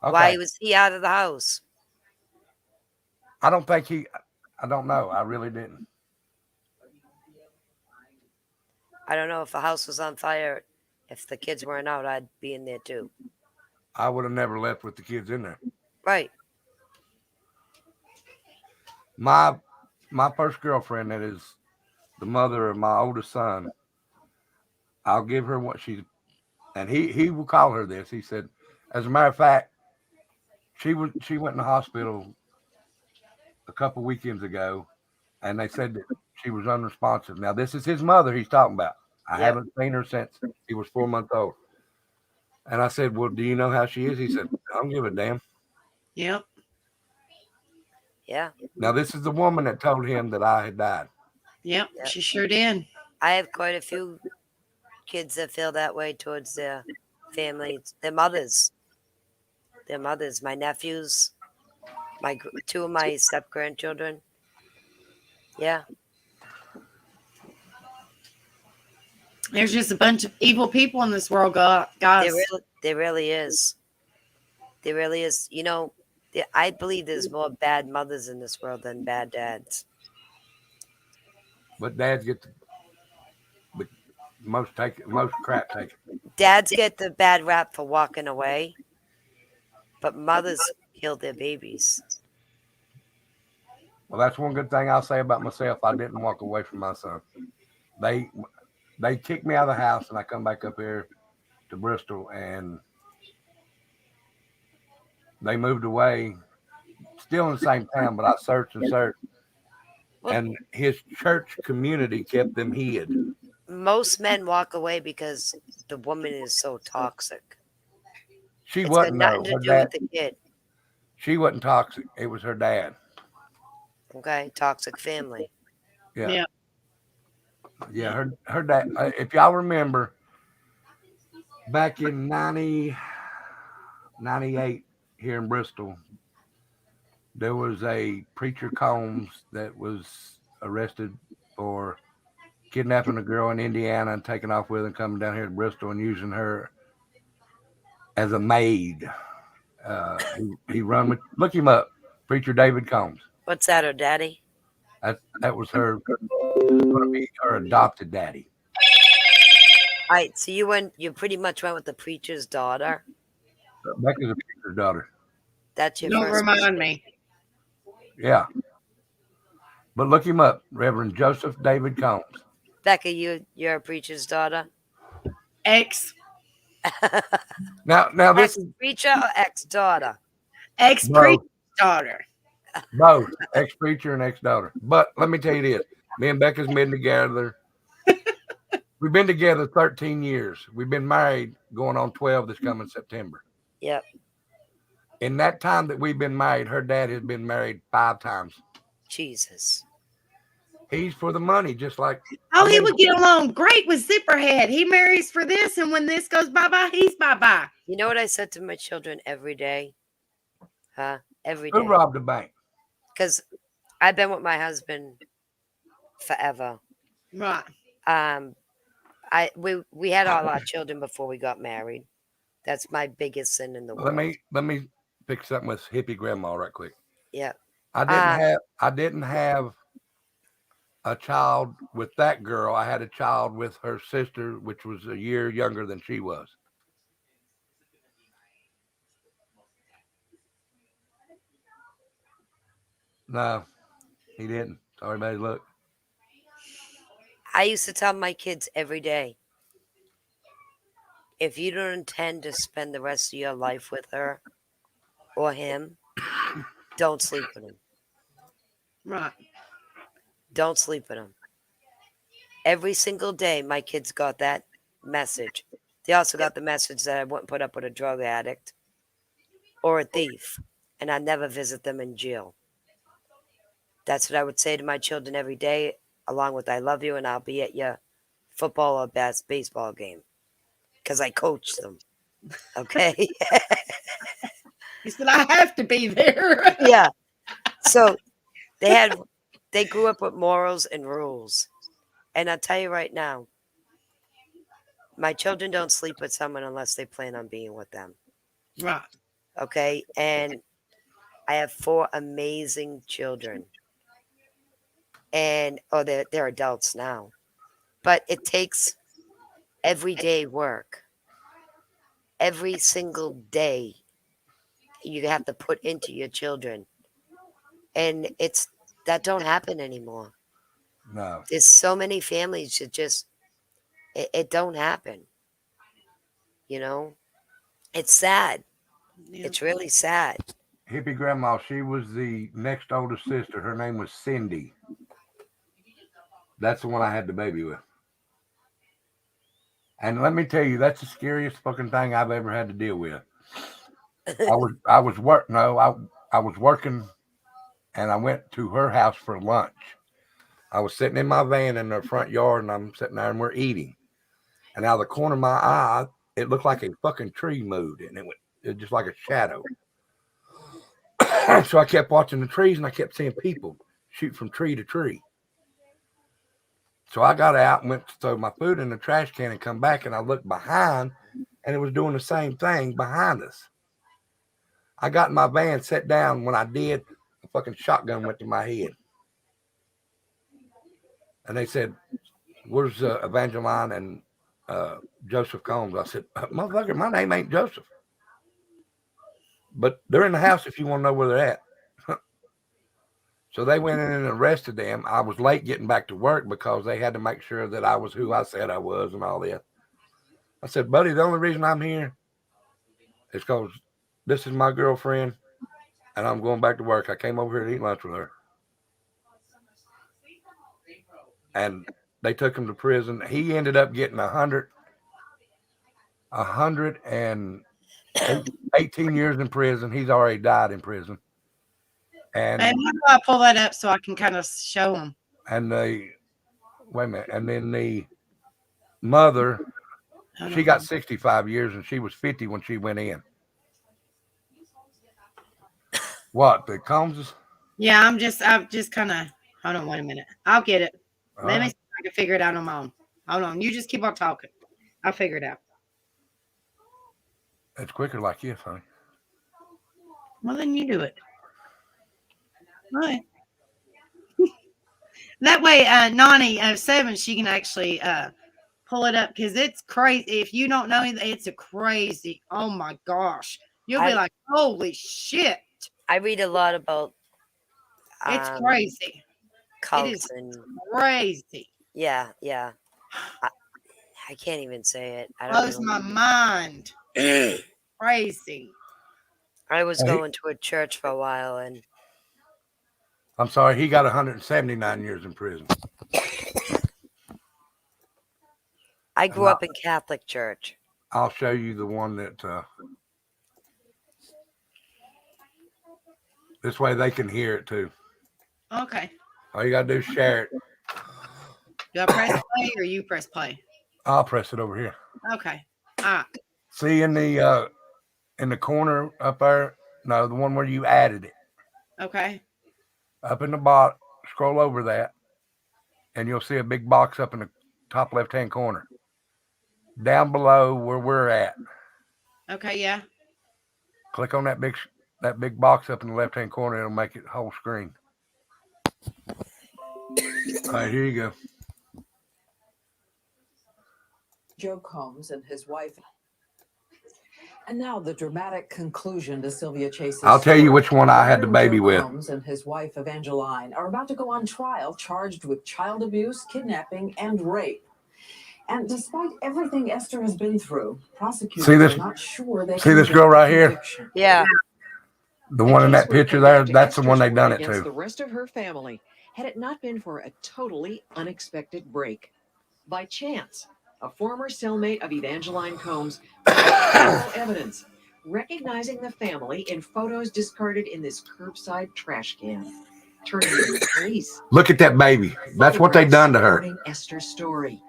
S4: Okay.
S5: Why was he out of the house?
S4: I don't know. I really didn't.
S5: I don't know if the house was on fire. If the kids weren't out, I'd be in there too.
S4: I would have never left with the kids in there.
S5: Right.
S4: My first girlfriend, that is the mother of my oldest son, I'll give her what and he will call her this. He said, as a matter of fact, she went in the hospital a couple weekends ago, and they said that she was unresponsive. Now, this is his mother he's talking about. I haven't seen her since he was 4 months old. And I said, well, do you know how she is? He said, I don't give a damn.
S1: Yep.
S5: Yeah.
S4: Now, this is the woman that told him that I had died.
S1: Yep. She sure did.
S5: I have quite a few kids that feel that way towards their families, their mothers. My nephews, two of my step grandchildren. Yeah.
S1: There's just a bunch of evil people in this world, guys.
S5: There really is. There really is. You know, I believe there's more bad mothers in this world than bad dads.
S4: But dads get the most crap taken.
S5: Dads get the bad rap for walking away, but mothers kill their babies.
S4: Well, that's one good thing I'll say about myself. I didn't walk away from my son. They kicked me out of the house, and I come back up here to Bristol, and they moved away, still in the same town, but I searched and searched. And his church community kept them hid.
S5: Most men walk away because the woman is so toxic.
S4: She
S5: It's
S4: wasn't.
S5: got nothing to do with the kid.
S4: She wasn't toxic. It was her dad.
S5: Okay, toxic family.
S1: Yeah.
S4: Yeah, her dad. If y'all remember, back in 98 here in Bristol, there was a preacher Combs that was arrested for kidnapping a girl in Indiana and taking off with her and coming down here to Bristol and using her as a maid. He run with, look him up, Preacher David Combs.
S5: What's that, her daddy?
S4: That was going to be her adopted daddy.
S5: All right, so you pretty much went with the preacher's daughter.
S4: Becca's a preacher's daughter.
S5: That's your
S1: Don't
S5: first.
S1: remind me.
S4: Yeah. But look him up, Reverend Joseph David Combs.
S5: Becca, you're a preacher's daughter.
S1: Ex
S4: Now this is
S5: Ex-preacher or ex-daughter?
S1: preacher's daughter.
S4: both ex-preacher and ex-daughter. But let me tell you this. Me and Becca's been together. We've been together 13 years. We've been married going on 12 this coming September.
S5: Yep.
S4: In that time that we've been married, her dad has been married 5 times.
S5: Jesus.
S4: He's for the money, just like.
S1: Oh, he would get along great with Zipperhead. He marries for this, and when this goes bye-bye, he's bye-bye.
S5: You know what I said to my children every day? Every day.
S4: Who robbed the bank?
S5: Because I've been with my husband forever.
S1: Right.
S5: We had all our children before we got married. That's my biggest sin in the
S4: Let
S5: world.
S4: me pick something with hippie grandma right quick.
S5: Yeah.
S4: I didn't have a child with that girl. I had a child with her sister, which was a year younger than she was. No, he didn't. Sorry, buddy. Look,
S5: I used to tell my kids every day, if you don't intend to spend the rest of your life with her or him, don't sleep with him.
S1: Right.
S5: Don't sleep with him. Every single day, my kids got that message. They also got the message that I wouldn't put up with a drug addict or a thief, and I'd never visit them in jail. That's what I would say to my children every day, along with I love you, and I'll be at your football or baseball game because I coach them. Okay.
S1: He said, I have to be there.
S5: Yeah. So they grew up with morals and rules. And I'll tell you right now, my children don't sleep with someone unless they plan on being with them.
S1: Right.
S5: Okay. And I have 4 amazing children. And they're adults now. But it takes everyday work. Every single day you have to put into your children. And that don't happen anymore.
S4: no.
S5: There's so many families that just it don't happen. You know? It's sad.
S1: Yeah.
S5: It's really sad.
S4: Hippie grandma, she was the next oldest sister. Her name was Cindy. That's the one I had the baby with. And let me tell you, that's the scariest fucking thing I've ever had to deal with. I was working, and I went to her house for lunch. I was sitting in my van in the front yard, and I'm sitting there and we're eating. And out of the corner of my eye, it looked like a fucking tree moved, and it was just like a shadow. So I kept watching the trees, and I kept seeing people shoot from tree to tree. So I got out and went to throw my food in the trash can and come back, and I looked behind, and it was doing the same thing behind us. I got in my van, sat down. When I did, a fucking shotgun went to my head. And they said, where's Evangeline and Joseph Combs? I said, motherfucker, my name ain't Joseph. But they're in the house if you want to know where they're at. So they went in and arrested them. I was late getting back to work because they had to make sure that I was who I said I was and all that. I said, buddy, the only reason I'm here is because this is my girlfriend and I'm going back to work. I came over here to eat lunch with her. And they took him to prison. He ended up getting 118 years in prison. He's already died in prison. And
S1: how do I pull that up so I can kind of show them?
S4: And wait a minute. And then the mother, she got 65 years and she was 50 when she went in. What, the Combs?
S1: Yeah, I'm just kind of, hold on, wait a minute. I'll get it. Let me see if I can figure it out on my own. Hold on. You just keep on talking. I'll figure it out.
S4: It's quicker like this, honey.
S1: Well, then you do it. All right. That way, Nani 07, she can actually pull it up because it's crazy. If you don't know it, it's a crazy. Oh my gosh, you'll be like, holy shit!
S5: I read a lot about.
S1: It's crazy.
S5: Cults
S1: It is
S5: and
S1: crazy.
S5: yeah. I can't even say it. I don't
S1: Blows
S5: know.
S1: my mind. Crazy.
S5: I was going to a church for a while, and
S4: I'm sorry, he got 179 years in prison.
S5: I grew up in Catholic church.
S4: I'll show you the one that this way they can hear it too.
S1: Okay.
S4: All you gotta do is share it.
S1: Do I press play or you press play?
S4: I'll press it over here.
S1: Okay. All right.
S4: See in the corner up there? No, the one where you added it.
S1: Okay.
S4: Up in the bottom, scroll over that, and you'll see a big box up in the top left-hand corner. Down below where we're at,
S1: Okay, yeah.
S4: Click on that big box up in the left-hand corner. It'll make it whole screen. All right, here you go.
S6: Joe Combs and his wife. And now the dramatic conclusion to Sylvia Chase's
S4: I'll tell you
S6: story.
S4: which one I had the baby
S6: Joe
S4: with.
S6: Combs and his wife Evangeline are about to go on trial, charged with child abuse, kidnapping, and rape. And despite everything Esther has been through, prosecutors are not sure they
S4: see
S6: can
S4: this
S6: get
S4: girl
S6: a
S4: right here?
S6: conviction.
S5: Yeah.
S4: The one in that picture there, that's the one they done it
S7: against
S4: to.
S7: the rest of her family, had it not been for a totally unexpected break. By chance, a former cellmate of Evangeline Combs found evidence, recognizing the family in photos discarded in this curbside trash can, turning to the police.
S4: Look at that baby. That's what they done to her.
S7: Supporting Esther's story.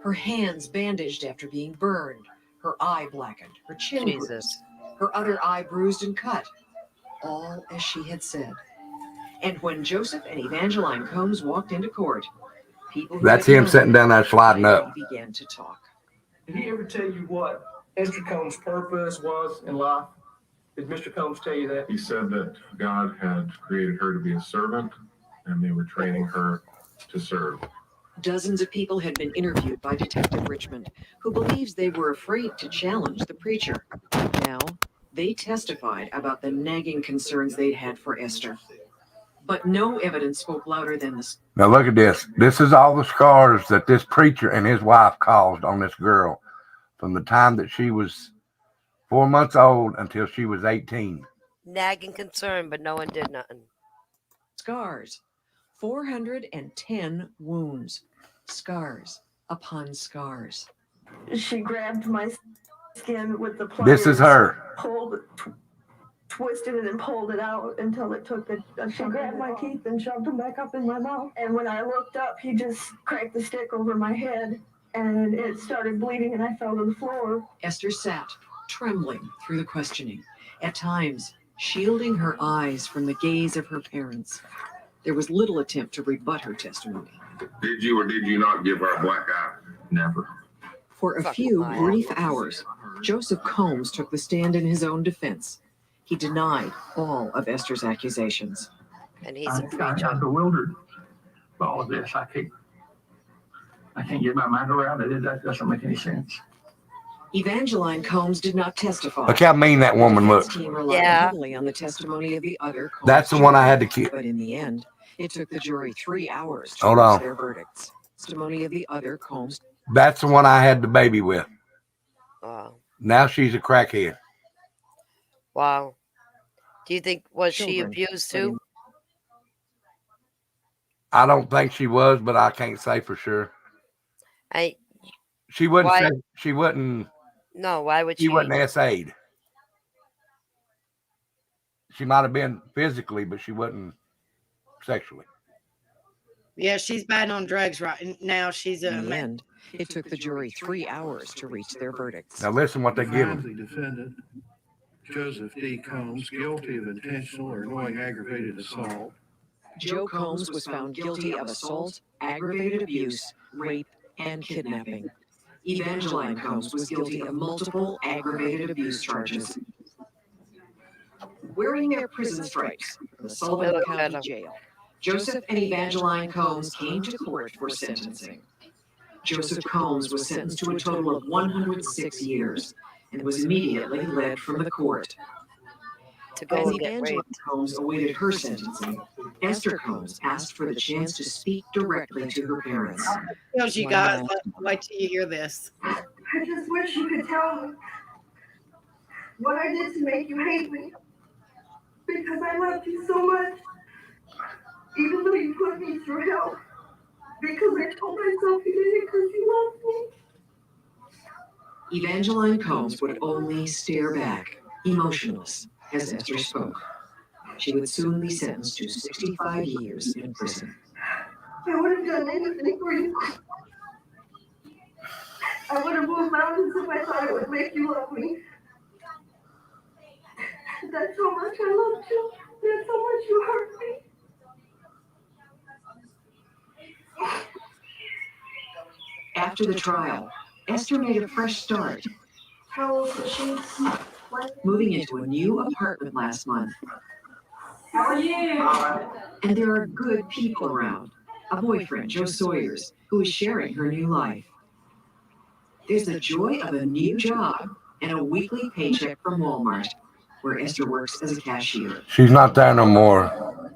S7: Her hands bandaged after being burned, her eye blackened, her chin bruised,
S5: Jesus.
S7: her other eye bruised and cut. All as she had said. And when Joseph and Evangeline Combs walked into court, people who
S4: That's
S7: had
S4: him
S7: known
S4: sitting down there sliding up.
S7: began to talk.
S8: Did he ever tell you what Esther Combs' purpose was in life? Did Mr. Combs tell you that?
S9: He said that God had created her to be a servant, and they were training her to serve.
S7: Dozens of people had been interviewed by Detective Richmond, who believes they were afraid to challenge the preacher. Now, they testified about the nagging concerns they'd had for Esther. But no evidence spoke louder than the...
S4: Now look at this. This is all the scars that this preacher and his wife caused on this girl from the time that she was 4 months old until she was 18.
S5: Nagging concern, but no one did nothing.
S7: Scars. 410 wounds. Scars upon scars.
S10: She grabbed my skin with the pliers.
S4: This is her.
S10: Pulled, twisted it and pulled it out until it took the. She grabbed my teeth and shoved them back up in my mouth. And when I looked up, he just cracked the stick over my head, and it started bleeding, and I fell to the floor.
S7: Esther sat, trembling through the questioning, at times shielding her eyes from the gaze of her parents. There was little attempt to rebut her testimony.
S9: Did you or did you not give her a black eye? Never.
S7: For a few brief hours, Joseph Combs took the stand in his own defense. He denied all of Esther's accusations.
S5: And he's a preacher.
S8: I'm bewildered by all of this. I can't get my mind around it. That doesn't make any sense.
S7: Evangeline Combs did not testify.
S4: Look how mean that woman
S7: The defense
S4: looks.
S7: team relied
S5: Yeah.
S7: heavily on the testimony of the other Combs
S4: That's the one I had to
S7: children.
S4: keep.
S7: But in the end, it took the jury 3 hours to
S4: Hold
S7: reach
S4: on.
S7: their verdicts. Testimony of the other Combs.
S4: That's the one I had the baby with.
S5: Wow.
S4: Now she's a crackhead.
S5: Wow. Do you think, was she
S7: Children.
S5: abused too?
S4: I don't think she was, but I can't say for sure. She wouldn't
S5: Why?
S4: say, she wouldn't
S5: No, why would
S4: she
S5: she?
S4: wasn't SA'd. She might have been physically, but she wasn't sexually.
S1: Yeah, she's bad on drugs right now. She's a
S7: In the end, it took the jury 3 hours to reach their verdicts.
S4: Now listen what they give
S11: Finds
S4: him.
S11: the defendant, Joseph D. Combs, guilty of intentional or knowing aggravated assault.
S7: Joe Combs was found guilty of assault, aggravated abuse, rape, and kidnapping. Evangeline Combs was guilty of multiple aggravated abuse charges. Wearing their prison stripes from the Sullivan
S5: Look
S7: County
S5: at 'em.
S7: Jail, Joseph and Evangeline Combs came to court for sentencing. Joseph Combs was sentenced to a total of 106 years and was immediately led from the court.
S5: To go
S7: As
S5: and get
S7: Evangeline
S5: raped.
S7: Combs awaited her sentencing, Esther Combs asked for the chance to speak directly to her parents.
S1: skills you got. Wait till you hear this.
S10: I just wish you could tell me what I did to make you hate me. Because I loved you so much. Even though you put me through hell. Because I told myself you did it because you loved me.
S7: Evangeline Combs would only stare back, emotionless, as Esther spoke. She would soon be sentenced to 65 years in prison.
S10: I would have done anything for you. I would have moved mountains if I thought it would make you love me. That's how much I loved you. That's how much you hurt me.
S7: After the trial, Esther made a fresh start.
S10: How old is she?
S7: Moving into a new apartment last month.
S10: How are you?
S7: And there are good people around. A boyfriend, Joe Sawyers, who is sharing her new life. There's the joy of a new job and a weekly paycheck from Walmart, where Esther works as a cashier.
S4: She's not there no more.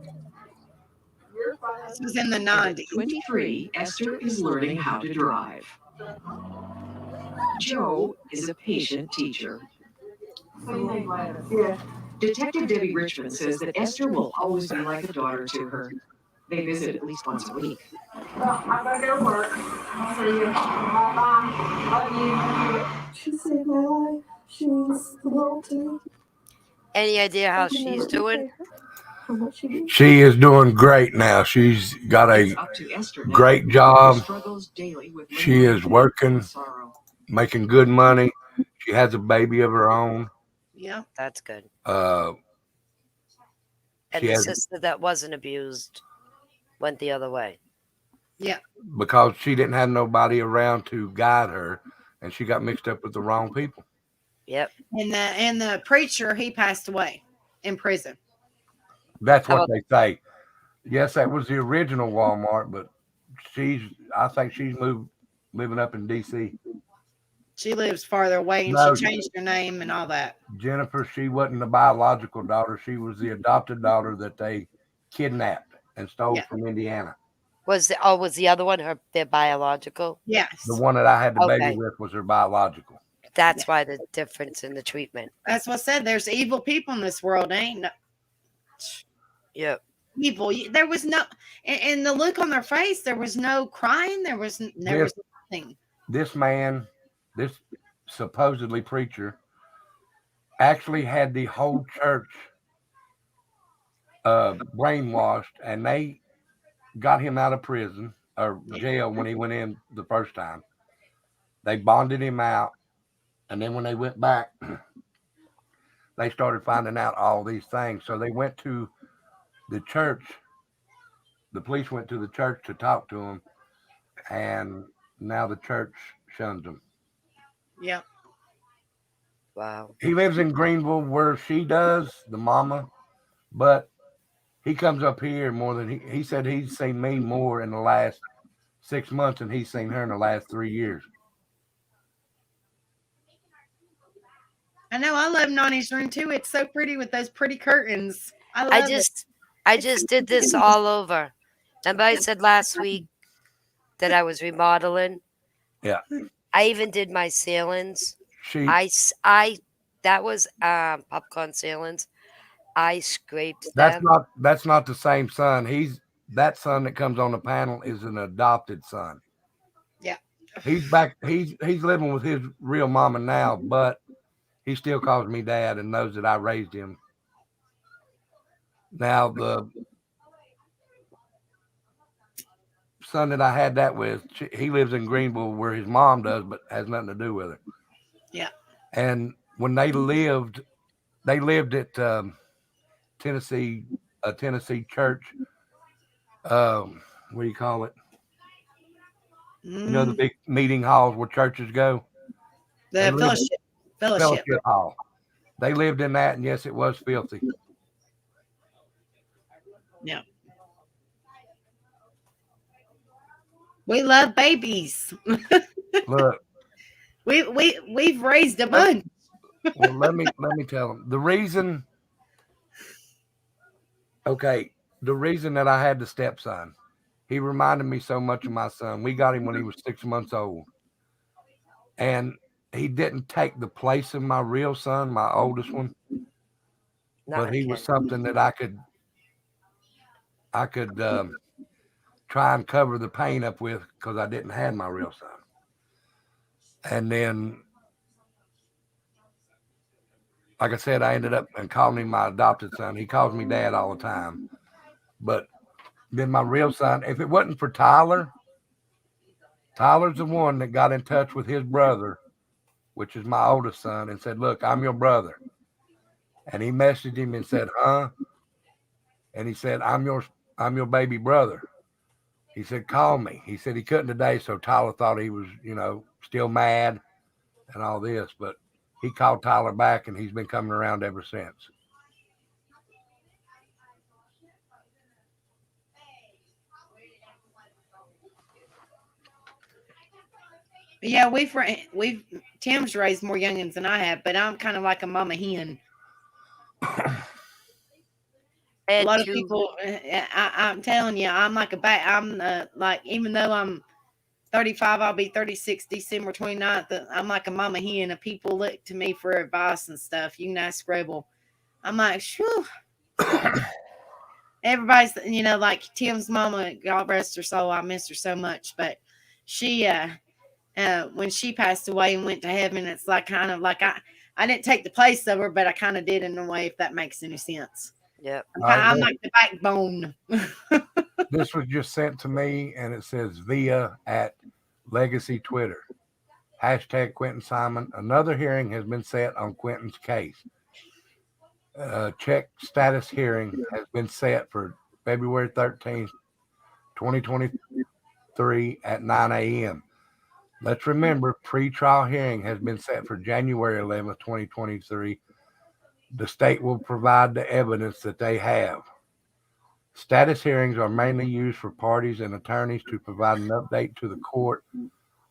S1: This was in the
S7: And at
S1: 90s.
S7: 23, Esther is learning how to drive. Joe is a patient teacher.
S10: Yeah.
S7: Detective Debbie Richmond says that Esther will always be like a daughter to her. They visit at least once a week.
S10: Well, I gotta go to work. I'll see you. Bye. Love you. She saved my life. She means the world to me.
S5: Any idea how she's doing?
S10: How much she means.
S4: She is doing great now. She's got
S7: It's
S4: a
S7: up to Esther now,
S4: great
S7: who
S4: job.
S7: struggles daily with
S4: She is working,
S7: sorrow.
S4: making good money. She has a baby of her own.
S1: Yeah.
S5: That's good.
S4: Uh,
S5: And
S4: She
S5: the
S4: has-
S5: sister that wasn't abused went the other way.
S4: because she didn't have nobody around to guide her, and she got mixed up with the wrong people.
S5: Yep.
S1: And the preacher, he passed away in prison.
S4: That's
S5: How
S4: what they say. Yes, that was the original Walmart, but I think she's living up in D.C.
S1: She lives farther away, and
S4: No.
S1: she changed her name and all that.
S4: Jennifer, she wasn't the biological daughter. She was the adopted daughter that they kidnapped and stole
S1: Yeah.
S4: from Indiana.
S5: Was the other one their biological?
S1: Yes.
S4: The one that I had the
S5: Okay.
S4: baby with was her biological.
S5: That's why the difference in the treatment.
S1: That's what I said. There's evil people in this world. Ain't no
S5: Yep.
S1: evil. There was no, and the look on their face, there was no crying. There was nothing.
S4: This man, this supposedly preacher, actually had the whole church brainwashed, and they got him out of prison or jail when he went in the first time. They bonded him out, and then when they went back, they started finding out all these things. So they went to the church. The police went to the church to talk to him, and now the church shuns him.
S1: Yep.
S5: Wow.
S4: He lives in Greenville where she does, the mama, but he comes up here more than he said he's seen me more in the last 6 months than he's seen her in the last 3 years.
S1: I know. I love Nani's room too. It's so pretty with those pretty curtains. I love
S5: I just did this all over. Remember I said last week that I was remodeling?
S4: Yeah.
S5: I even did my ceilings.
S4: She
S5: That was popcorn ceilings. I scraped
S4: that's
S5: them.
S4: not the same son. That son that comes on the panel is an adopted son.
S1: Yeah.
S4: He's back. He's living with his real mama now, but he still calls me dad and knows that I raised him. Now the son that I had that with, he lives in Greenville where his mom does, but has nothing to do with it.
S1: Yeah.
S4: And when they lived at Tennessee, a Tennessee church. What do you call it? You know, the big meeting halls where churches go.
S1: The fellowship.
S4: Hall. They lived in that, and yes, it was filthy.
S1: Yeah. We love babies.
S4: Look,
S1: we've raised a bunch.
S4: well, let me tell them the reason. Okay, the reason that I had the stepson, he reminded me so much of my son. We got him when he was 6 months old, and he didn't take the place of my real son, my oldest one, but he was something that I could try and cover the pain up with because I didn't have my real son. And then, like I said, I ended up calling him my adopted son. He calls me dad all the time. But then my real son, if it wasn't for Tyler's the one that got in touch with his brother, which is my oldest son, and said, look, I'm your brother. And he messaged him and said, huh? And he said, I'm your baby brother. He said, call me. He said he couldn't today, so Tyler thought he was, still mad and all this. But he called Tyler back, and he's been coming around ever since.
S1: But yeah, we've Tim's raised more youngins than I have, but I'm kind of like a mama hen. A lot of people, I'm telling you, I'm like I'm like, even though I'm 35, I'll be 36 December 29th. I'm like a mama hen, and people look to me for advice and stuff. You can ask Rebel. I'm like, shoo. Everybody's, like Tim's mama, God rest her soul, I miss her so much, but she, when she passed away and went to heaven, it's like kind of like I didn't take the place of her, but I kind of did in a way, if that makes any sense.
S5: Yep.
S1: I'm like the backbone.
S4: This was just sent to me, and it says via at Legacy Twitter. Hashtag Quentin Simon. Another hearing has been set on Quentin's case. Check status hearing has been set for February 13th, 2023 at 9 a.m. Let's remember, pre-trial hearing has been set for January 11th, 2023. The state will provide the evidence that they have. Status hearings are mainly used for parties and attorneys to provide an update to the court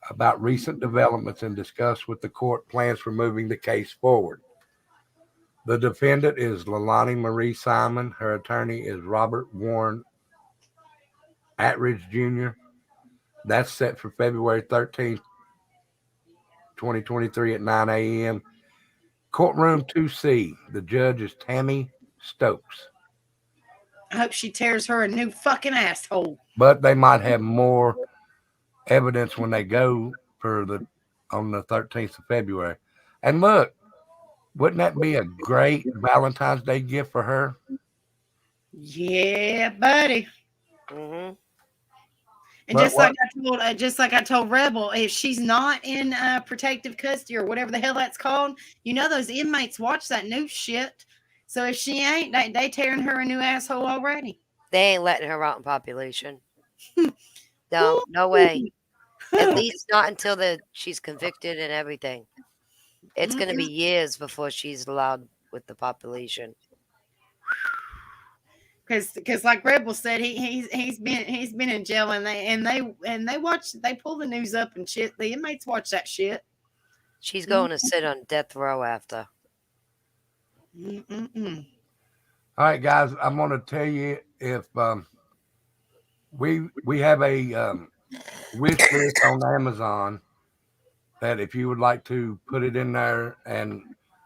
S4: about recent developments and discuss with the court plans for moving the case forward. The defendant is Leilani Marie Simon. Her attorney is Robert Warren Attridge Jr. That's set for February 13th, 2023 at 9 a.m. Courtroom 2C. The judge is Tammy Stokes.
S1: I hope she tears her a new fucking asshole.
S4: But they might have more evidence when they go on the 13th of February. And look, wouldn't that be a great Valentine's Day gift for her?
S1: Yeah, buddy.
S5: Mm-hmm.
S1: And just like I told Rebel, if she's not in protective custody or whatever the hell that's called, those inmates watch that new shit. So if she ain't, they tearing her a new asshole already.
S5: They ain't letting her out in population. No way. At least not until she's convicted and everything. It's going to be years before she's allowed with the population.
S1: Because like Rebel said, he's been in jail, and they pull the news up and shit. The inmates watch that shit.
S5: She's going to sit on death row after.
S1: Mm-mm-mm.
S4: All right, guys, I'm going to tell you if we have a wish list on Amazon that if you would like to put it in there and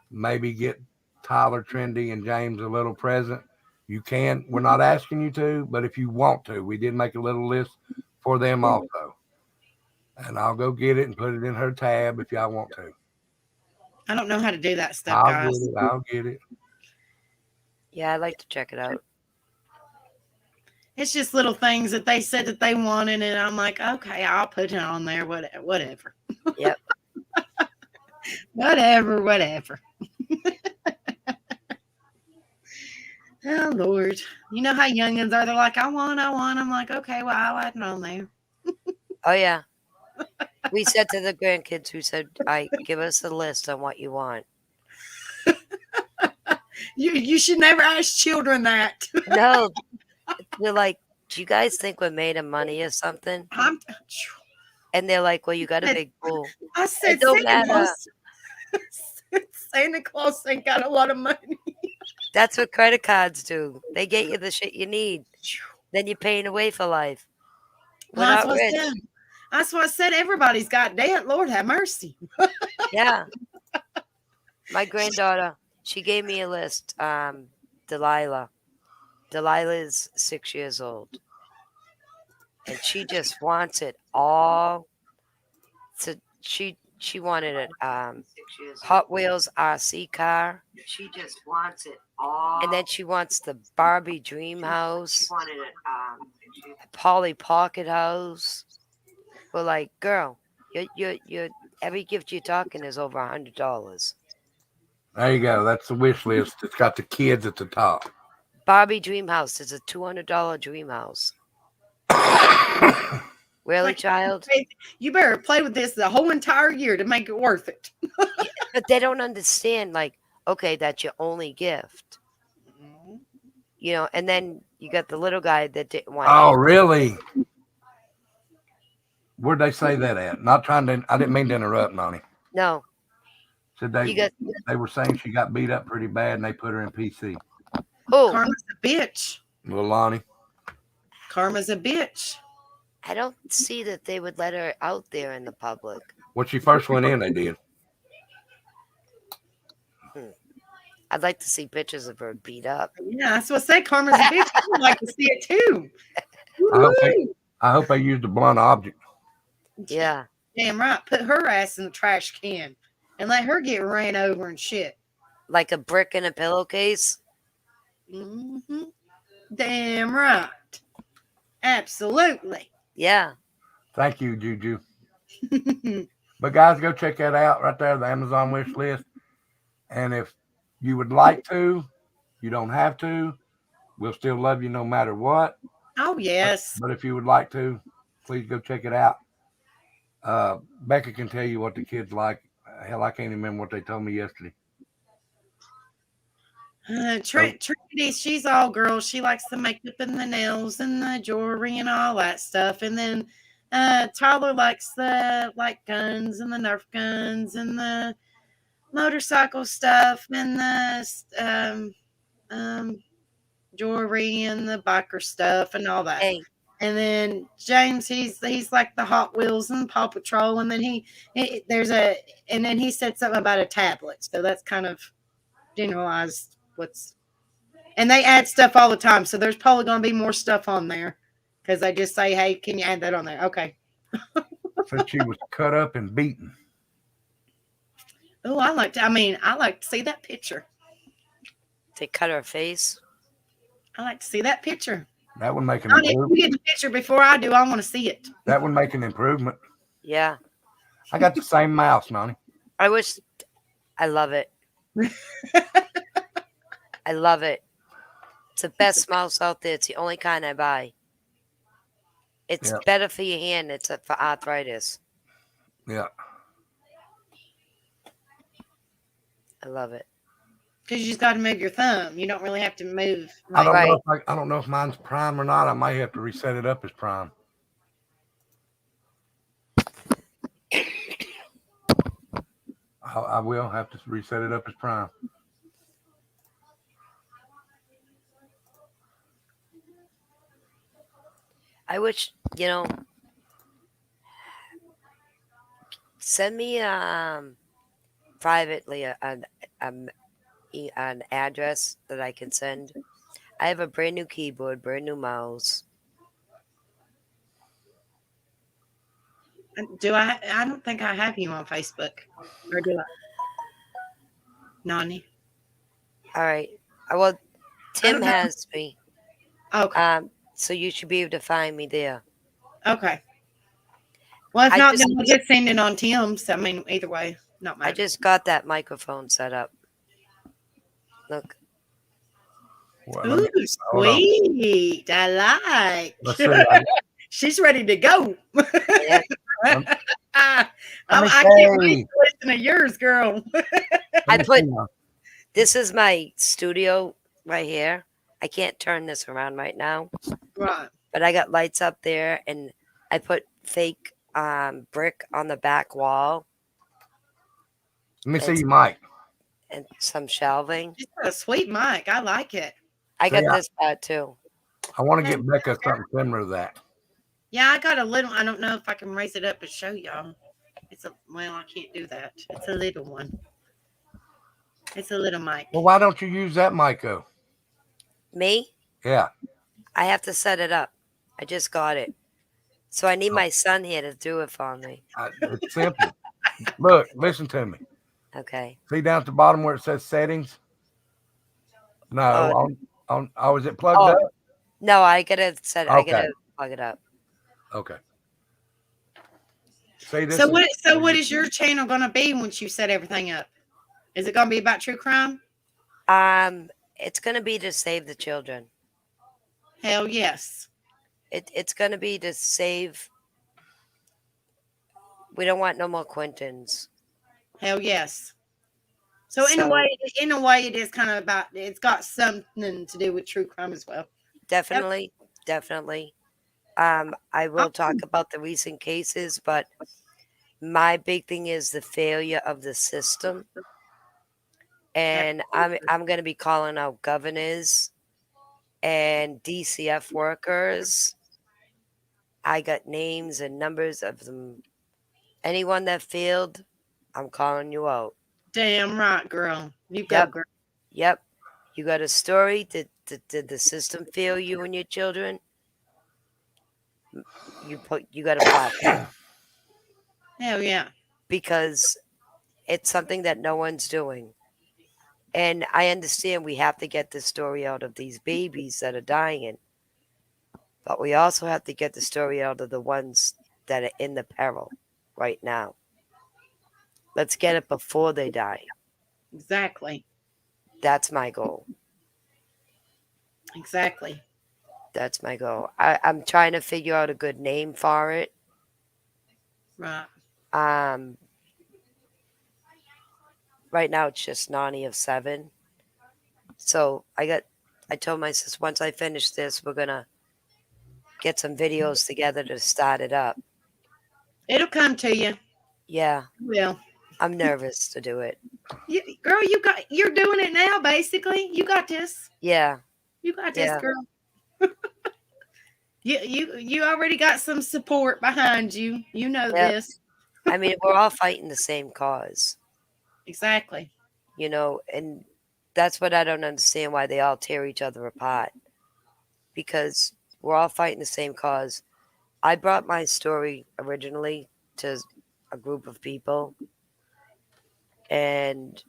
S4: maybe get Tyler, Trendy, and James a little present, you can. We're not asking you to, but if you want to, we did make a little list for them also. And I'll go get it and put it in her tab if y'all want to.
S1: I don't know how to do that stuff, guys.
S4: I'll get it.
S5: Yeah, I'd like to check it out.
S1: It's just little things that they said that they wanted, and I'm like, okay, I'll put it on there, whatever.
S5: Yep.
S1: whatever. Oh, Lord. You know how youngins are. They're like, I want. I'm like, okay, well, I'll add it on there.
S5: Oh, yeah. We said to the grandkids, who said, give us a list on what you want.
S1: You should never ask children that.
S5: No. We're like, do you guys think we're made of money or something? And they're like, well, you got a big pool.
S1: I said, Santa Claus ain't got a lot of money.
S5: That's what credit cards do. They get you the shit you need. Then you're paying away for life. We're not rich.
S1: That's what I said. Everybody's got debt. Lord have mercy.
S5: Yeah. My granddaughter, she gave me a list. Delilah. Delilah is 6 years old. And she just wants it all. So she wanted it. Hot Wheels RC car. She just wants it all. And then she wants the Barbie Dream House. She wanted it. Polly Pocket House. We're like, girl, you're every gift you're talking is over $100.
S4: There you go. That's the wish list. It's got the kids at the top.
S5: Barbie Dream House is a $200 dream house. Really, child?
S1: You better play with this the whole entire year to make it worth it.
S5: But they don't understand, like, okay, that's your only gift. You know, and then you got the little guy that didn't want
S4: Oh,
S5: it.
S4: really? Where'd they say that at? Not trying to. I didn't mean to interrupt, Nani.
S5: No,
S4: Said
S5: you got
S4: they were saying she got beat up pretty bad, and they put her in PC.
S5: who?
S1: Karma's a bitch.
S4: Little Lonnie.
S1: Karma's a bitch.
S5: I don't see that they would let her out there in the public.
S4: When she first went in, they did.
S5: I'd like to see pictures of her beat up.
S1: Yeah, that's what I say. Karma's a bitch. I would like to see it too.
S4: I hope they used a blunt object.
S5: Yeah.
S1: Damn right. Put her ass in the trash can and let her get ran over and shit.
S5: Like a brick in a pillowcase.
S1: Mm-hmm. Damn right. Absolutely.
S5: Yeah.
S4: Thank you, Juju. But guys, go check that out right there, the Amazon wish list. And if you would like to, you don't have to. We'll still love you no matter what.
S1: Oh, yes.
S4: But if you would like to, please go check it out. Becca can tell you what the kids like. Hell, I can't remember what they told me yesterday.
S1: Trinity, she's all girls. She likes the makeup and the nails and the jewelry and all that stuff. And then Tyler likes the guns and the Nerf guns and the motorcycle stuff and the jewelry and the biker stuff and all that.
S5: Hey.
S1: And then James, he's like the Hot Wheels and Paw Patrol. And then he said something about a tablet. So that's kind of generalized and they add stuff all the time. So there's probably going to be more stuff on there because they just say, hey, can you add that on there? Okay.
S4: So she was cut up and beaten.
S1: Oh, I like to see that picture.
S5: They cut her face.
S1: I like to see that picture.
S4: That would make an
S1: Honey, if
S4: improvement.
S1: you get the picture before I do, I want to see it.
S4: That would make an improvement.
S5: Yeah.
S4: I got the same mouse, Nani.
S5: I love it. I love it. It's the best mouse out there. It's the only kind I buy. It's better for your hand. It's for arthritis.
S4: Yeah.
S5: I love it.
S1: Because you just got to move your thumb. You don't really have to move.
S4: I don't know if mine's prime or not. I might have to reset it up as prime. I will have to reset it up as prime.
S5: I wish, send me privately an address that I can send. I have a brand new keyboard, brand new mouse.
S1: Do I? I don't think I have you on Facebook. Or do I? Nani?
S5: All right. Well, Tim has me.
S1: Okay.
S5: So you should be able to find me there.
S1: Okay. Well, if not, then we'll just send it on Tim's. I mean, either way, not mine.
S5: I just got that microphone set up. Look.
S1: Well, ooh, sweet. I like.
S4: Let's see.
S1: She's ready to go.
S5: Yeah.
S1: I can't wait to listen to yours, girl.
S5: This is my studio right here. I can't turn this around right now.
S1: Right.
S5: But I got lights up there, and I put fake brick on the back wall.
S4: Let me see your mic.
S5: And some shelving.
S1: It's a sweet mic. I like it.
S5: I got this part too.
S4: I want to get Becca something similar to that.
S1: Yeah, I got a little. I don't know if I can raise it up and show y'all. I can't do that. It's a little one. It's a little mic.
S4: Well, why don't you use that mic, though?
S5: Me?
S4: Yeah.
S5: I have to set it up. I just got it. So I need my son here to do it for me.
S4: It's simple. Look, listen to me.
S5: Okay.
S4: See down at the bottom where it says settings? No. Is it plugged up?
S5: No, I gotta set.
S4: Okay.
S5: I gotta plug it up.
S4: Okay. See this.
S1: So what is your channel gonna be once you set everything up? Is it gonna be about true crime?
S5: It's gonna be to save the children.
S1: Hell yes.
S5: It's gonna be to save. We don't want no more Quintins.
S1: Hell yes. So in a way, it is kind of about. It's got something to do with true crime as well.
S5: Definitely. I will talk about the recent cases, but my big thing is the failure of the system. And I'm going to be calling out governors and DCF workers. I got names and numbers of them. Anyone that failed, I'm calling you out.
S1: Damn right, girl. You go, girl.
S5: Yep. You got a story? Did the system fail you and your children? You got a platform.
S1: Hell yeah.
S5: Because it's something that no one's doing. And I understand we have to get the story out of these babies that are dying. But we also have to get the story out of the ones that are in the peril right now. Let's get it before they die.
S1: Exactly.
S5: That's my goal.
S1: Exactly.
S5: That's my goal. I'm trying to figure out a good name for it.
S1: Right.
S5: Right now it's just Nani of 7. So I told my sister once I finish this, we're gonna get some videos together to start it up.
S1: It'll come to you.
S5: Yeah.
S1: Well,
S5: I'm nervous to do it.
S1: Girl, you're doing it now, basically. You got this.
S5: Yeah.
S1: You got this, girl. You already got some support behind you. You know this.
S5: I mean, we're all fighting the same cause.
S1: Exactly.
S5: You know, and that's what I don't understand, why they all tear each other apart. Because we're all fighting the same cause. I brought my story originally to a group of people, and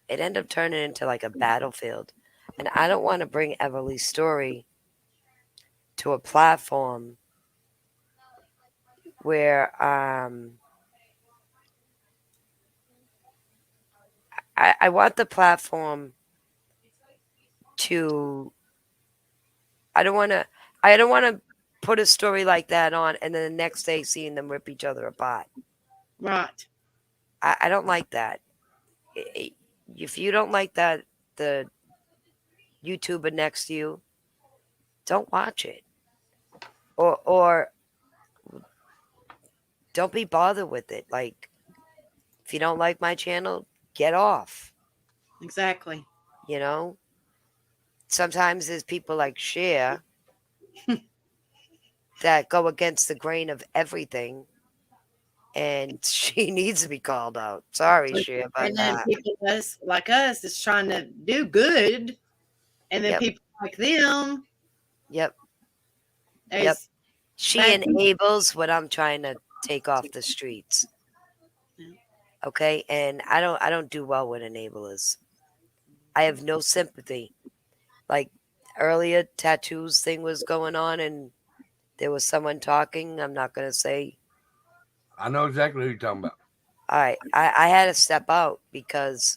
S5: it ended up turning into like a battlefield. And I don't want to bring Everly's story to a platform where I want the platform to. I don't want to put a story like that on and then the next day seeing them rip each other apart.
S1: Right.
S5: I don't like that. If you don't like that, the YouTuber next to you, don't watch it. Or don't be bothered with it. Like, if you don't like my channel, get off.
S1: Exactly.
S5: You know? Sometimes there's people like Cher that go against the grain of everything, and she needs to be called out. Sorry, Cher, but
S1: and then people like us is trying to do good, and then people like them.
S5: Yep. She enables what I'm trying to take off the streets. Okay, and I don't do well with enablers. I have no sympathy. Like earlier, tattoos thing was going on, and there was someone talking. I'm not gonna say.
S4: I know exactly who you're talking about.
S5: All right, I had to step out because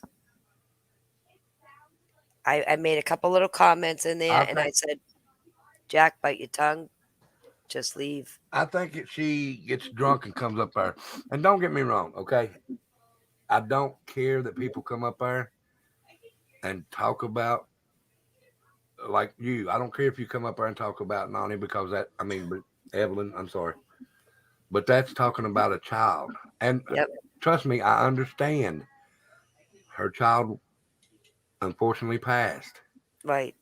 S5: I made a couple little comments in there, and I said, "Jack, bite your tongue. Just leave."
S4: I think she gets drunk and comes up there. And don't get me wrong, okay? I don't care that people come up there and talk about, like you. I don't care if you come up there and talk about Nani because Evelyn, I'm sorry. But that's talking about a child. And trust me, I understand. Her child unfortunately passed.
S5: Right.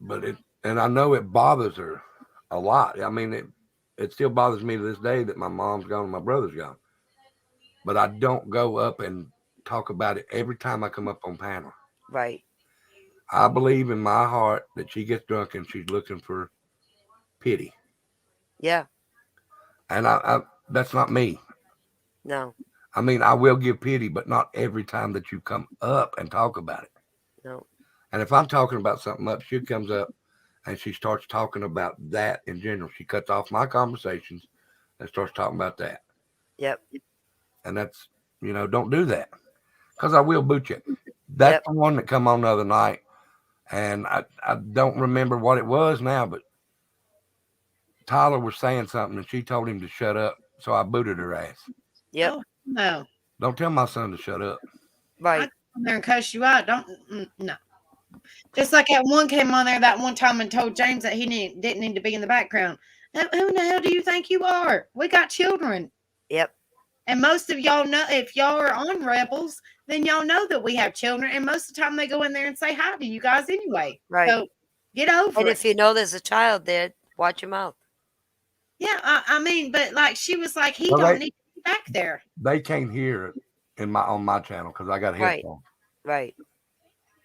S4: But and I know it bothers her a lot. I mean, it still bothers me to this day that my mom's gone and my brother's gone. But I don't go up and talk about it every time I come up on panel.
S5: Right.
S4: I believe in my heart that she gets drunk and she's looking for pity.
S5: Yeah.
S4: And I that's not me.
S5: No.
S4: I mean, I will give pity, but not every time that you come up and talk about it.
S5: No.
S4: And if I'm talking about something up, she comes up and she starts talking about that in general. She cuts off my conversations and starts talking about that.
S5: Yep.
S4: And that's, don't do that. Because I will boot you. That's the one that come on the other night. And I don't remember what it was now, but Tyler was saying something and she told him to shut up. So I booted her ass.
S5: Yep.
S1: Oh, no.
S4: Don't tell my son to shut up.
S5: Right.
S1: I come on there and cuss you out. No. Just like that one came on there that one time and told James that he didn't need to be in the background. Who in the hell do you think you are? We got children.
S5: Yep.
S1: And most of y'all know, if y'all are on Rebels, then y'all know that we have children. And most of the time they go in there and say hi to you guys anyway.
S5: Right.
S1: So get over
S5: And
S1: it.
S5: if you know there's a child there, watch your mouth.
S1: Yeah, I mean, but like she was like, he
S4: Well,
S1: don't need to be back there.
S4: They can't hear it on my channel because I got
S5: Right.
S4: headphones.
S5: Right.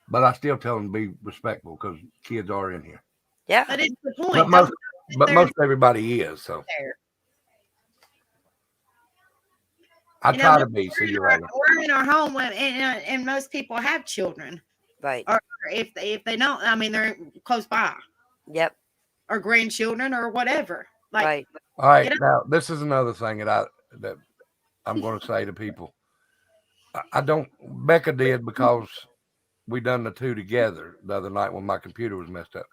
S4: But I still tell them to be respectful because kids are in here.
S5: Yeah.
S1: But it's the point.
S4: But most everybody is. So
S1: there.
S4: I
S1: You
S4: try
S1: know,
S4: to be. See you
S1: we're
S4: later.
S1: in our home, and most people have children.
S5: Right.
S1: Or if they don't, I mean, they're close by.
S5: Yep.
S1: Or grandchildren or whatever. Like,
S5: Right.
S4: All right.
S1: Get
S4: Now this is another thing that I'm going to say to people. I don't. Becca did because we done the two together the other night when my computer was messed up.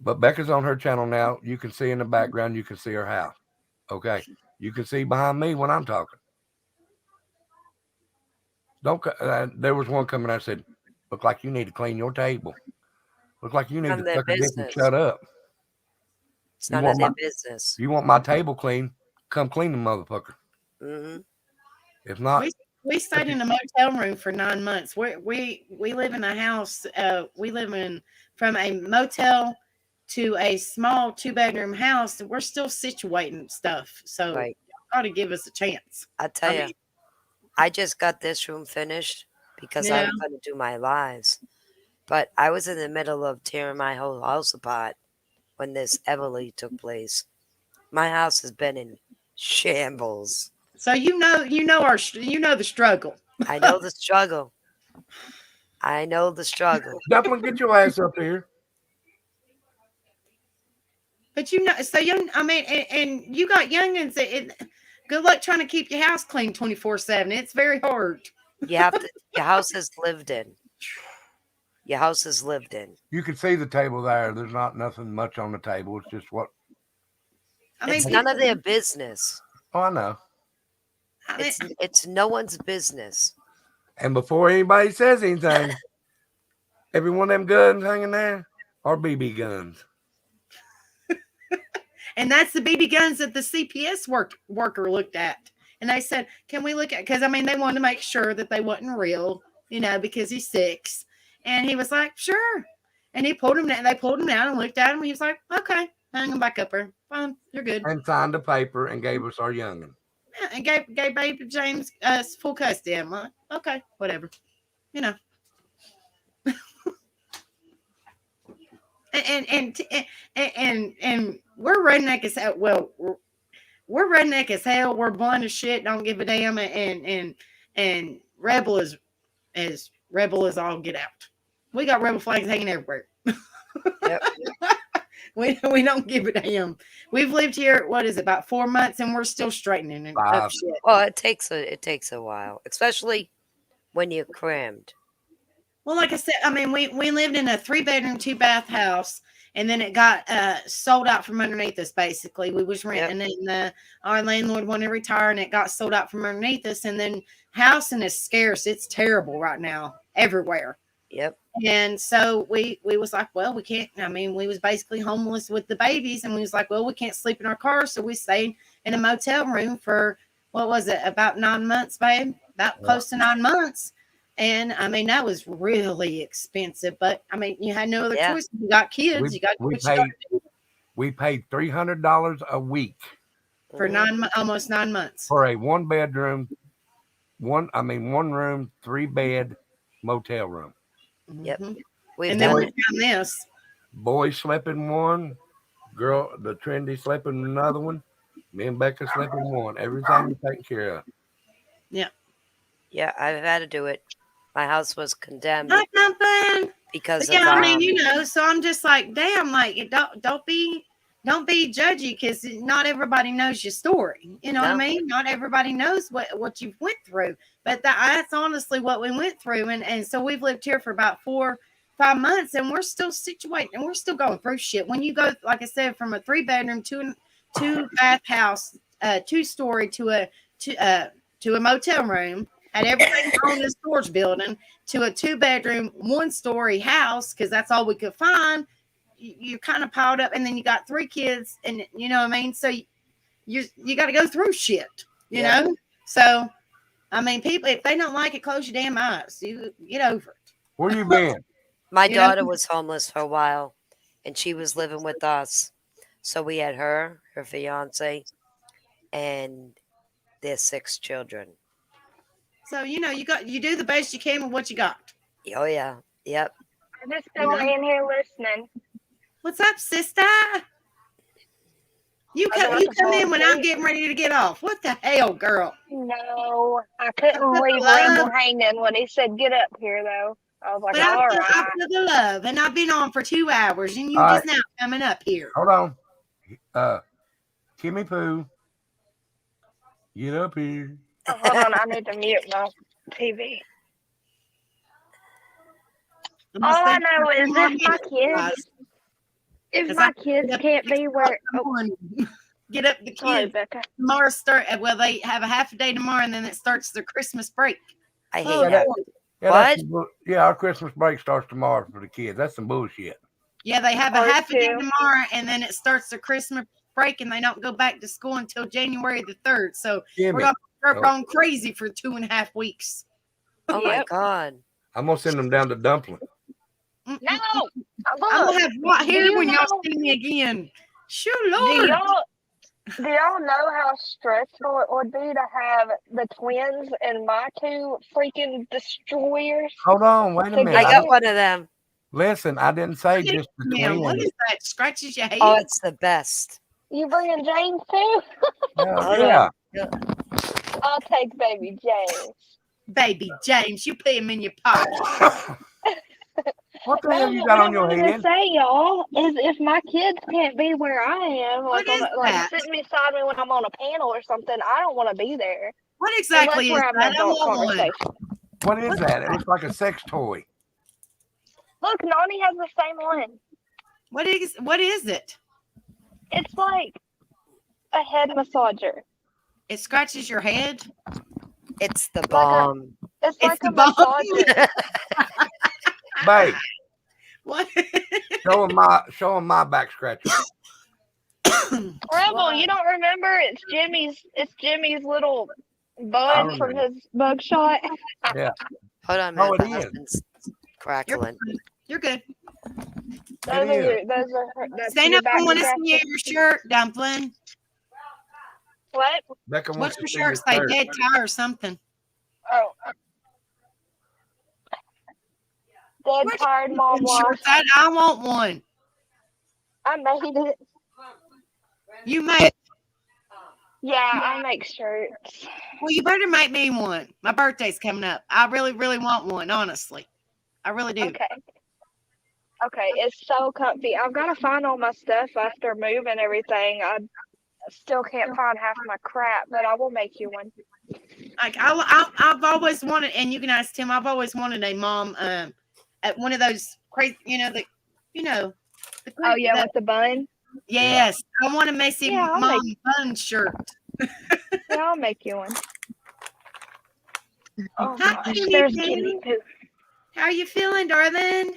S4: But Becca's on her channel now. You can see in the background. You can see her house. Okay. You can see behind me when I'm talking. Don't. There was one coming. I said, "Look like you need to clean your table. Look like you need
S5: None
S4: to
S5: of their
S4: suck a dick and
S5: business.
S4: shut up.
S5: It's
S4: You
S5: none
S4: want
S5: of their
S4: my-
S5: business.
S4: You want my table clean? Come clean the motherfucker.
S5: Mm-hmm.
S4: If not,
S1: we stayed in a motel room for 9 months. We live in a house. We live in from a motel to a small 2-bedroom house. We're still situating stuff. So
S5: Right.
S1: you got to give us a chance.
S5: I tell
S1: I
S5: you,
S1: mean-
S5: I just got this room finished because
S1: Yeah.
S5: I'm going to do my lives. But I was in the middle of tearing my whole house apart when this Everly took place. My house has been in shambles.
S1: So you know the struggle.
S5: I know the struggle. I know the struggle.
S4: Dublin, get your ass up here.
S1: But so I mean, and you got youngins. Good luck trying to keep your house clean 24/7. It's very hard.
S5: You have to. Your house is lived in. Your house is lived in.
S4: You can see the table there. There's not nothing much on the table. It's just what.
S1: I mean,
S5: It's none of their business.
S4: Oh, I know.
S1: I mean,
S5: It's no one's business.
S4: And before anybody says anything, every one of them guns hanging there are BB guns.
S1: and that's the BB guns that the CPS worker looked at, and they said, "Can we look at?" Because I mean, they wanted to make sure that they wasn't real, because he's 6, and he was like, "Sure," and he pulled him down. They pulled him down and looked at him. He was like, "Okay, hang him back up there. Fine, you're good."
S4: And signed a paper and gave us our youngin.
S1: Yeah, and gave baby James full custody. I'm like, okay, whatever, and we're redneck as hell. Well, we're redneck as hell. We're blunt as shit. Don't give a damn. And rebel is as rebel as all get out. We got rebel flags hanging everywhere.
S5: Yep.
S1: We don't give a damn. We've lived here, what is it, about 4 months, and we're still straightening up
S4: 5.
S1: shit.
S5: Well, it takes a while, especially when you're crammed.
S1: Well, like I said, I mean, we lived in a 3-bedroom, 2-bath house, and then it got sold out from underneath us. Basically, we was renting, and our landlord wanted to retire, and it got sold out from underneath us. And then housing is scarce; it's terrible right now everywhere.
S5: Yep.
S1: And so we was like, well, we can't. I mean, we was basically homeless with the babies, and we was like, well, we can't sleep in our car, so we stayed in a motel room for what was it, about 9 months, babe? About close to 9 months. And I mean, that was really expensive, but I mean, you had no other choice. You got kids, you got
S4: we paid $300 a week
S1: for almost 9 months
S4: for a 1-bedroom, one room, 3-bed motel room.
S5: Yep.
S1: And then we found this.
S4: Boy slept in one, girl, the trendy slept in another one. Me and Becca slept in one. Everything was taken care of.
S1: Yeah.
S5: Yeah, I've had to do it. My house was condemned
S1: Not nothing.
S5: because
S1: Yeah,
S5: of
S1: I mean, so I'm just like, damn, like don't be judgy, because not everybody knows your story. You know what I mean? Not everybody knows what you've went through. But that's honestly what we went through. And so we've lived here for about 4-5 months, and we're still situated, and we're still going through shit. When you go, like I said, from a 3-bedroom, 2-bath house, 2-story to a motel room, had everything on the storage building to a 2-bedroom, 1-story house because that's all we could find. You kind of piled up, and then you got 3 kids, and you know what I mean. So you got to go through shit, you know. So I mean, people, if they don't like it, close your damn eyes. You get over it.
S4: Where you been?
S5: My
S1: You know?
S5: daughter was homeless for a while, and she was living with us. So we had her fiance, and their 6 children.
S1: So you do the best you can with what you got.
S5: Oh yeah, yep.
S2: I'm just laying here listening.
S1: What's up, sister? You come in when I'm getting ready to get off. What the hell, girl?
S2: No, I couldn't
S1: I
S2: leave
S1: love-
S2: Randall hanging when he said get up here, though. I was like,
S1: But
S2: all
S1: I
S2: right.
S1: feel the love, and I've been on for 2 hours, and you
S4: All
S1: just now coming up here.
S4: Hold on. Kimmy Poo. Get up here.
S2: Oh, hold on, I need to mute my TV. All I know is if my kids can't be where. Oh,
S1: Get up the
S2: sorry,
S1: kids.
S2: Becca.
S1: Tomorrow they have a half a day tomorrow, and then it starts their Christmas break.
S5: I hate
S1: Oh,
S5: that.
S4: Yeah,
S5: What?
S4: Our Christmas break starts tomorrow for the kids. That's some bullshit.
S1: Yeah, they have a
S2: Ours
S1: half a day
S2: too.
S1: tomorrow, and then it starts their Christmas break, and they don't go back to school until January the 3rd. So we're
S4: Kimmy,
S1: going to start going crazy for 2.5 weeks.
S5: Oh my
S2: Yep.
S5: God.
S4: I'm gonna send them down to Dumpling.
S2: No,
S1: I'm going to have white hair
S2: you
S1: when y'all
S2: know-
S1: see me again. Sure,
S2: Do
S1: Lord.
S2: y'all know how stressful it would be to have the twins and my 2 freaking destroyers?
S4: Hold on, wait a minute.
S5: I got one of them.
S4: Listen, I didn't say just the
S1: Man, what
S4: twins.
S1: is that? Scratches your head?
S5: Oh, it's the best.
S2: You bringing James too?
S4: Yeah.
S2: I'll take baby James.
S1: Baby James, you put him in your pocket.
S4: What the hell you got on your
S2: What I
S4: head?
S2: wanted to say, y'all, is if my kids can't be where I am,
S1: What is that?
S2: sitting beside me when I'm on a panel or something, I don't want to be there.
S1: What exactly
S2: Unless
S1: is
S2: we're having
S1: that?
S2: an
S1: I
S2: adult
S1: want one.
S2: conversation.
S4: What is that? It looks like a sex toy.
S2: Look, Nani has the same one.
S1: What is it?
S2: It's like a head massager.
S1: It scratches your head?
S5: It's the bomb.
S2: It's like
S1: the
S2: a
S1: bomb.
S2: massager.
S4: Babe,
S1: What?
S4: show him my back scratcher.
S2: Rebel, you don't remember? It's Jimmy's little bud from his bug shot.
S4: Yeah.
S5: Hold on,
S4: Oh,
S5: man.
S4: it
S5: My
S4: is.
S5: husband's crackling.
S1: You're good.
S2: Those are that's
S1: Stand
S2: your
S1: up. I
S2: back
S1: want to
S2: scratcher.
S1: see your shirt, Dumpling.
S2: What?
S4: Becca wants
S1: What's
S4: to
S1: your
S4: see
S1: shirt say?
S4: shirt.
S1: Dead tie or something?
S2: Oh. Dead tired mom
S1: Shirt
S2: lost.
S1: that I want one.
S2: I made it.
S1: You made.
S2: Yeah, I make shirts.
S1: Well, you better make me one. My birthday's coming up. I really, really want one. Honestly, I really do.
S2: Okay, it's so comfy. I've got to find all my stuff after moving everything. I still can't find half my crap, but I will make you one.
S1: Like I've always wanted, and you can ask Tim. I've always wanted a mom, at one of those crazy, the
S2: Oh yeah, with the bun.
S1: yes, I want a messy
S2: Yeah, I'll
S1: mom bun shirt.
S2: Yeah, I'll make you one. Oh
S1: Hi,
S2: gosh,
S1: Kitty
S2: there's
S1: Poo.
S2: Kitty Poo.
S1: How are you feeling, darling?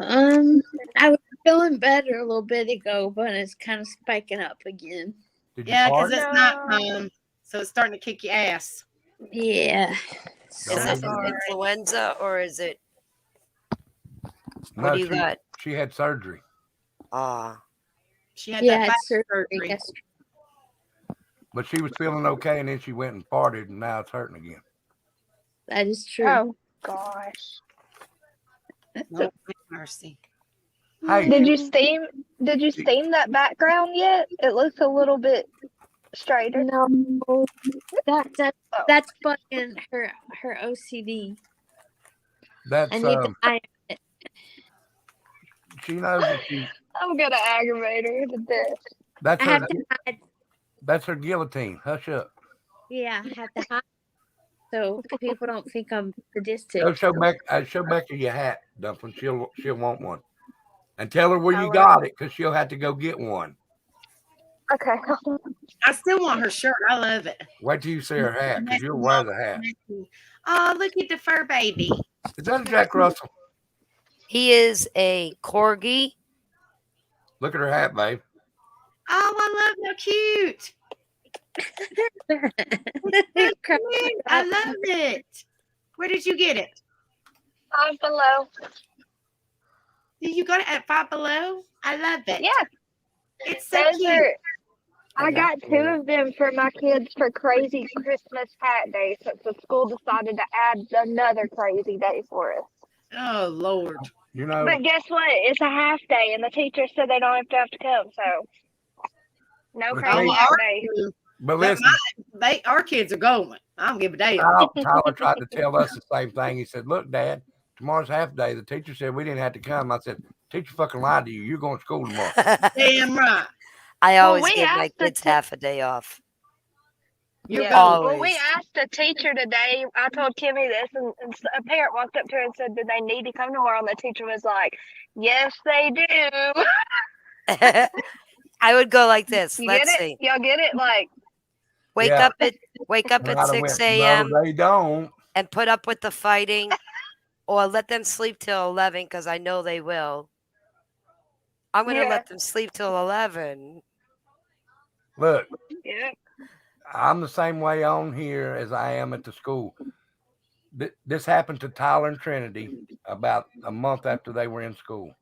S12: I was feeling better a little bit ago, but it's kind of spiking up again.
S4: Did you
S1: Yeah, because
S4: fart?
S1: it's not so it's starting to kick your ass.
S12: Yeah.
S5: Is it influenza or is it?
S4: No,
S5: What do you got?
S4: She had surgery.
S5: Ah,
S1: She had
S12: Yeah,
S1: that back
S12: it's surgery.
S1: surgery.
S12: Yes.
S4: But she was feeling okay, and then she went and farted, and now it's hurting again.
S12: That is true.
S2: Oh gosh.
S1: Lord have mercy.
S4: Hey,
S2: Did you steam that background yet? It looks a little bit straighter.
S12: No, that's fucking her OCD.
S4: that's
S12: I need to iron it.
S4: she knows that she.
S2: I'm gonna aggravate her to death.
S4: That's
S12: I
S4: her.
S12: have to hide.
S4: That's her guillotine. Hush up.
S12: Yeah, I have to hide so people don't think I'm sadistic.
S4: Go show Becca your hat, Dumpling. She'll want one, and tell her where you
S2: will.
S4: got it, because she'll have to go get one.
S2: Okay.
S1: I still want her shirt. I love it.
S4: Wait till you see her hat, because you'll wear the hat.
S1: Oh, look at the fur baby.
S4: Is that a Jack Russell?
S5: He is a corgi.
S4: Look at her hat, babe.
S1: Oh, I love how cute. I love it. Where did you get it?
S2: Five Below.
S1: You got it at Five Below? I love it.
S2: Yeah.
S1: It's so
S2: Those
S1: cute.
S2: are. I got 2 of them for my kids for crazy Christmas hat day since the school decided to add another crazy day for us.
S1: Oh, Lord.
S4: You know,
S2: But guess what? It's a half day, and the teacher said they don't have to come, so no
S4: But
S2: crazy
S4: they-
S2: hat day.
S4: but
S1: But
S4: listen,
S1: our kids are going. I don't give a damn.
S4: Tyler tried to tell us the same thing. He said, "Look, Dad, tomorrow's half day. The teacher said we didn't have to come." I said, "Teacher fucking lied to you. You're going to school tomorrow."
S1: Damn right.
S5: I always
S2: we
S5: give my
S2: asked the
S5: kids half a day off.
S1: You're
S2: Yeah.
S1: going.
S2: Well, we
S5: Always.
S2: asked the teacher today. I told Kimmy this, and a parent walked up to her and said, "Did they need to come tomorrow?" And the teacher was like, "Yes, they do."
S5: I would go like this.
S2: You
S5: Let's
S2: get it?
S5: see.
S2: Y'all get it? Like,
S5: Wake
S4: Yeah.
S5: up at
S4: And I'd have
S5: 6
S4: went,
S5: a.m.
S4: No, they don't.
S5: and put up with the fighting, or let them sleep till 11 because I know they will. I'm gonna
S2: Yeah.
S5: let them sleep till 11.
S4: Look,
S2: yeah.
S4: I'm the same way on here as I am at the school. This happened to Tyler and Trinity about a month after they were in school.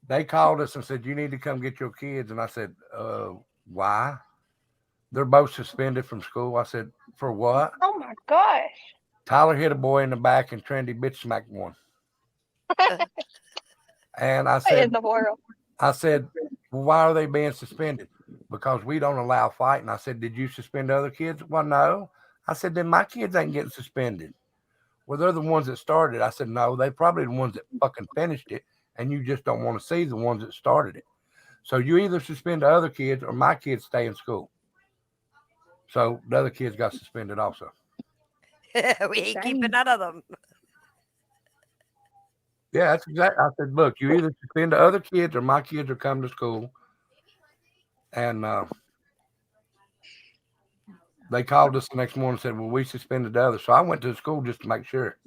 S4: They called us and said, "You need to come get your kids." And I said, "Why?" They're both suspended from school. I said, "For what?"
S2: Oh my gosh.
S4: Tyler hit a boy in the back and Trinity bitch smacked one. And I
S2: What
S4: said,
S2: in the world?
S4: "Well, why are they being suspended?" "Because we don't allow fighting." I said, "Did you suspend other kids?" "Well, no." I said, "Then my kids ain't getting suspended." "Well, they're the ones that started." I said, "No, they probably the ones that fucking finished it, and you just don't want to see the ones that started it. So you either suspend the other kids or my kids stay in school." So the other kids got suspended also.
S5: We ain't keeping none of them.
S4: Yeah, that's exactly. I said, "Look, you either suspend the other kids or my kids are coming to school." And they called us the next morning and said, "Well, we suspended the others." So I went to the school just to make sure.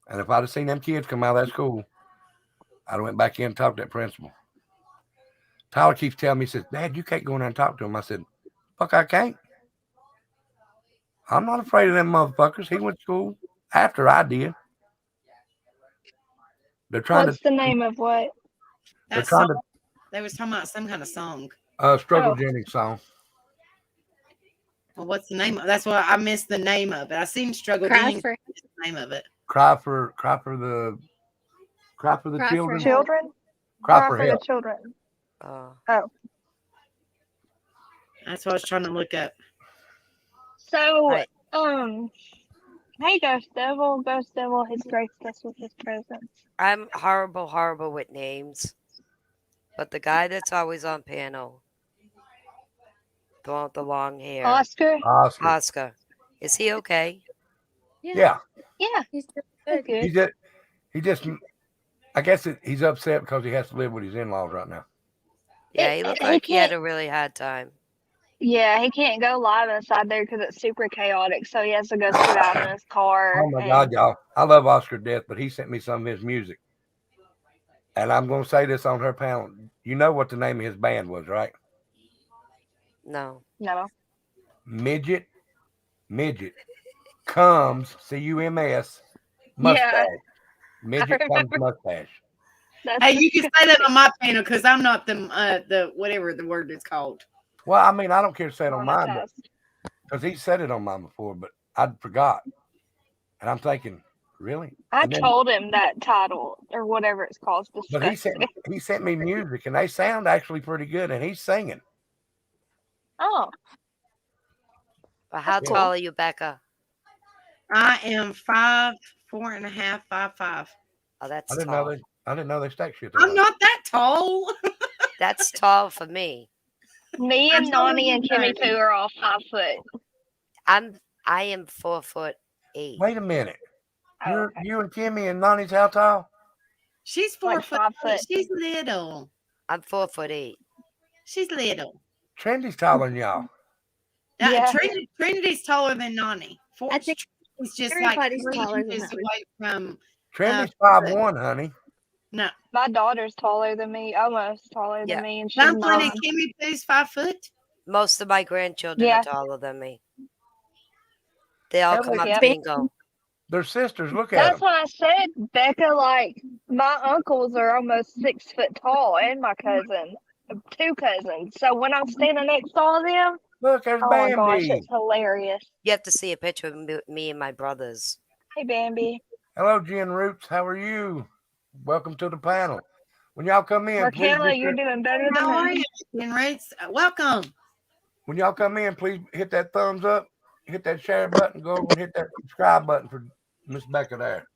S4: And if I'd have seen them kids come out of that school, I'd have went back in and talked to that principal. Tyler keeps telling me, he says, "Dad, you can't go in there and talk to him." I said, "Fuck, I can't. I'm not afraid of them motherfuckers. He went to school after I did." They're trying
S2: What's the name of what?
S4: They're
S1: That
S4: trying
S1: song, they was talking about some kind of song.
S4: to Struggle
S2: Oh.
S4: Jennings song.
S1: Well, what's the name of? That's why I missed the name of it. I seen Struggle
S12: Cry
S1: Jennings.
S12: for
S1: What's the name of it?
S4: Cry for the
S12: Cry for
S4: children.
S12: help.
S2: Children?
S4: Cry for
S2: the
S4: help.
S2: children.
S5: Oh.
S1: That's what I was trying to look up.
S2: So,
S5: Right.
S2: hey, Ghost Devil. Ghost Devil has graced us with his presence.
S5: I'm horrible with names. But the guy that's always on panel, the one with the long hair,
S2: Oscar?
S5: Oscar, is he okay?
S4: Yeah.
S2: Yeah,
S12: He's
S2: that's
S12: good.
S2: good.
S4: He just I guess he's upset because he has to live with his in-laws right now.
S5: Yeah, he looked
S2: he
S5: like he had
S2: can't-
S5: a really hard time.
S2: Yeah, he can't go live inside there because it's super chaotic. So he has to go sit out in his car.
S4: Oh my
S2: and-
S4: God, y'all. I love Oscar to death, but he sent me some of his music. And I'm going to say this on her panel. You know what the name of his band was, right?
S5: No.
S2: No.
S4: Midget. Comes, C-U-M-S, mustache.
S2: Yeah.
S4: Midget comes mustache.
S2: That's
S1: Hey, you can say that on my panel because I'm not the whatever the word is called.
S4: Well, I mean, I don't care to say it on mine,
S2: monetized.
S4: because he said it on mine before, but I forgot. And I'm thinking, really?
S2: I
S4: And then-
S2: told him that title or whatever it's called. is
S4: But he
S2: disgusting.
S4: sent me music, and they sound actually pretty good, and he's singing.
S2: Oh,
S5: But how
S4: That's
S5: tall
S2: cool.
S5: are you, Becca?
S1: I am 5'4.5", 5'5".
S5: Oh, that's
S4: I didn't
S5: tall.
S4: know they stack shit. that
S1: I'm
S4: high.
S1: not that tall.
S5: That's tall for me.
S2: me
S1: I'm
S2: and
S1: taller
S2: Nani and
S1: than
S2: Kimmy
S1: you.
S2: Pooh are all 5 foot.
S5: I am 4'8".
S4: Wait a minute.
S2: Oh,
S4: You and Kimmy and Nani's how tall?
S1: She's 4
S2: Like
S1: foot.
S2: 5 foot.
S1: She's little.
S5: I'm 4'8".
S1: She's little.
S4: Trendy's taller than y'all.
S2: Yeah.
S1: Trinity's taller than Nani.
S12: I think
S1: She's just like
S12: everybody's
S1: 3
S12: taller than
S1: inches
S12: her.
S1: away from.
S4: Trendy's
S1: but
S4: 5'1", honey.
S1: No.
S2: My daughter's taller than me, almost taller
S5: Yeah.
S2: than me, and she's
S1: Dumpling
S2: 9.
S1: and Kimmy Poo's 5 foot.
S5: Most of my grandchildren
S2: Yeah.
S5: are taller than me. They all come up
S2: Yep.
S5: to me and go,
S4: They're sisters. Look at
S2: That's
S4: them.
S2: what I said, Becca. Like, my uncles are almost 6 foot tall, and my cousin, 2 cousins. So when I'm standing next to all of them,
S4: Look, there's
S2: oh my gosh,
S4: Bambi.
S2: it's hilarious.
S5: you have to see a picture of me and my brothers.
S2: Hey, Bambi.
S4: Hello, Jen Roots. How are you? Welcome to the panel. When y'all come in, please
S2: Raquel,
S4: hit
S2: you're
S4: that,
S2: doing better
S1: How
S2: than
S1: are
S2: me.
S1: you? Jen Rates? Welcome.
S4: when y'all come in, please hit that thumbs up, hit that share button, go over and hit that subscribe button for Miss Becca there.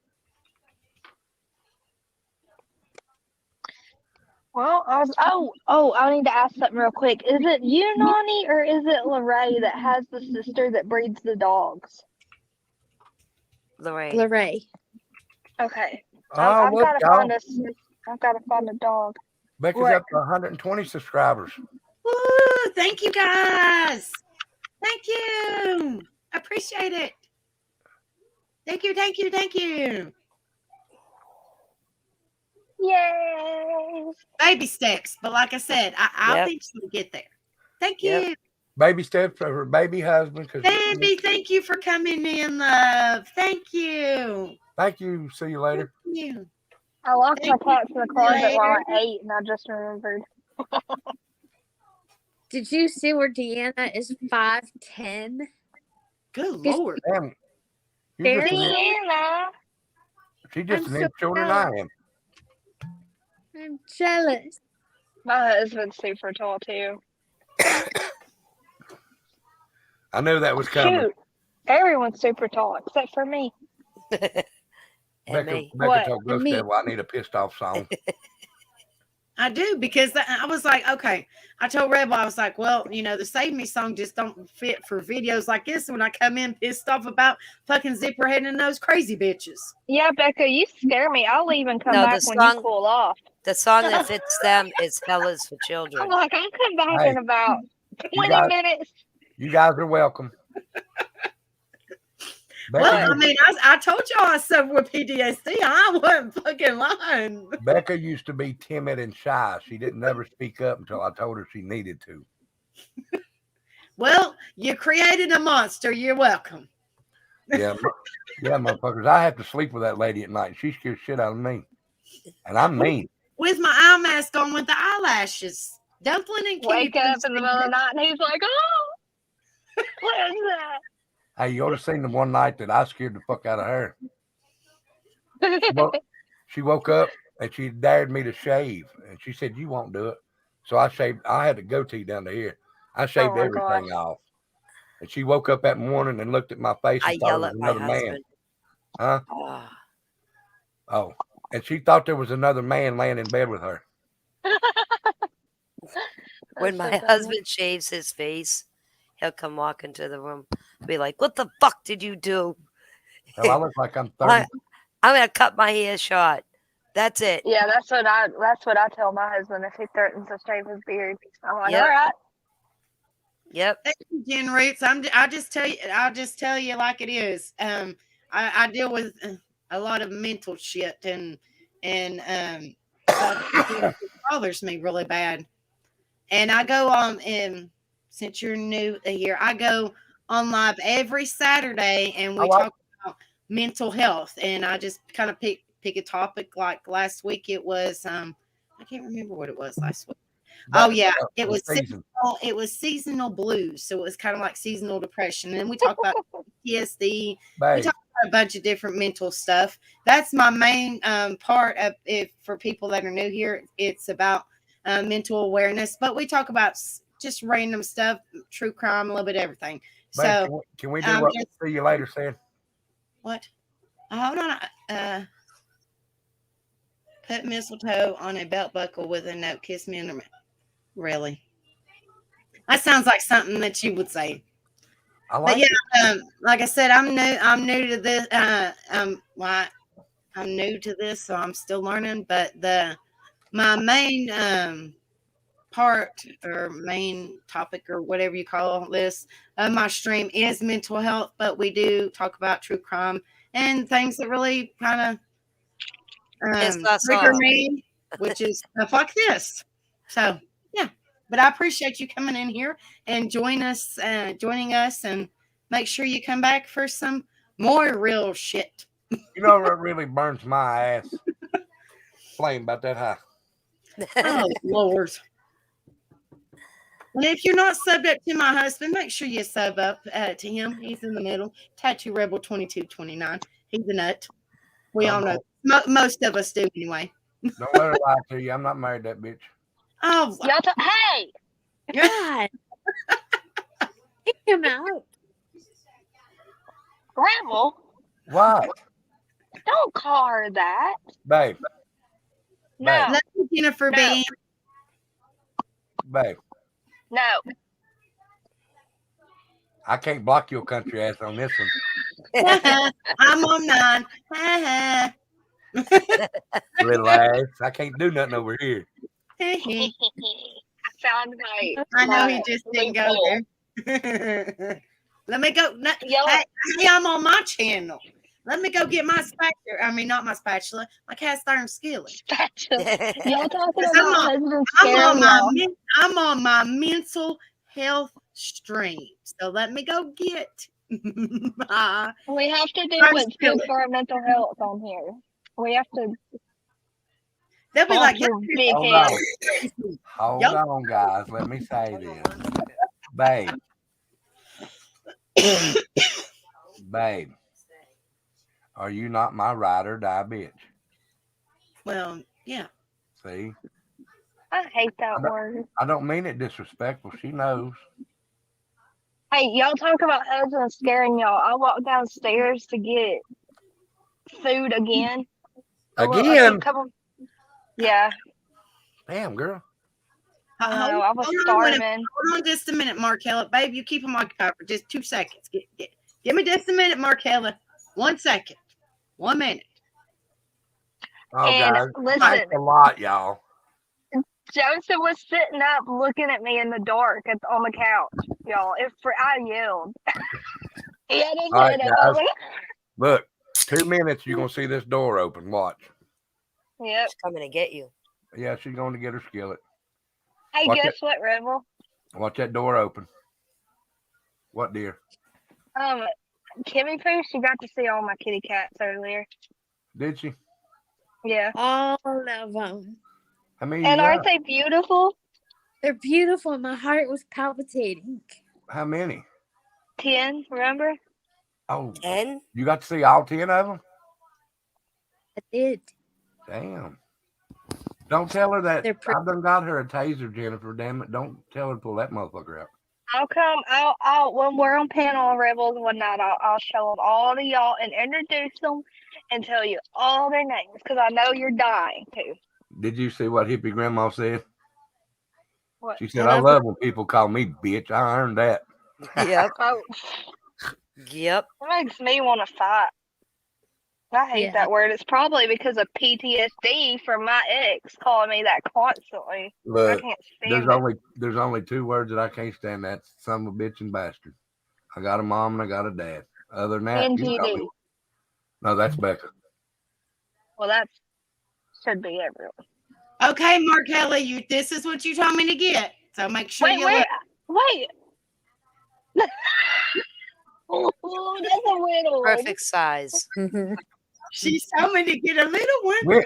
S2: Well, I need to ask something real quick. Is it you, Nani, or is it Lorraine that has the sister that breeds the dogs?
S5: Lorraine.
S12: Lorraine.
S2: Okay.
S4: Oh,
S2: I've
S4: look,
S2: got to
S4: y'all.
S2: find I've got to find a dog.
S4: Becca's
S2: What?
S4: up to 120 subscribers.
S1: Woo! Thank you guys. Thank you. Appreciate it. Thank you. Thank you. Thank you.
S2: Yay!
S1: Baby steps, but like I said, I
S5: Yep.
S1: think she'll get there. Thank
S5: Yep.
S1: you.
S4: Baby steps for her baby husband.
S1: Bambi, thank you for coming in, love. Thank you.
S4: Thank you. See you later.
S1: Thank you.
S2: I locked my
S1: Thank you.
S2: cats in the closet while
S1: Later.
S2: I ate, and I just remembered.
S12: Did you see where Deanna is 5'10"?
S1: Good
S12: Yes.
S1: Lord.
S4: Damn. You're just an inch,
S2: Deanna!
S4: she's just
S12: I'm
S4: an
S12: so
S4: inch shorter than I am.
S12: I'm jealous.
S2: My husband's super tall, too.
S4: I knew that was coming.
S2: Shoot. Everyone's super tall, except for me.
S5: And
S4: Becca
S5: me.
S2: What?
S4: told
S12: And
S4: Ghost
S12: me.
S4: Devil I need a pissed off song.
S1: I do, because I was like, okay. I told Rebel, I was like, well, the Save Me song just don't fit for videos like this when I come in pissed off about fucking Zipperhead and those crazy bitches.
S2: Yeah, Becca, you scare me. I'll even come
S5: No,
S2: back
S5: the
S2: when
S5: song-
S2: you cool off.
S5: The song that fits them is Hell is for
S2: I'm
S5: Children.
S2: like, I'll come back
S4: Hey,
S2: in about 20
S4: guys-
S2: minutes.
S4: You guys are welcome.
S1: Well,
S4: Becca,
S1: I mean, I told y'all I suffered with PTSD. I wasn't fucking lying.
S4: Becca used to be timid and shy. She didn't never speak up until I told her she needed to.
S1: Well, you created a monster. You're welcome.
S4: Yeah, motherfuckers. I have to sleep with that lady at night. She scares shit out of me. And I'm mean.
S1: With my eye mask on with the eyelashes. Dumpling and
S2: Wake
S1: Kitty
S2: up in the middle of the night, and he's like, oh, what is that?
S4: Hey, you ought to seen the one night that I scared the fuck out of her. She woke up and she dared me to shave. And she said, you won't do it. So I shaved. I had a goatee down to here. I shaved
S2: my
S4: everything
S2: gosh.
S4: off. And she woke up that morning and looked at my face and
S5: I
S4: thought
S5: yell
S4: it was
S5: at my
S4: another man.
S5: husband.
S4: Huh?
S5: Oh,
S4: Oh. And she thought there was another man laying in bed with her.
S5: when
S2: That's
S5: my
S2: so funny.
S5: husband shaves his face, he'll come walk into the room, be like, "What the fuck did you do?"
S4: Hell, I look like I'm 30.
S5: I'm gonna cut my hair short. That's it.
S2: Yeah, that's what I tell my husband if he threatens to shave his beard. I'm like,
S5: Yep.
S2: all right.
S5: Yep.
S1: Thank you, Jen Roots. I'll just tell you like it is. I deal with a lot of mental shit and it bothers me really bad. And I go on, and since you're new here, I go on live every Saturday, and we talk about mental health. And I just kind of pick a topic. Like last week, it was I can't remember what it was last week. Oh yeah, it was seasonal. It was seasonal blues, so it was kind of like seasonal depression. And we talk about PTSD. We talk about a bunch of different mental stuff. That's my main part of it for people that are new here. It's about mental awareness, but we talk about just random stuff, true crime, a little bit of everything.
S4: Babe,
S1: So
S4: can we do what see you later said?
S1: What? Hold on. Put mistletoe on a belt buckle with a note. Kiss me in the mouth. Really? That sounds like something that you would say.
S4: I like
S1: like I said, I'm new to this. I'm new to this, so I'm still learning. But my main part or main topic or whatever you call this of my stream is mental health, but we do talk about true crime and things that really kind
S5: Piss
S1: of
S5: us
S1: trigger
S5: off.
S1: me, which is stuff like this. So yeah, but I appreciate you coming in here and joining us, and make sure you come back for some more real shit.
S4: You know what really burns my ass? Flame about that high.
S1: Oh Lord. And if you're not subbed up to my husband, make sure you sub up to him. He's in the middle. Tattoo Rebel 2229. He's a nut. We all know. Most of us do anyway.
S4: Don't let her lie to you. I'm not married to that bitch.
S1: Oh,
S2: Hey,
S12: God. Kick him out.
S2: Rebel,
S4: What?
S2: don't call her that.
S4: Babe.
S2: No,
S1: Let Jennifer be.
S4: Babe.
S2: no.
S4: I can't block your country ass on this one.
S1: I'm on 9.
S4: Relax. I can't do nothing over here.
S2: I found my.
S1: I know he
S2: my
S1: just didn't go
S2: loophole.
S1: there. Let me go. No,
S2: Y'all,
S1: hey, I'm on my channel. Let me go get my spatula. I mean, not my spatula, my cast iron skillet.
S2: y'all talking
S1: I'm
S2: about
S1: on-
S2: husband
S1: I'm
S2: scaring
S1: on my
S2: y'all.
S1: I'm on my mental health stream. So let me go get my
S2: We have to do
S1: I'm
S2: what's good
S1: skillet.
S2: for our mental health on here. We have to
S1: They'll be
S2: talk
S1: like,
S2: your big
S4: Hold
S2: head.
S4: on. Hold
S1: Yup.
S4: on, guys. Let me say this. Babe. Babe. Are you not my ride or die bitch?
S1: well, yeah.
S4: See?
S2: I hate that word.
S4: I don't mean it disrespectful. She knows.
S2: Hey, y'all talk about husband scaring y'all. I walked downstairs to get food again.
S4: Again?
S2: Yeah,
S4: Damn, girl.
S2: I know. I was
S1: Hold
S2: starving.
S1: on just a minute, Markella. Babe, you keep them occupied for just 2 seconds. Give me just a minute, Markella. 1 second. 1 minute.
S4: Oh,
S2: And
S4: guys.
S2: listen,
S4: Thanks a lot, y'all.
S2: Joseph was sitting up looking at me in the dark on the couch, y'all. I yelled. He had his
S4: All right,
S2: head up. I was
S4: guys.
S2: like,
S4: Look, 2 minutes, you're going to see this door open. Watch.
S2: yep.
S5: She's coming to get you.
S4: Yeah, she's going to get her skillet.
S2: Hey,
S4: Watch
S2: guess what, Rebel?
S4: Watch that door open. What, dear?
S2: Kimmy Poo, she got to see all my kitty cats earlier.
S4: Did she?
S2: Yeah.
S12: All of them.
S4: How many
S2: And
S4: you
S2: aren't
S4: got?
S2: they beautiful?
S12: They're beautiful. My heart was palpitating.
S4: How many?
S2: 10, remember?
S4: Oh,
S5: 10?
S4: you got to see all 10 of them?
S12: I did.
S4: Damn. Don't tell her that.
S12: They're pretty.
S4: I've done got her a taser, Jennifer. Damn it. Don't tell her to pull that motherfucker out.
S2: I'll when we're on panel Rebels one night, I'll show them all to y'all and introduce them and tell you all their names because I know you're dying to.
S4: Did you see what hippie grandma said?
S2: What?
S4: She said, I love when people call me bitch. I earned that.
S5: Yep.
S2: Oh,
S5: Yep.
S2: it makes me want to fight. I hate
S12: Yeah.
S2: that word. It's probably because of PTSD from my ex calling me that constantly. I
S4: Look,
S2: can't stand it.
S4: there's only 2 words that I can't stand. That's son of a bitch and bastard. I got a mom and I got a dad. Other than that, you call me.
S2: NGD.
S4: No, that's Becca.
S2: Well, that should be everyone.
S1: Okay, Markella, this is what you told me to get. So make sure you
S2: Wait. Oh, that's a little one.
S5: Perfect size.
S1: She's told me to get a little one.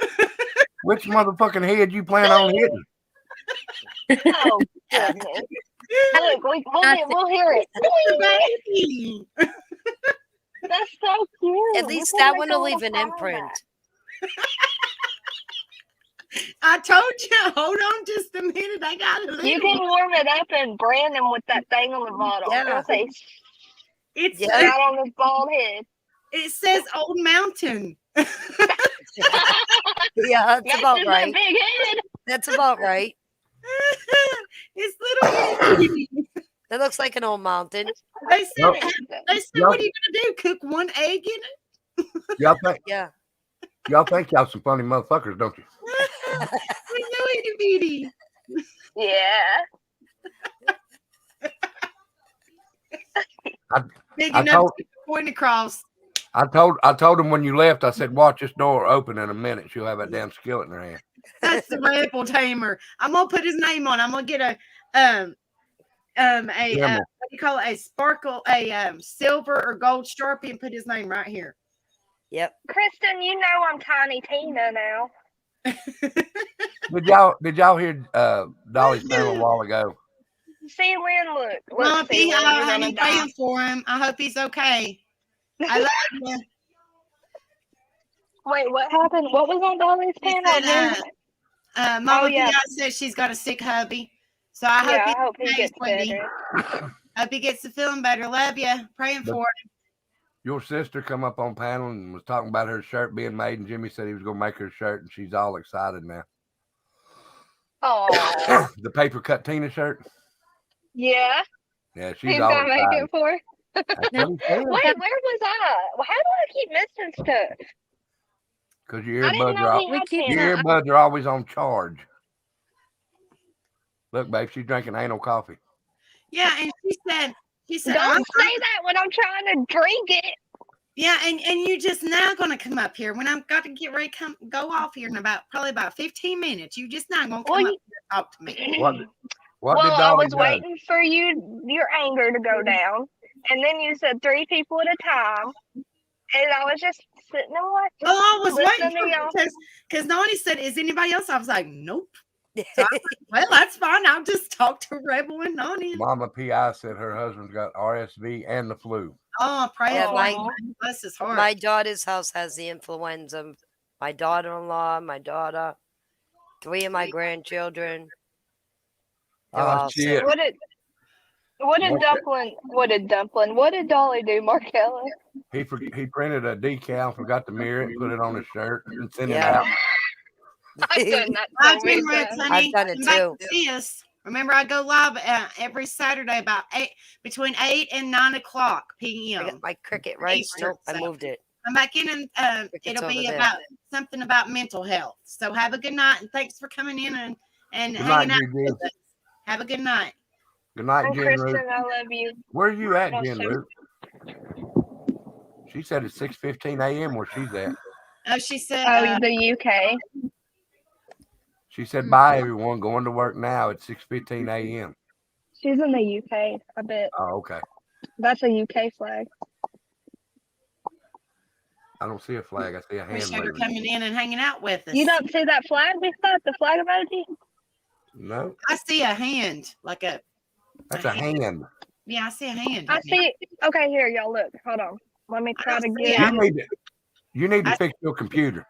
S4: Which motherfucking head you plan on hitting?
S2: Oh, goodness. Look, we'll hear it.
S1: Baby.
S2: That's so cute.
S5: At least
S2: We
S5: that
S2: can
S5: one
S2: make a
S5: will leave
S2: little
S5: an
S2: pie
S5: imprint.
S1: I told you, hold on just a minute. I got a little
S2: You can
S1: one.
S2: warm it up and brand them with that thing on the bottom.
S5: Yeah.
S2: It'll say
S1: It's
S2: right on his bald head.
S1: it says Old Mountain.
S5: Yeah, that's
S2: That's
S5: about
S2: just
S5: right.
S2: a big head.
S5: That's about right.
S1: It's little bitty.
S5: That looks like an old mountain.
S1: They said,
S4: Nope. Yup.
S1: what are you gonna do? Cook 1 egg in it?
S4: Y'all think
S5: Yeah.
S4: y'all some funny motherfuckers, don't you?
S1: It's little itty bitty.
S2: Yeah.
S1: Big
S4: I
S1: enough
S4: told
S1: to point across.
S4: I told him when you left, I said, watch this door open in a minute. She'll have a damn skillet in her hand.
S1: That's the rebel tamer. I'm gonna put his name on. I'm gonna get a what do you call it? A sparkle, silver or gold Sharpie, and put his name right here.
S5: Yep.
S2: Kristen, you know I'm Tiny Tina now.
S4: Did y'all hear Dolly's panel a while ago?
S2: See, Lynn, look.
S1: Well,
S2: See, Lynn, you're gonna
S1: I'm
S2: die.
S1: praying for him. I hope he's okay. I love you.
S2: Wait, what happened? What was on Dolly's panel?
S1: Mama
S2: yeah.
S1: P.I. said she's got a sick hubby. So I hope he
S2: gets
S1: Wendy.
S2: better.
S1: Hope he gets to feeling better. Love you. Praying for him.
S4: Your sister come up on panel and was talking about her shirt being made, and Jimmy said he was going to make her shirt, and she's all excited now.
S2: Oh.
S4: The paper cut Tina shirt.
S2: Yeah.
S4: Yeah, she's
S2: He's
S4: all
S2: gonna make
S4: excited.
S2: it for her.
S4: That's what he said.
S2: Wait, where was I? How do I keep missing stuff?
S4: Because your
S2: I didn't know he had
S4: your
S2: Tina.
S4: earbuds are always on charge. Look, babe, she's drinking anal coffee.
S1: Yeah, and she said,
S2: Don't say that when I'm trying to drink it.
S1: Yeah, and you just now gonna come up here when I've got to get ready to go off here in probably about 15 minutes. You just not gonna come up here and talk to me.
S4: What did
S2: I
S4: Dolly
S2: was
S4: do?
S2: waiting for your anger to go down, and then you said 3 people at a time, and I was just sitting and watching.
S1: Well, I was
S2: listening
S1: waiting
S2: to y'all.
S1: because Nani said, "Is anybody else?" I was like, "Nope." So I was like, well, that's fine. I'll just talk to Rebel and Nani.
S4: Mama P.I. said her husband's got RSV and the flu.
S1: Oh, pray
S5: Yeah,
S1: for him. Bless his heart.
S5: My daughter's house has the influenza. My daughter-in-law, my daughter, 3 of my grandchildren. They're all sick.
S2: What did Dumpling do, Markella?
S4: He printed a decal, forgot to mirror it, and put it on his shirt and sent it
S5: Yeah.
S4: out.
S2: I've done that
S1: I've
S2: so many
S1: been
S2: times.
S5: I've done it too.
S1: See us. Remember, I go live every Saturday about between 8 and 9 o'clock
S5: I
S1: p.m.
S5: got my cricket right.
S1: Eastern,
S5: Nope, I
S1: so
S5: moved it.
S1: I'm back in, and
S5: Cricket's
S1: it'll be
S5: over there.
S1: about something about mental health. So have a good night, and thanks for coming in and
S4: Good
S1: hanging
S4: night,
S1: out
S4: Jen.
S1: with us. Have a good night.
S4: Good night,
S2: And
S4: Jen
S2: Kristen,
S4: Root.
S2: I love you.
S4: Where are you at, Jen
S2: Also-
S4: Root? She said it's 6:15 a.m. where she's at.
S1: Oh, she said.
S2: The UK.
S4: She said, bye, everyone. Going to work now at 6:15 a.m.
S2: She's in the UK, I bet.
S4: Oh, okay.
S2: That's a UK flag.
S4: I don't see a flag. I see a hand
S1: Appreciate her
S4: waving.
S1: coming in and hanging out with us.
S2: You don't see that flag we got? The flag emoji?
S4: No,
S1: I see a hand, like a.
S4: that's a hand.
S1: Yeah, I see a hand.
S2: I see. Okay, here, y'all look. Hold on. Let me try to get
S4: You need to fix your computer.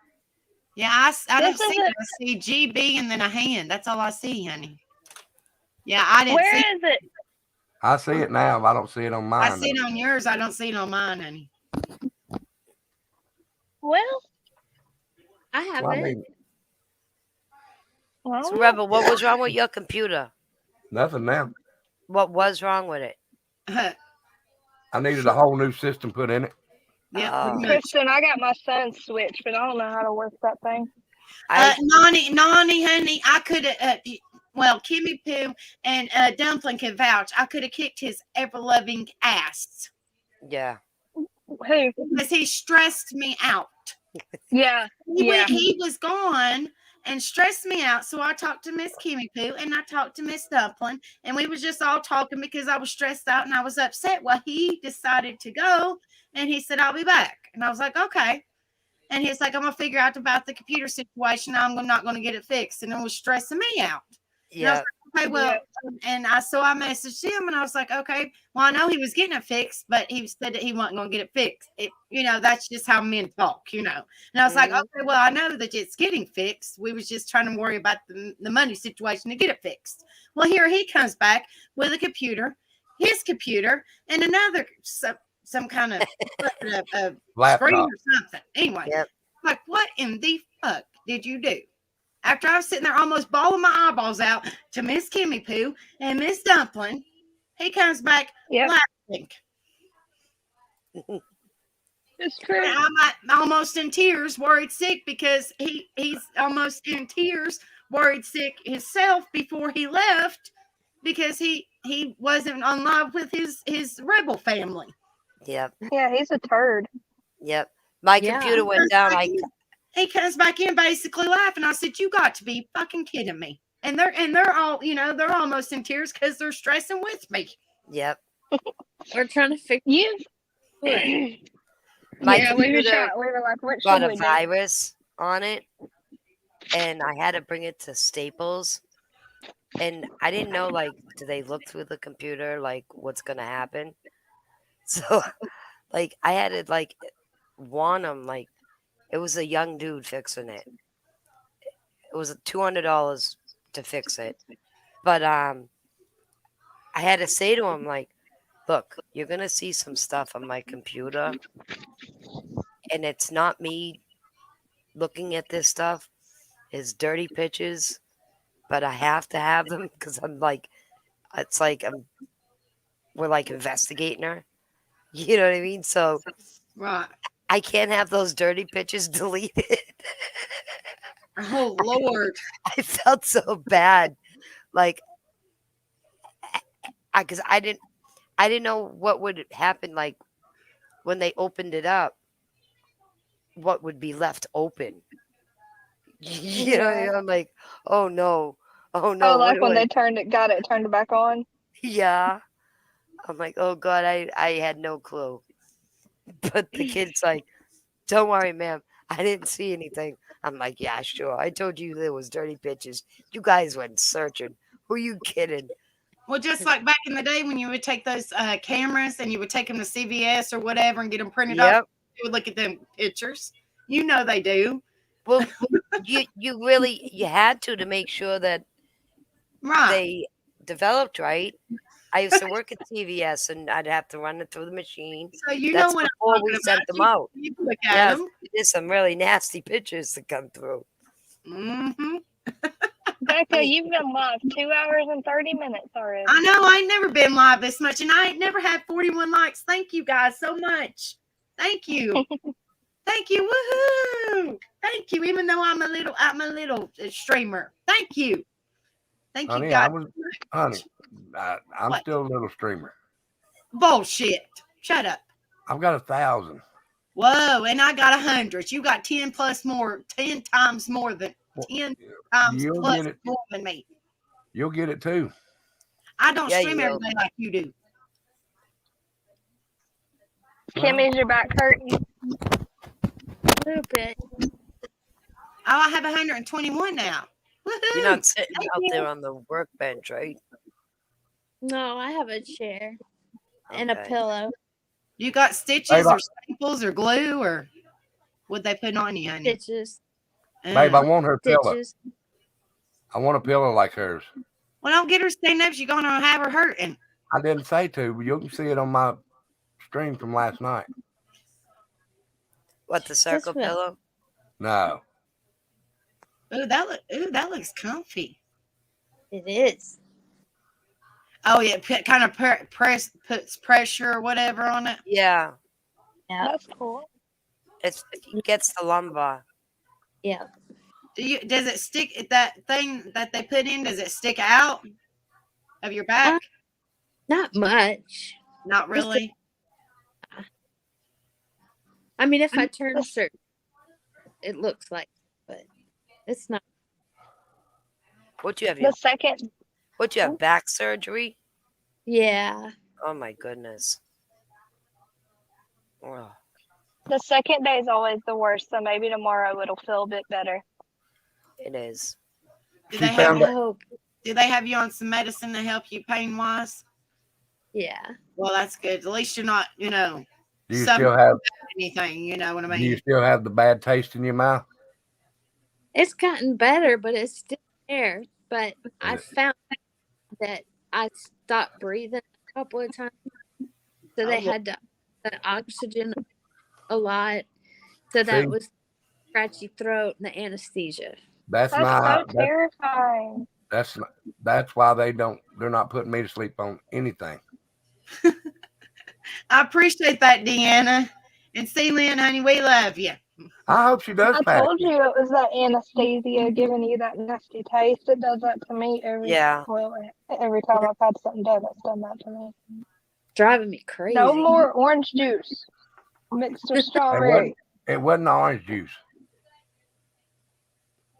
S1: Yeah, I don't
S2: This
S1: see
S2: is
S1: it. I see GB and then a hand. That's all I see, honey. Yeah, I didn't
S2: Where
S1: see
S2: is it?
S4: I see it now, but I don't see it on mine.
S1: I see it on yours. I don't see it on mine, honey.
S2: Well,
S12: I have
S4: Well, I
S12: it.
S4: mean,
S5: So, Rebel, what was wrong with your computer?
S4: nothing now.
S5: What was wrong with it?
S4: I needed a whole new system put in it.
S1: Yeah,
S5: Oh.
S1: pretty much.
S2: Kristen, I got my son's switch, but I don't know how to work that thing.
S1: Nani, honey, I could have. Well, Kimmy Poo and Dumpling can vouch. I could have kicked his ever-loving ass.
S5: Yeah.
S2: Who?
S1: Because he stressed me out.
S2: Yeah.
S1: He was gone and stressed me out. So I talked to Miss Kimmy Poo and I talked to Miss Dumpling, and we was just all talking because I was stressed out and I was upset. Well, he decided to go and he said, I'll be back. And I was like, okay. And he's like, I'm going to figure out about the computer situation. I'm not going to get it fixed. And it was stressing me out. And I was
S5: Yeah.
S1: like, okay, well, and I messaged him and I was like, okay, well, I know he was getting it fixed, but he said that he wasn't going to get it fixed. That's just how men talk, And I was like, okay, well, I know that it's getting fixed. We was just trying to worry about the money situation to get it fixed. Well, here he comes back with a computer, his computer, and another some kind of
S4: Laptop.
S1: screen or something. Anyway,
S5: Yep.
S1: like, what in the fuck did you do? After I was sitting there almost bawling my eyeballs out to Miss Kimmy Poo and Miss Dumpling, he comes back laughing.
S2: It's true.
S1: I'm almost in tears, worried sick because he's almost in tears, worried sick himself before he left because he wasn't on live with his rebel family.
S5: Yep.
S2: Yeah, he's a turd.
S5: Yep. My
S12: Yeah.
S5: computer went down.
S1: He comes back in basically laughing. I said, "You got to be fucking kidding me!" And they're all, they're almost in tears because they're stressing with me.
S5: Yep.
S12: We're trying to figure
S2: You.
S5: My
S2: Yeah, we were
S5: computer
S2: trying. We were like, what
S5: got
S2: should
S5: a
S2: we do?
S5: virus on it, and I had to bring it to Staples. And I didn't know, like, do they look through the computer, like, what's gonna happen? So, like, I had to like warn them, like, it was a young dude fixing it. It was $200 to fix it, but I had to say to him, like, look, you're gonna see some stuff on my computer, and it's not me looking at this stuff. It's dirty pictures, but I have to have them because I'm like, it's like we're like investigating her. You know what I mean? So
S1: Right.
S5: I can't have those dirty pictures deleted.
S1: Oh Lord.
S5: I felt so bad, like, because I didn't know what would happen, like, when they opened it up, what would be left open. You know,
S2: Yeah.
S5: I'm like, oh no,
S2: Oh,
S5: what
S2: like
S5: do
S2: when
S5: I-
S2: they turned it back on.
S5: Yeah. I'm like, oh God, I had no clue. But the kid's like, don't worry, ma'am. I didn't see anything. I'm like, yeah, sure. I told you there was dirty pictures. You guys went searching. Who you kidding?
S1: Well, just like back in the day when you would take those cameras and you would take them to CVS or whatever and get them printed off,
S5: Yep.
S1: you would look at them pictures. You know they do.
S5: Well, you really had to make sure that
S1: Right.
S5: they developed right. I used to work at CVS and I'd have to run it through the machine.
S1: So you
S5: That's
S1: know what
S5: before
S1: I'm
S5: we
S1: talking
S5: sent
S1: about.
S5: them out.
S1: You can look at
S5: Yes,
S1: them.
S5: there's some really nasty pictures to come through.
S1: Mm-hmm.
S2: Becca, you've been live 2 hours and 30 minutes already.
S1: I know. I ain't never been live this much, and I ain't never had 41 likes. Thank you guys so much. Thank you. Thank you. Woohoo! Thank you. Even though I'm a little streamer. Thank you. Thank
S4: Honey,
S1: you guys.
S4: I'm
S1: What?
S4: still a little streamer.
S1: Bullshit. Shut up.
S4: I've got 1,000.
S1: Whoa, and I got 100. You got 10 times more than 10 times
S4: You'll
S1: plus
S4: get it.
S1: more than me.
S4: You'll get it too.
S1: I don't
S5: Yeah,
S1: stream
S5: you
S1: every
S5: will.
S1: day like you do.
S2: Kimmy's your back hurting.
S12: a little bit.
S1: Oh, I have 121 now. Woohoo!
S5: You're not sitting
S2: Thank
S5: out
S2: you.
S5: there on the workbench, right?
S12: No, I have a chair and a
S5: Okay.
S12: pillow.
S1: You got stitches
S4: Babe,
S1: or staples or glue or what they put on you, honey?
S12: Stitches.
S4: Babe, I want her pillow.
S12: Stitches.
S4: I want a pillow like hers.
S1: Well, don't get her stand up. You're gonna have her hurting.
S4: I didn't say to, but you can see it on my stream from last night.
S5: What, the circle
S12: what-
S5: pillow?
S4: No.
S1: Ooh, that looks comfy.
S12: It is.
S1: Oh yeah, kind of puts pressure or whatever on it.
S5: Yeah,
S12: Yeah.
S2: That's cool.
S5: it gets the lumbar.
S12: Yeah.
S1: Does it stick? That thing that they put in, does it stick out of your back?
S12: Not much.
S1: Not
S12: just a-
S1: really.
S12: I mean, if I turn certain, it looks like, but it's not.
S5: What you have?
S2: The second
S5: What you have? Back surgery?
S12: Yeah.
S5: Oh my goodness. Oh,
S2: the second day is always the worst, so maybe tomorrow it'll feel a bit better.
S5: it is.
S1: Do
S4: She
S1: they
S4: found
S1: have
S12: I hope.
S1: Do they have you on some medicine to help you pain wise?
S12: Yeah.
S1: Well, that's good. At least you're not,
S4: Do you
S1: Some-
S4: still have
S1: anything. You know what I
S4: do you
S1: mean?
S4: still have the bad taste in your mouth?
S12: It's gotten better, but it's still there. But I
S4: Yeah.
S12: found that I stopped breathing a couple of times. So they
S1: Oh,
S12: had to the oxygen a lot. So that
S4: See?
S12: was scratchy throat and the anesthesia.
S4: That's
S2: That's
S4: not
S2: so terrifying.
S4: that's why they're not putting me to sleep on anything.
S1: I appreciate that, Deanna. And see, Lynn, honey, we love you.
S4: I hope she does
S2: I
S4: pass.
S2: told you it was that anesthesia giving you that nasty taste. It does that to me every
S5: Yeah.
S2: every time I've had something done. It's done that to me.
S12: Driving me crazy.
S2: No more orange juice mixed with strawberry.
S4: It wasn't orange juice.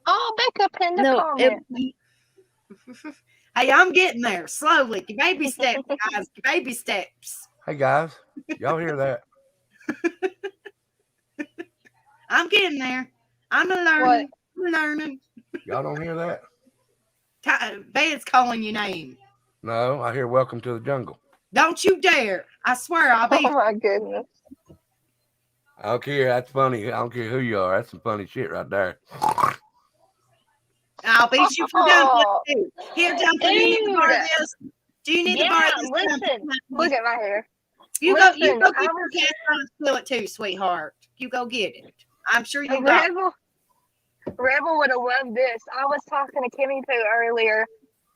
S2: Oh, Becca pinned a
S12: No,
S2: comment.
S1: Hey, I'm getting there slowly. Baby steps, guys. Baby steps.
S4: Hey guys, y'all hear that?
S1: I'm getting there. I'm learning. I'm learning.
S4: Y'all don't hear that?
S1: Van's calling your name.
S4: No, I hear welcome to the jungle.
S1: Don't you dare. I swear I'll be.
S2: Oh my goodness.
S4: I don't care. That's funny. I don't care who you are. That's some funny shit right there.
S1: I'll beat you for Dumpling too. Here, Dumpling, do you need to borrow
S2: Dude.
S1: this? Do you need to
S2: Yeah,
S1: borrow this?
S2: listen.
S1: Dumpling?
S2: Look at my hair.
S1: You
S2: Listen,
S1: go get
S2: I
S1: your
S2: was-
S1: cat and steal it too, sweetheart. You go get it. I'm sure you got it.
S2: Rebel would have loved this. I was talking to Kimmy Poo earlier,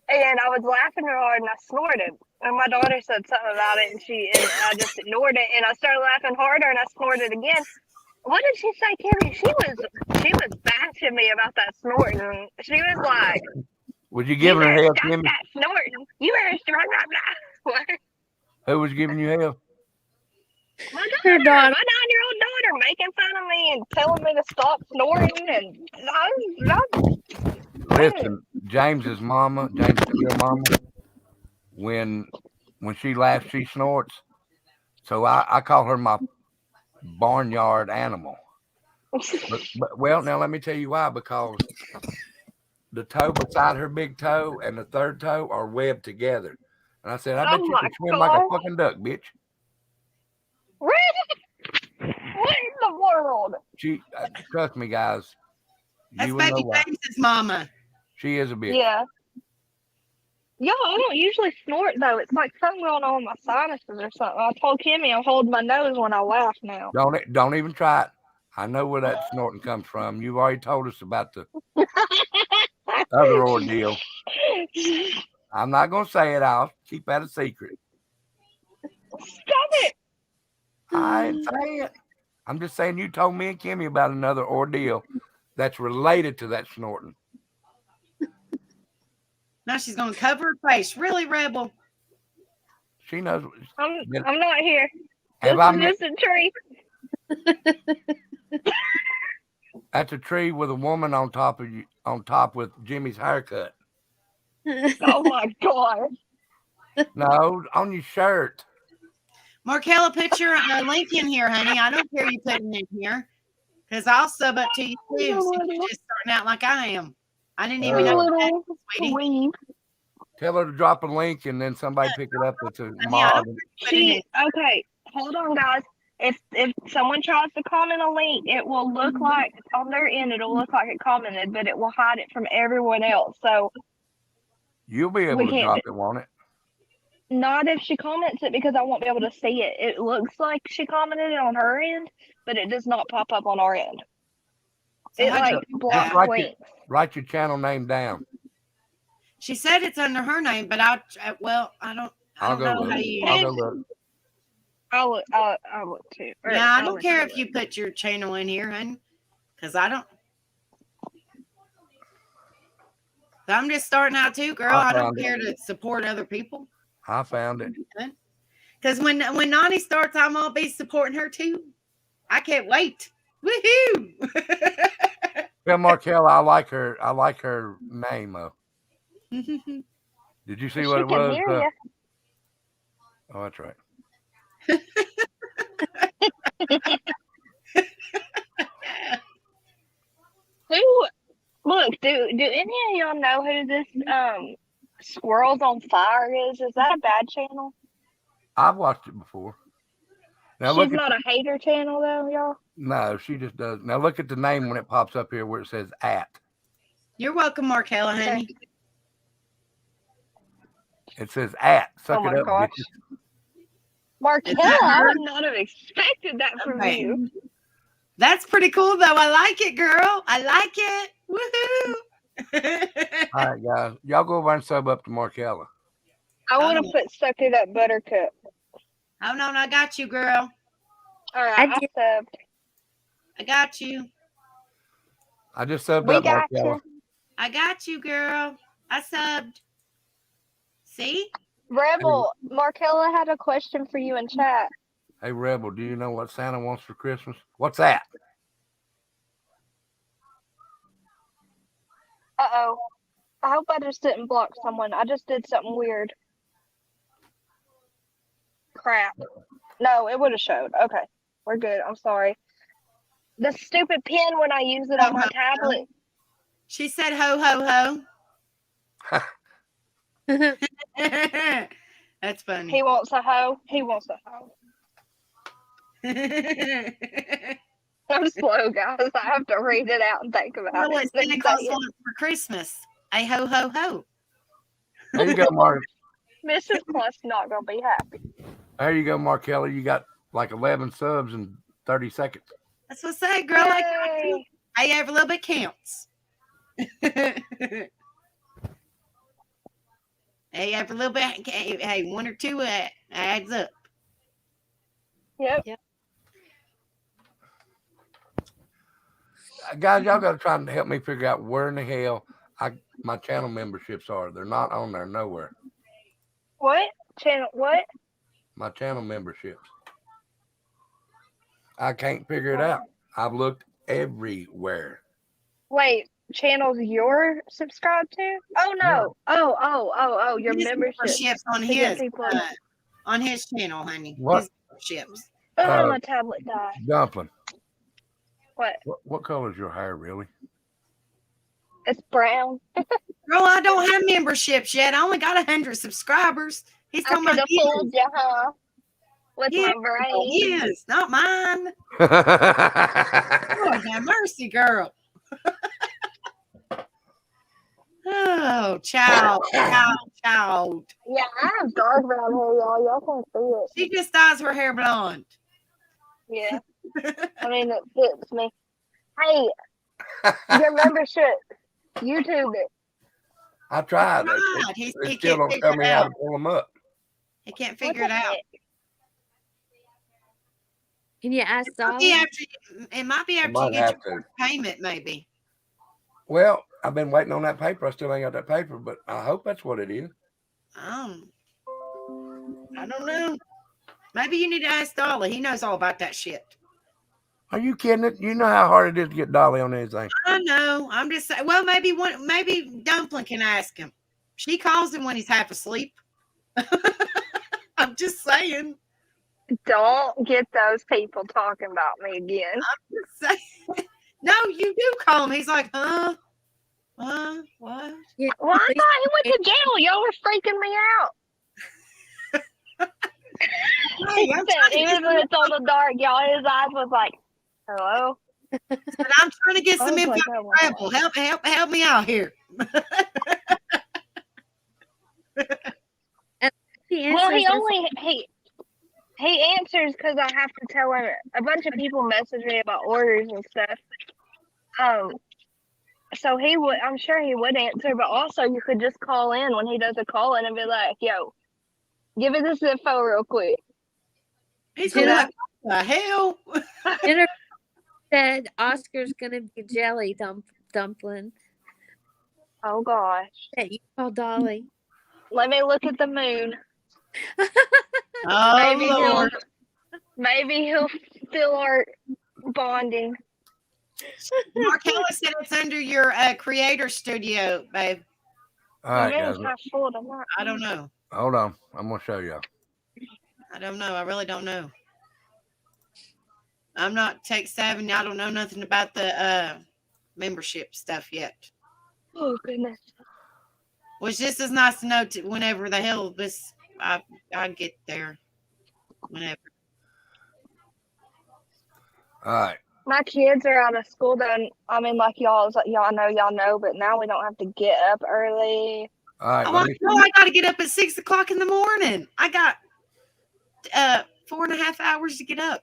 S2: and I was laughing real hard, and I snorted. And my daughter said something about it, and I just ignored it, and I started laughing harder, and I snorted again. What did she say, Kimmy? She was bashing me about that snorting. She was like,
S4: Was you giving her hell,
S2: "Stop
S4: Kimmy?
S2: that snorting. You better stop that."
S4: Who was giving you hell?
S2: My
S12: Her
S2: daughter,
S12: daughter.
S2: my 9-year-old daughter, making fun of me and telling me to stop snorting, and
S4: Listen, James's mama, your mama, when she laughs, she snorts. So I call her my barnyard animal. But well, now let me tell you why. Because the toe beside her big toe and the third toe are webbed together. And I said, I bet
S2: Oh
S4: you
S2: my
S4: can swim like a
S2: God.
S4: fucking duck, bitch.
S2: What in the world?
S4: She trust me, guys.
S1: That's
S4: You would know
S1: baby
S4: why.
S1: James's mama.
S4: She is a bitch.
S2: Yeah. Yo, I don't usually snort though. It's like something going on with my sinuses or something. I told Kimmy I'm holding my nose when I laugh now.
S4: Don't even try it. I know where that snorting comes from. You've already told us about the other ordeal. I'm not gonna say it. I'll keep that a secret.
S2: Stop it!
S4: I ain't saying it. I'm just saying you told me and Kimmy about another ordeal that's related to that snorting.
S1: Now she's gonna cover her face. Really, Rebel?
S4: She knows.
S2: I'm not here.
S4: Have I
S2: This
S4: met?
S2: is just a tree.
S4: That's a tree with a woman on top of you, on top with Jimmy's haircut.
S2: Oh my God.
S4: No, on your shirt.
S1: Markella, put your link in here, honey. I don't care you putting it in here. Because I'll sub up to you too. So you're just starting out like I am. I didn't even know that, sweetie.
S4: Tell her to drop a link and then somebody pick it up. It's a
S1: Honey, I
S4: mod.
S1: don't care you put it in.
S2: Okay, hold on, guys. If someone tries to comment a link, it will look like on their end. It'll look like it commented, but it will hide it from everyone else. So
S4: You'll be able
S2: we
S4: to
S2: can't
S4: drop
S2: do-
S4: it, won't it?
S2: not if she comments it because I won't be able to see it. It looks like she commented it on her end, but it does not pop up on our end. It
S1: how'd
S2: like
S1: you-
S2: blocks
S4: Just
S2: links.
S4: write your channel name down.
S1: She said it's under her name, but I don't
S4: I'll go
S1: know
S4: look.
S1: how you.
S4: I'll go look.
S2: I'll look too. Or
S1: Yeah, I
S2: I'll
S1: don't
S2: look
S1: care
S2: too.
S1: if you put your channel in here, honey, because I don't. I'm just starting out too, girl.
S4: I
S1: I don't
S4: found it.
S1: care to support other people.
S4: I found it.
S1: Because when Nani starts, I'm gonna be supporting her too. I can't wait. Woohoo!
S4: Well, Markella, I like her name. Did you see what
S2: She
S4: it
S2: can
S4: was?
S2: hear ya.
S4: Oh, that's right.
S2: Who? Look, do any of y'all know who this Squirrels on Fire is? Is that a bad channel?
S4: I've watched it before. Now
S2: She's
S4: look at
S2: not a hater channel though, y'all.
S4: no, she just does. Now look at the name when it pops up here where it says at.
S1: You're welcome, Markella, honey.
S4: It says at. Suck
S2: Oh my
S4: it up,
S2: gosh.
S4: bitches.
S2: Markella, I would not have expected that from
S1: Okay.
S2: you.
S1: That's pretty cool, though. I like it, girl. I like it. Woohoo!
S4: All right, guys. Y'all go over and sub up to Markella.
S2: I would have put Suck It Up Buttercup.
S1: Oh no, I got you, girl.
S2: All right,
S12: I
S2: I
S12: did.
S2: subbed.
S1: I got you.
S4: I just subbed
S2: We
S4: up,
S2: got
S4: Markella.
S2: you.
S1: I got you, girl. I subbed. See?
S2: Rebel, Markella had a question for you in chat.
S4: Hey, Rebel, do you know what Santa wants for Christmas? What's that?
S2: Uh-oh. I hope I just didn't block someone. I just did something weird. Crap. No, it would have showed. Okay. We're good. I'm sorry. The stupid pen when I use it on my tablet.
S1: She said ho, ho, ho. That's funny.
S2: He wants a hoe. He wants a hoe. I'm slow, guys. I have to read it out and think about
S1: Know what
S2: it.
S1: Santa Claus wants for Christmas? A ho, ho, ho.
S4: There you go, Mark.
S2: Mrs. Claus not going to be happy.
S4: There you go, Markella. You got like 11 subs in 30 seconds.
S1: That's what I say, girl. I got you. Hey, every little bit counts. Hey, every little bit. Hey, one or two adds up.
S2: Yep.
S4: Guys, y'all got to try and help me figure out where in the hell my channel memberships are. They're not on there nowhere.
S2: What? Channel what?
S4: My channel memberships. I can't figure it out. I've looked everywhere.
S2: Wait, channels you're subscribed to? Oh no. Oh, your
S1: His
S2: memberships
S1: on
S2: to get
S1: his
S2: people-
S1: on his channel, honey.
S4: What?
S1: His memberships.
S2: Oh, my tablet died.
S4: Dumpling.
S2: What?
S4: What color is your hair, really?
S2: It's brown.
S1: Girl, I don't have memberships yet. I only got 100 subscribers. He's
S2: I
S1: talking
S2: could
S1: about
S2: have fooled you, huh? With
S1: Yeah,
S2: my brain.
S1: Yes, not mine. Lord have mercy, girl. Oh, child.
S2: Yeah, I have dark brown hair, y'all. Y'all can't see it.
S1: She just dyes her hair blonde.
S2: Yeah. I mean, it fits me. Hey, your membership, YouTube it.
S4: I tried.
S1: God,
S4: They
S1: he
S4: still
S1: can't
S4: don't
S1: figure
S4: tell
S1: it
S4: me how
S1: out.
S4: to pull them up.
S1: He can't figure it out.
S12: Can you ask
S1: It
S12: Dolly?
S1: might be after you
S4: might
S1: get
S4: have
S1: your
S4: to.
S1: payment, maybe.
S4: Well, I've been waiting on that paper. I still ain't got that paper, but I hope that's what it is.
S1: I don't know. Maybe you need to ask Dolly. He knows all about that shit.
S4: Are you kidding it? You know how hard it is to get Dolly on anything.
S1: I know. I'm just saying. Well, maybe Dumpling can ask him. She calls him when he's half asleep. I'm just saying.
S2: Don't get those people talking about me again.
S1: I'm just saying. No, you do call him. He's like, huh? What?
S12: Yeah,
S2: Well, I thought he went to jail. Y'all were freaking me out.
S1: Hey, I'm trying to
S2: Even
S1: get
S2: when it's on the dark, y'all, his eyes was like, hello?
S1: But I'm trying to get
S2: I
S1: some
S2: was
S1: info
S2: like,
S1: from
S2: oh,
S1: Rebel. Help me out here.
S2: Well, he answers because I have to tell him. A bunch of people message me about orders and stuff. So he would. I'm sure he would answer, but also you could just call in when he does a call in and be like, "Yo, give me this info real quick."
S1: He's gonna like, what the hell?
S12: Jennifer said Oscar's gonna be jelly dumpling.
S2: Oh gosh.
S12: That you call Dolly.
S2: Let me look at the moon.
S1: Oh,
S2: Maybe he'll feel our bonding.
S1: Markella said it's under your creator studio, babe.
S4: All right,
S2: Man,
S4: guys.
S2: it's not full of that.
S1: I don't know.
S4: Hold on. I'm going to show y'all.
S1: I don't know. I really don't know. I'm not tech savvy. I don't know nothing about the membership stuff yet.
S2: Oh goodness.
S1: Which this is nice to know whenever the hell this I get there. Whenever.
S4: All right.
S2: My kids are out of school done. I mean, like y'all know, but now we don't have to get up early.
S4: All right.
S1: Oh, I got to get up at 6 o'clock in the morning. I got 4.5 hours to get up.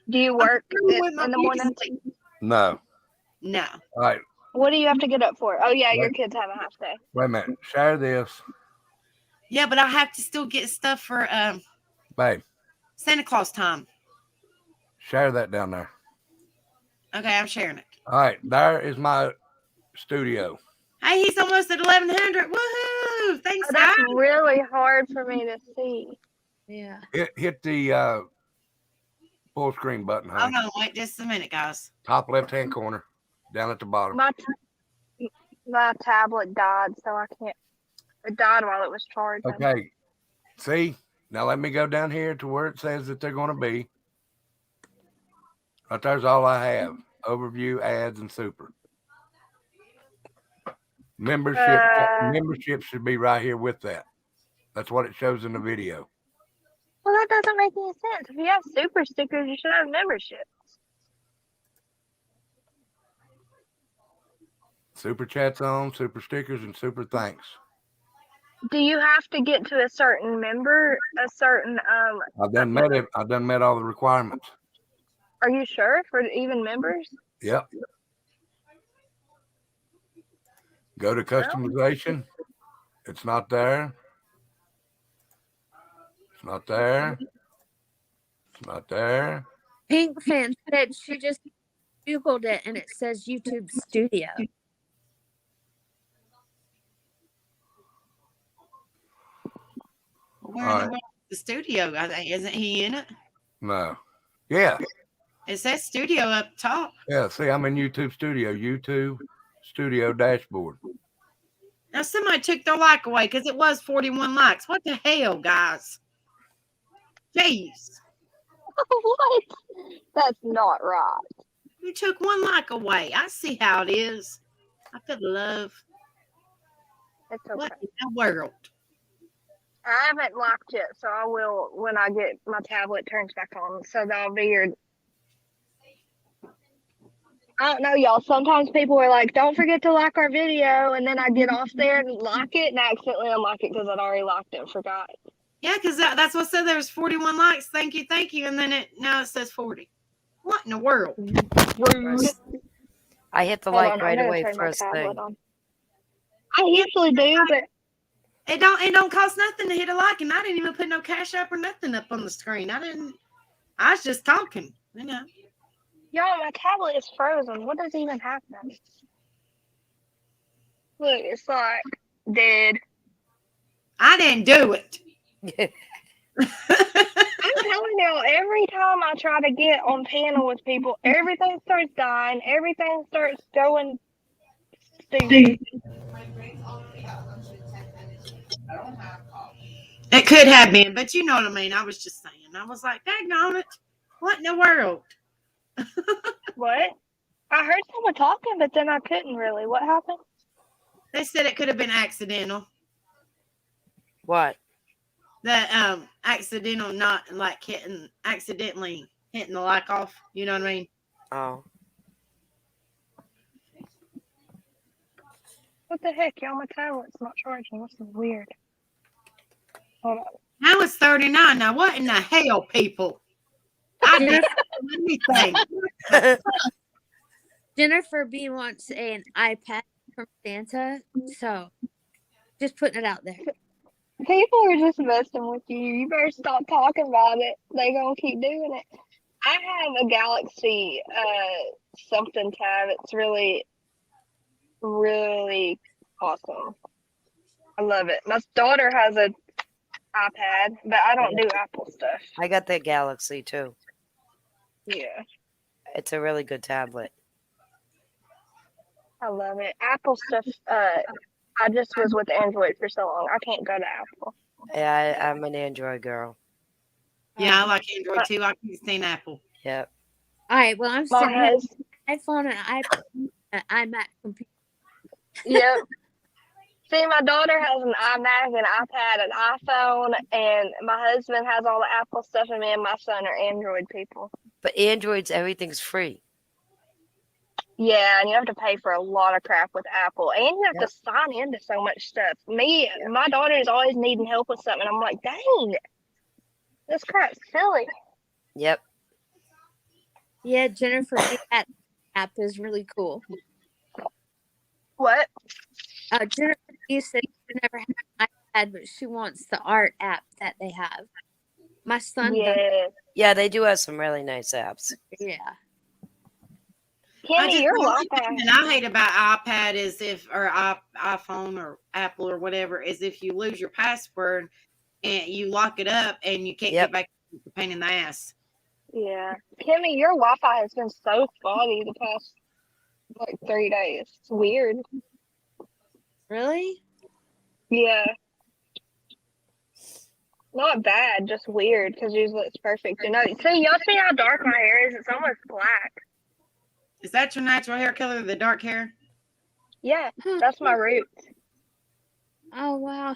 S2: Do you work in the morning?
S4: No.
S1: No.
S4: All right.
S2: What do you have to get up for? Oh yeah, your kids have a half day.
S4: Wait a minute. Share this.
S1: Yeah, but I have to still get stuff for
S4: Babe.
S1: Santa Claus time.
S4: Share that down there.
S1: Okay, I'm sharing it.
S4: All right, there is my studio.
S1: Hey, he's almost at 1,100. Woohoo! Thanks,
S2: Oh, that's
S1: guys.
S2: really hard for me to see.
S12: Yeah.
S4: Hit the full screen button, honey.
S1: Hold on, wait just a minute, guys.
S4: Top left-hand corner, down at the bottom.
S2: My tablet died, so I can't. It died while it was charging.
S4: Okay. See, now let me go down here to where it says that they're going to be. Right there's all I have. Overview, ads, and super. Membership should be right here with that. That's what it shows in the video.
S2: Well, that doesn't make any sense. If you have super stickers, you should have membership.
S4: Super chats on, super stickers, and super thanks.
S2: Do you have to get to a certain member, a certain
S4: I've done met all the requirements.
S2: Are you sure for even members?
S4: Yep. Go to customization. It's not there. It's not there. It's not there.
S12: Pink Fan said she just Googled it and it says YouTube Studio.
S1: Where in the world is the studio? I think isn't he in it?
S4: No. Yeah.
S1: It says studio up top.
S4: Yeah. See, I'm in YouTube Studio. YouTube Studio dashboard.
S1: Now somebody took their like away because it was 41 likes. What the hell, guys? Jeez.
S2: What? That's not right.
S1: You took one like away. I see how it is. I feel love.
S2: It's okay.
S1: What in the world?
S2: I haven't locked it, so I will when I get my tablet turns back on. So that'll be your. I don't know, y'all. Sometimes people are like, "Don't forget to like our video," and then I get off there and lock it, and I accidentally unlock it because I'd already locked it and forgot.
S1: Yeah, because that's what said. There was 41 likes. Thank you, and then now it says 40. What in the world?
S5: I hit the like right away first thing.
S2: I usually do, but
S1: it don't cost nothing to hit a like, and I didn't even put no cash up or nothing up on the screen. I was just talking, you know.
S2: Y'all, my tablet is frozen. What is even happening? Look, it's like dead.
S1: I didn't do it.
S2: I'm telling y'all, every time I try to get on panel with people, everything starts dying. Everything starts going stupid.
S1: It could have been, but you know what I mean. I was just saying. I was like, dang on it. What in the world?
S2: What? I heard someone talking, but then I couldn't really. What happened?
S1: They said it could have been accidental.
S5: What?
S1: The accidental, not like accidentally hitting the like off. You know what I mean?
S5: Oh.
S2: What the heck, y'all? My tablet's not charging. This is weird. Hold on.
S1: Now it's 39. Now what in the hell, people? I didn't do anything.
S12: Jennifer B wants an iPad from Santa, so just putting it out there.
S2: People are just messing with you. You better stop talking about it. They gonna keep doing it. I have a Galaxy something tab. It's really, really awesome. I love it. My daughter has a iPad, but I don't do Apple stuff.
S5: I got the Galaxy too.
S2: Yeah.
S5: It's a really good tablet.
S2: I love it. Apple stuff, I just was with Android for so long. I can't go to Apple.
S5: Yeah, I'm an Android girl.
S1: Yeah, I like Android too. I can't stand Apple.
S5: Yep.
S12: All right, well, I'm still iPhone and iMac computer.
S2: Yep. See, my daughter has an iMac, an iPad, an iPhone, and my husband has all the Apple stuff, and me and my son are Android people.
S5: But Androids, everything's free.
S2: Yeah, and you have to pay for a lot of crap with Apple, and you have to sign into so much stuff. My daughter is always needing help with something, and I'm like, dang, this crap's silly.
S5: Yep.
S12: Yeah, Jennifer, that app is really cool.
S2: What?
S12: Jennifer, you said she never had an iPad, but she wants the art app that they have. My son does.
S5: Yeah, they do have some really nice apps.
S12: Yeah.
S2: Kimmy, your
S1: the only
S2: Wi-Fi.
S1: thing that I hate about iPad is iPhone or Apple or whatever is if you lose your password and you lock it up and you can't get back. It's a pain in the ass.
S2: Yeah, Kimmy, your Wi-Fi has been so spotty the past like 3 days. It's weird.
S12: Really?
S2: Yeah. Not bad, just weird because usually it's perfect. You know, see, y'all see how dark my hair is? It's almost black.
S1: Is that your natural hair color, the dark hair?
S2: Yeah, that's my roots.
S12: Oh wow.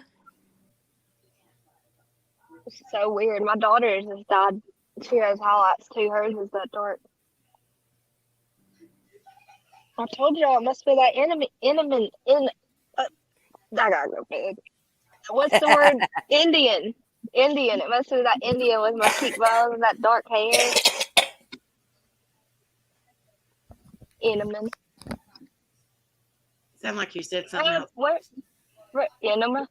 S2: It's so weird. My daughter's just died. She has highlights too. Hers is that dark. I told y'all it must be that I gotta go big. What's the word? Indian. Indian. It must be that Indian with my cheekbones and that dark hair. Inman.
S1: Sound like you said something else.
S2: What? Inman?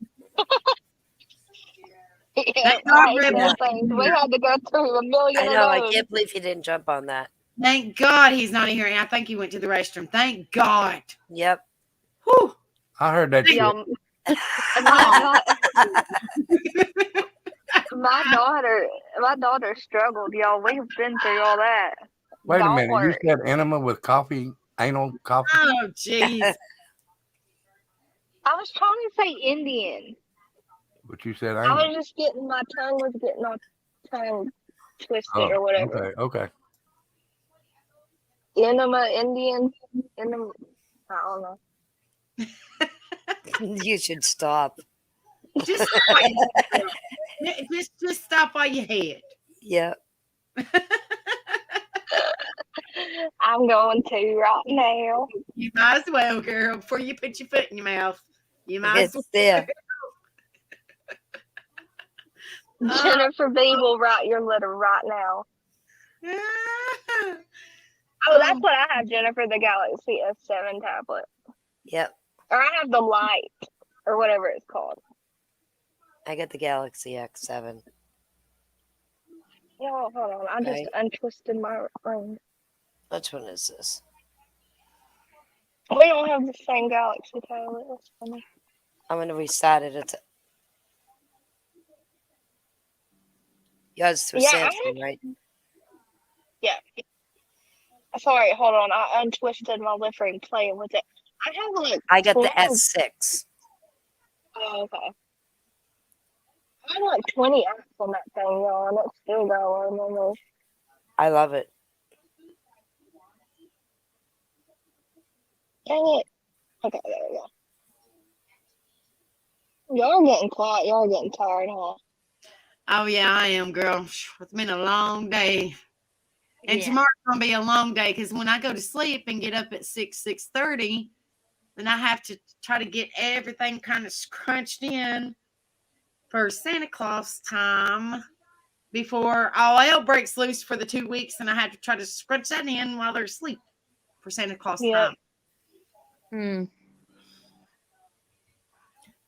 S2: Yeah,
S1: Thank God,
S2: I hate
S1: Rebel.
S2: those things. We had to go through a million
S5: I know.
S2: of
S5: I
S2: those.
S5: can't believe you didn't jump on that.
S1: Thank God he's not in here. And I think he went to the restroom. Thank God.
S5: Yep.
S1: Whew.
S4: I heard that shit.
S2: My daughter struggled, y'all. We've been through all that.
S4: Wait a
S2: Don't
S4: minute.
S2: worry.
S4: You said enema with coffee, anal coffee?
S1: Oh, jeez.
S2: I was trying to say Indian.
S4: But you said
S2: I
S4: anal.
S2: was just getting my tongue all tongue twisted or whatever.
S4: Okay.
S2: Enema, Indian, enema. I don't know.
S5: You should stop.
S1: Just stop while you head.
S5: Yep.
S2: I'm going to right now.
S1: You might as well, girl, before you put your foot in your mouth. You might as well.
S5: It's there.
S2: Jennifer B will write your letter right now. Oh, that's what I have, Jennifer, the Galaxy S7 tablet.
S5: Yep.
S2: Or I have the Light, or whatever it's called.
S5: I got the Galaxy X7.
S2: Yeah, hold on. I just untwisted my ring.
S5: Which one is this?
S2: We don't have the same Galaxy tablet. That's funny.
S5: I'm going to restart it. Yours through Samsung, right?
S2: Yeah. Sorry, hold on. I untwisted my lip ring playing with it.
S5: I got the S6.
S2: Oh, okay. I had like 20 apps on that thing, y'all, and it's still going.
S5: I love it.
S2: Dang it. Okay, there we go. Y'all are getting quiet. Y'all are getting tired, huh?
S1: Oh, yeah, I am, girl. It's been a long day. And tomorrow's going to be a long day because when I go to sleep and get up at 6:30, then I have to try to get everything kind of crunched in for Santa Claus time before all hell breaks loose for the 2 weeks. And I have to try to scrunch that in while they're asleep for Santa Claus time.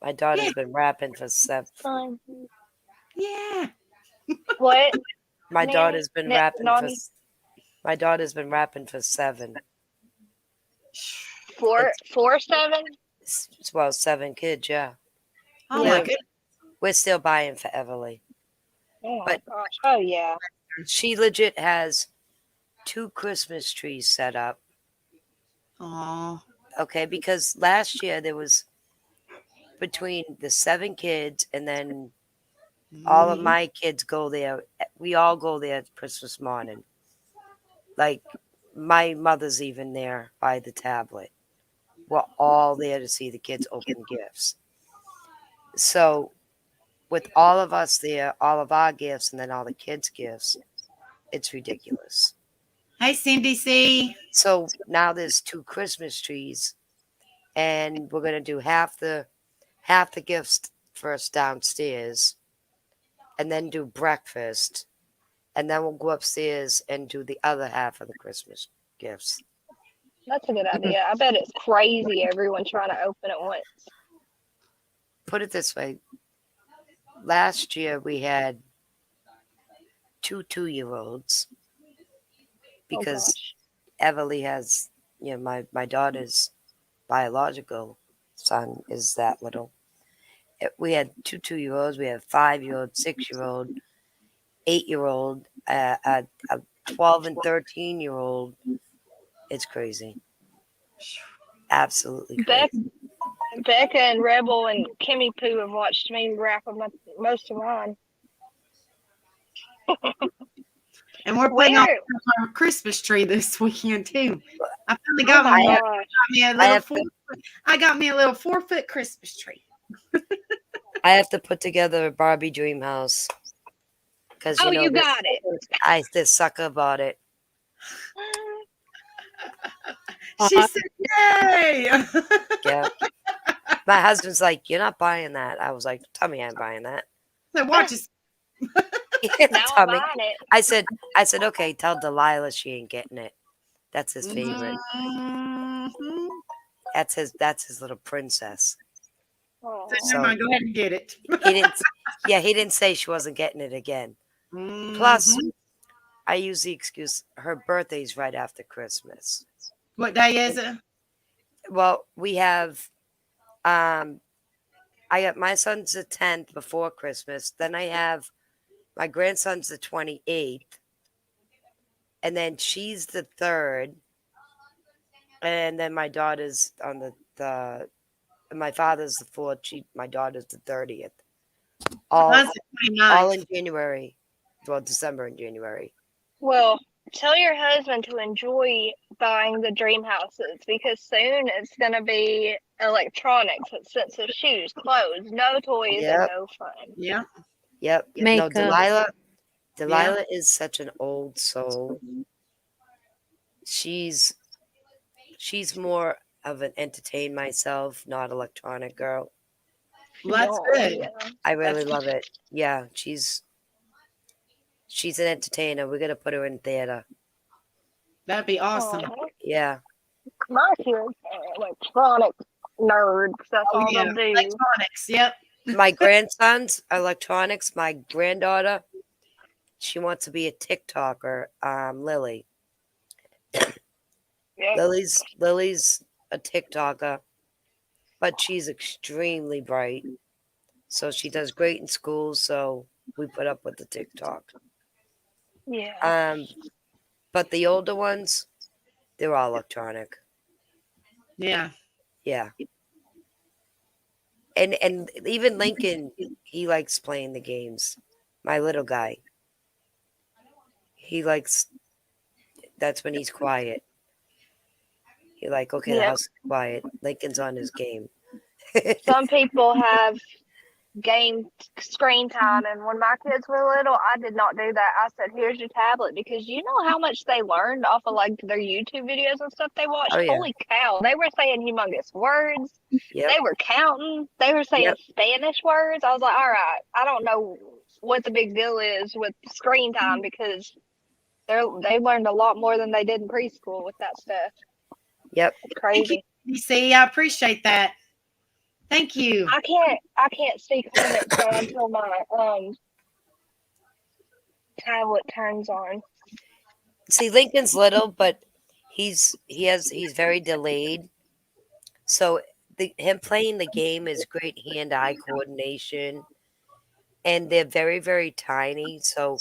S5: My daughter's been rapping for 7.
S1: Yeah.
S2: What?
S5: My daughter's been rapping for. My daughter's been rapping for 7.
S2: 7?
S5: Well, 7 kids, yeah.
S1: Oh my goodness.
S5: We're still buying for Everly.
S2: Oh my gosh. Oh yeah.
S5: She legit has 2 Christmas trees set up.
S1: Oh.
S5: Okay, because last year there was between the 7 kids and then all of my kids go there. We all go there Christmas morning. Like my mother's even there by the tablet. We're all there to see the kids open gifts. So with all of us there, all of our gifts, and then all the kids' gifts, it's ridiculous.
S1: Hey, Cindy C.
S5: So now there's 2 Christmas trees, and we're gonna do half the gifts first downstairs, and then do breakfast, and then we'll go upstairs and do the other half of the Christmas gifts.
S2: That's a good idea. I bet it's crazy everyone trying to open at once.
S5: Put it this way. Last year we had 2 2-year-olds because Everly has my daughter's biological son is that little. We had two 2-year-olds. We had a 5-year-old, 6-year-old, 8-year-old, a 12 and 13-year-old. It's crazy. Absolutely
S2: Beck,
S5: crazy.
S2: Becca and Rebel and Kimmy Poo have watched me wrap up most of mine.
S1: And we're putting on
S2: Where?
S1: our Christmas tree this weekend too. I finally
S2: Oh
S1: got
S2: my
S1: one.
S2: gosh.
S1: I got me a little 4-foot Christmas tree.
S5: I have to put together a Barbie dream house because
S2: Oh, you got it.
S5: This sucker bought it.
S1: She said, "Yay!"
S5: Yeah. My husband's like, "You're not buying that." I was like, "Tell me I'm buying that."
S1: So watch us.
S2: Now I'm buying it.
S5: I said, okay, tell Delilah she ain't getting it. That's his favorite.
S1: Mhm.
S5: That's his little princess.
S2: Oh.
S1: So never mind, go ahead and get it.
S5: He didn't say she wasn't getting it again. Plus,
S1: Mhm.
S5: I use the excuse her birthday's right after Christmas.
S1: What day is it?
S5: Well, we have I got my son's the 10th before Christmas. Then I have my grandson's the 28th. And then she's the 3rd. And then my daughter's on the my father's the 4th. My daughter's the 30th. All in January. Well, December and January.
S2: Well, tell your husband to enjoy buying the dream houses because soon it's going to be electronics, expensive shoes, clothes, no toys, and no fun.
S1: Yeah.
S5: Yep.
S12: Makeup.
S5: No, Delilah is such an old soul. She's more of an entertain myself, not electronic girl.
S1: Well, that's good.
S2: Yeah.
S5: I really love it. Yeah, she's an entertainer. We're gonna put her in theater.
S1: That'd be awesome.
S5: Yeah.
S2: My kids are electronic nerds. That's all they'll do.
S1: Electronics, yep.
S5: My grandson's electronics. My granddaughter, she wants to be a TikToker. Lily.
S2: Yep.
S5: Lily's a TikToker, but she's extremely bright. So she does great in school. So we put up with the TikTok.
S2: Yeah.
S5: But the older ones, they're all electronic.
S1: Yeah.
S5: Yeah. And even Lincoln, he likes playing the games. My little guy. He likes, that's when he's quiet. You're like, okay, the house is quiet. Lincoln's on his game.
S2: Some people have game screen time, and when my kids were little, I did not do that. I said, "Here's your tablet," because you know how much they learned off of like their YouTube videos and stuff they watched.
S5: Oh, yeah.
S2: Holy cow! They were saying humongous words.
S5: Yep.
S2: They were counting. They were saying Spanish words. I was like, all right, I don't know what the big deal is with screen time because they learned a lot more than they did in preschool with that stuff.
S5: Yep.
S2: It's crazy.
S1: You see, I appreciate that. Thank you.
S2: I can't speak on it until my tablet turns on.
S5: See, Lincoln's little, but he's very delayed. So him playing the game is great hand-eye coordination, and they're very, very tiny. So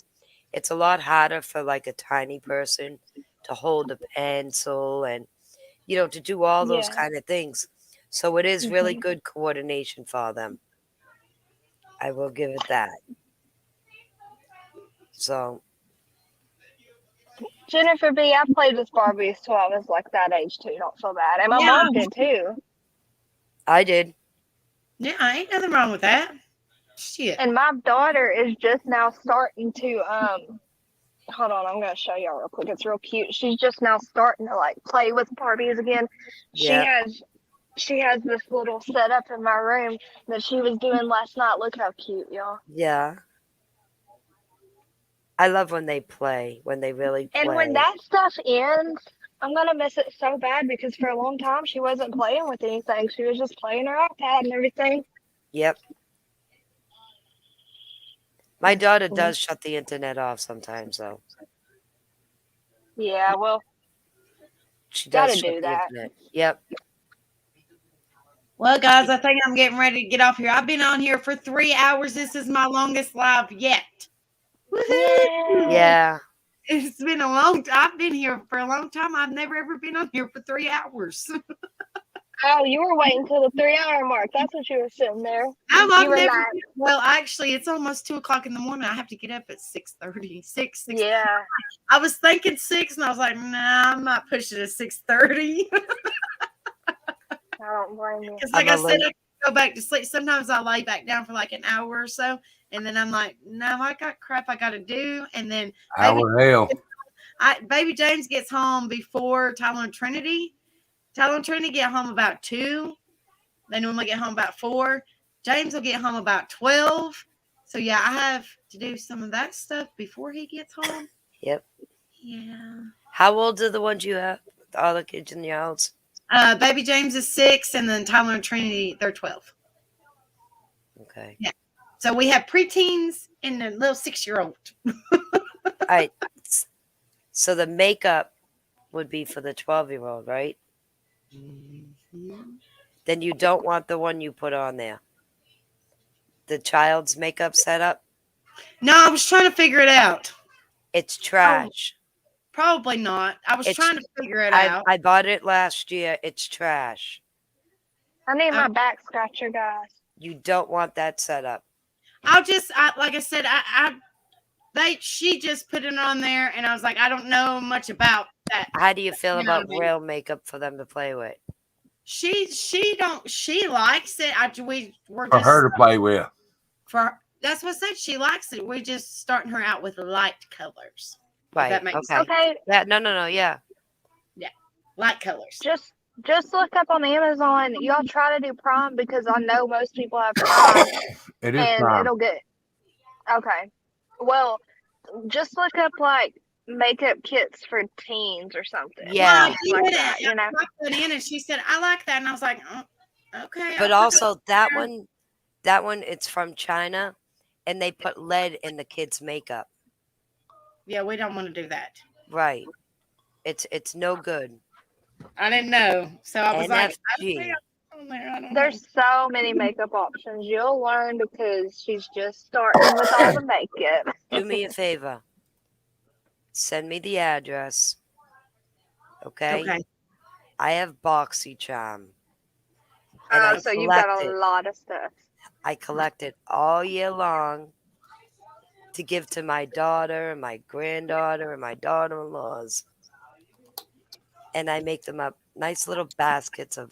S5: it's a lot harder for like a tiny person to hold a pencil and to do all those kind of things. So it is really good coordination for them. I will give it that. So
S2: Jennifer B, I played with Barbies till I was like that age too. Don't feel bad. And my mom did too.
S5: I did.
S1: Yeah, ain't nothing wrong with that. Shit.
S2: And my daughter is just now starting to hold on, I'm gonna show y'all real quick. It's real cute. She's just now starting to like play with Barbies again. She has this little setup in my room that she was doing last night. Look how cute, y'all.
S5: Yeah. I love when they play, when they really play.
S2: And when that stuff ends, I'm going to miss it so bad because for a long time she wasn't playing with anything. She was just playing her iPad and everything.
S5: Yep. My daughter does shut the internet off sometimes, though.
S2: Yeah, well.
S5: She
S2: Gotta
S5: does shut
S2: do
S5: the
S2: that.
S5: internet. Yep.
S1: Well, guys, I think I'm getting ready to get off here. I've been on here for 3 hours. This is my longest live yet. Woohoo!
S5: Yeah.
S1: It's been a long time. I've been here for a long time. I've never ever been on here for 3 hours.
S2: Oh, you were waiting till the 3-hour mark. That's what you were sitting there.
S1: I've
S2: You were
S1: never.
S2: like,
S1: Well, actually, it's almost 2:00 in the morning. I have to get up at 6:30. 6.
S2: yeah.
S1: I was thinking 6, and I was like, nah, I'm not pushing it 6:30.
S2: I don't blame you.
S1: Because, like
S5: I'm
S1: I
S5: a
S1: said,
S5: late-
S1: I go back to sleep. Sometimes I lay back down for like an hour or so, and then I'm like, no, I got crap I got to do. And then
S4: Hour hell.
S1: baby James gets home before Tyler and Trinity. Tyler and Trinity get home about 2. They normally get home about 4. James will get home about 12. So yeah, I have to do some of that stuff before he gets home.
S5: Yep.
S1: Yeah.
S5: How old are the ones you have? All the kids in your house?
S1: Baby James is 6, and then Tyler and Trinity, they're 12.
S5: Okay.
S1: Yeah. So we have preteens and a little 6-year-old.
S5: All right. So the makeup would be for the 12-year-old, right? Then you don't want the one you put on there. The child's makeup setup?
S1: No, I was trying to figure it out.
S5: It's trash.
S1: Probably not. I was
S5: It's-
S1: trying to figure it
S5: I,
S1: out.
S5: I bought it last year. It's trash.
S2: I need my back scratcher, guys.
S5: You don't want that setup.
S1: Like I said, she just put it on there, and I was like, I don't know much about that.
S5: How do you feel
S1: You know
S5: about
S1: what I mean?
S5: real makeup for them to play with?
S1: She likes it. We're
S4: For
S1: just
S4: her to play with.
S1: that's what I said. She likes it. We're just starting her out with light colors. If
S5: Right.
S1: that makes
S5: Okay.
S1: sense.
S2: Okay,
S5: Yeah. No. Yeah.
S1: Light colors.
S2: just look up on Amazon. Y'all try to do Prime because I know most people have Prime,
S4: It is
S2: and
S4: time.
S2: it'll get. Okay, well, just look up like makeup kits for teens or something.
S5: Yeah.
S1: Well,
S2: like that, you know.
S1: I put in, and she said, I like that. And I was like, oh, okay.
S5: But
S1: I'll put
S5: also that one, it's from China, and they put lead in the kids' makeup.
S1: Yeah, we don't want to do that.
S5: Right. It's no good.
S1: I didn't know. So I was like,
S5: NFG.
S1: I don't
S2: There's so many makeup options. You'll learn because she's just starting with all the makeup.
S5: Do me a favor. Send me the address. Okay.
S1: Okay.
S5: I have BoxyCharm.
S2: So you've got a lot of stuff.
S5: I collect it all year long to give to my daughter and my granddaughter and my daughter-in-laws. And I make them up nice little baskets of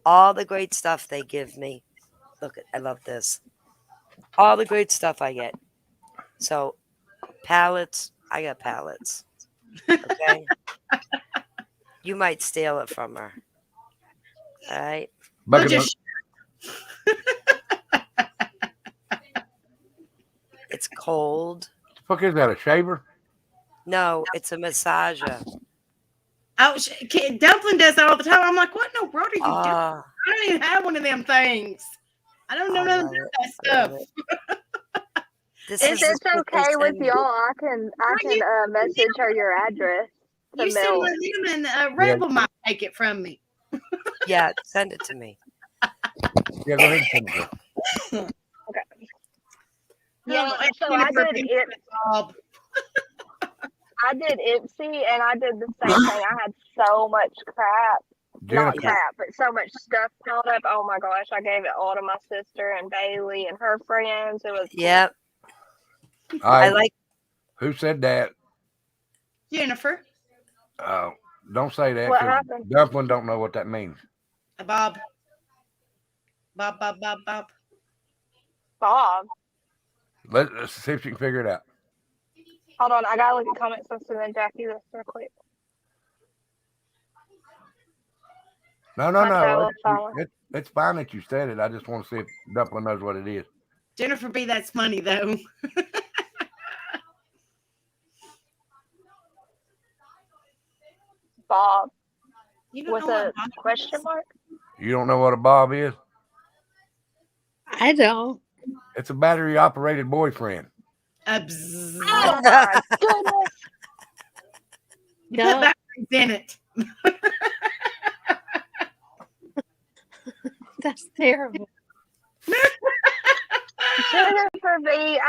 S5: all the great stuff they give me. Look, I love this. All the great stuff I get. So, palettes, I got palettes. Okay? You might steal it from her. All right?
S4: Bucket
S5: It's cold.
S4: the fuck is that? A shaver?
S5: No, it's a massager.
S1: Dumpling does that all the time. I'm like, what in the world are you doing?
S5: Ah,
S1: I don't even have one of them things. I don't know
S5: I
S1: nothing
S5: love
S1: about
S5: it.
S1: that
S5: I love
S1: stuff.
S5: this
S2: If
S5: is
S2: it's
S5: what they
S2: okay with
S5: send me.
S2: y'all, I can message her your address to
S1: You send
S2: mail
S1: one
S2: it.
S1: of them, and Rebel might take it from me.
S5: Yeah, send it to me.
S4: Yeah, go ahead and send it.
S2: Okay.
S1: No,
S2: Yeah,
S1: I
S2: so
S1: can't
S2: I
S1: remember
S2: did
S1: the
S2: it.
S1: job.
S2: I did Ipsy, and I did the same thing. I had so much crap. Not
S4: Jennifer,
S2: crap, but so much stuff piled up. Oh my gosh, I gave it all to my sister and Bailey and her friends. It was
S5: Yep.
S4: all
S5: I
S4: right,
S5: like
S4: who said that?
S1: Jennifer,
S4: Don't say that.
S2: What
S4: 'Cause
S2: happened?
S4: Dumpling don't know what that means.
S1: Bob.
S2: Bob.
S4: Let's see if you can figure it out.
S2: Hold on, I gotta look at comment section and then Jackie this real quick.
S4: No.
S2: fellow follower.
S4: It's fine that you said it. I just want to see if Dumpling knows what it is.
S1: Jennifer B, that's funny though.
S2: Bob
S1: You don't
S2: with
S1: know what
S2: a
S1: Bob
S2: question
S1: is?
S2: mark.
S4: You don't know what a bob is?
S12: I don't.
S4: It's a battery operated boyfriend.
S1: Bzzz.
S2: Oh my goodness!
S1: You
S12: No.
S1: put batteries in it.
S12: That's terrible.
S2: Jennifer B,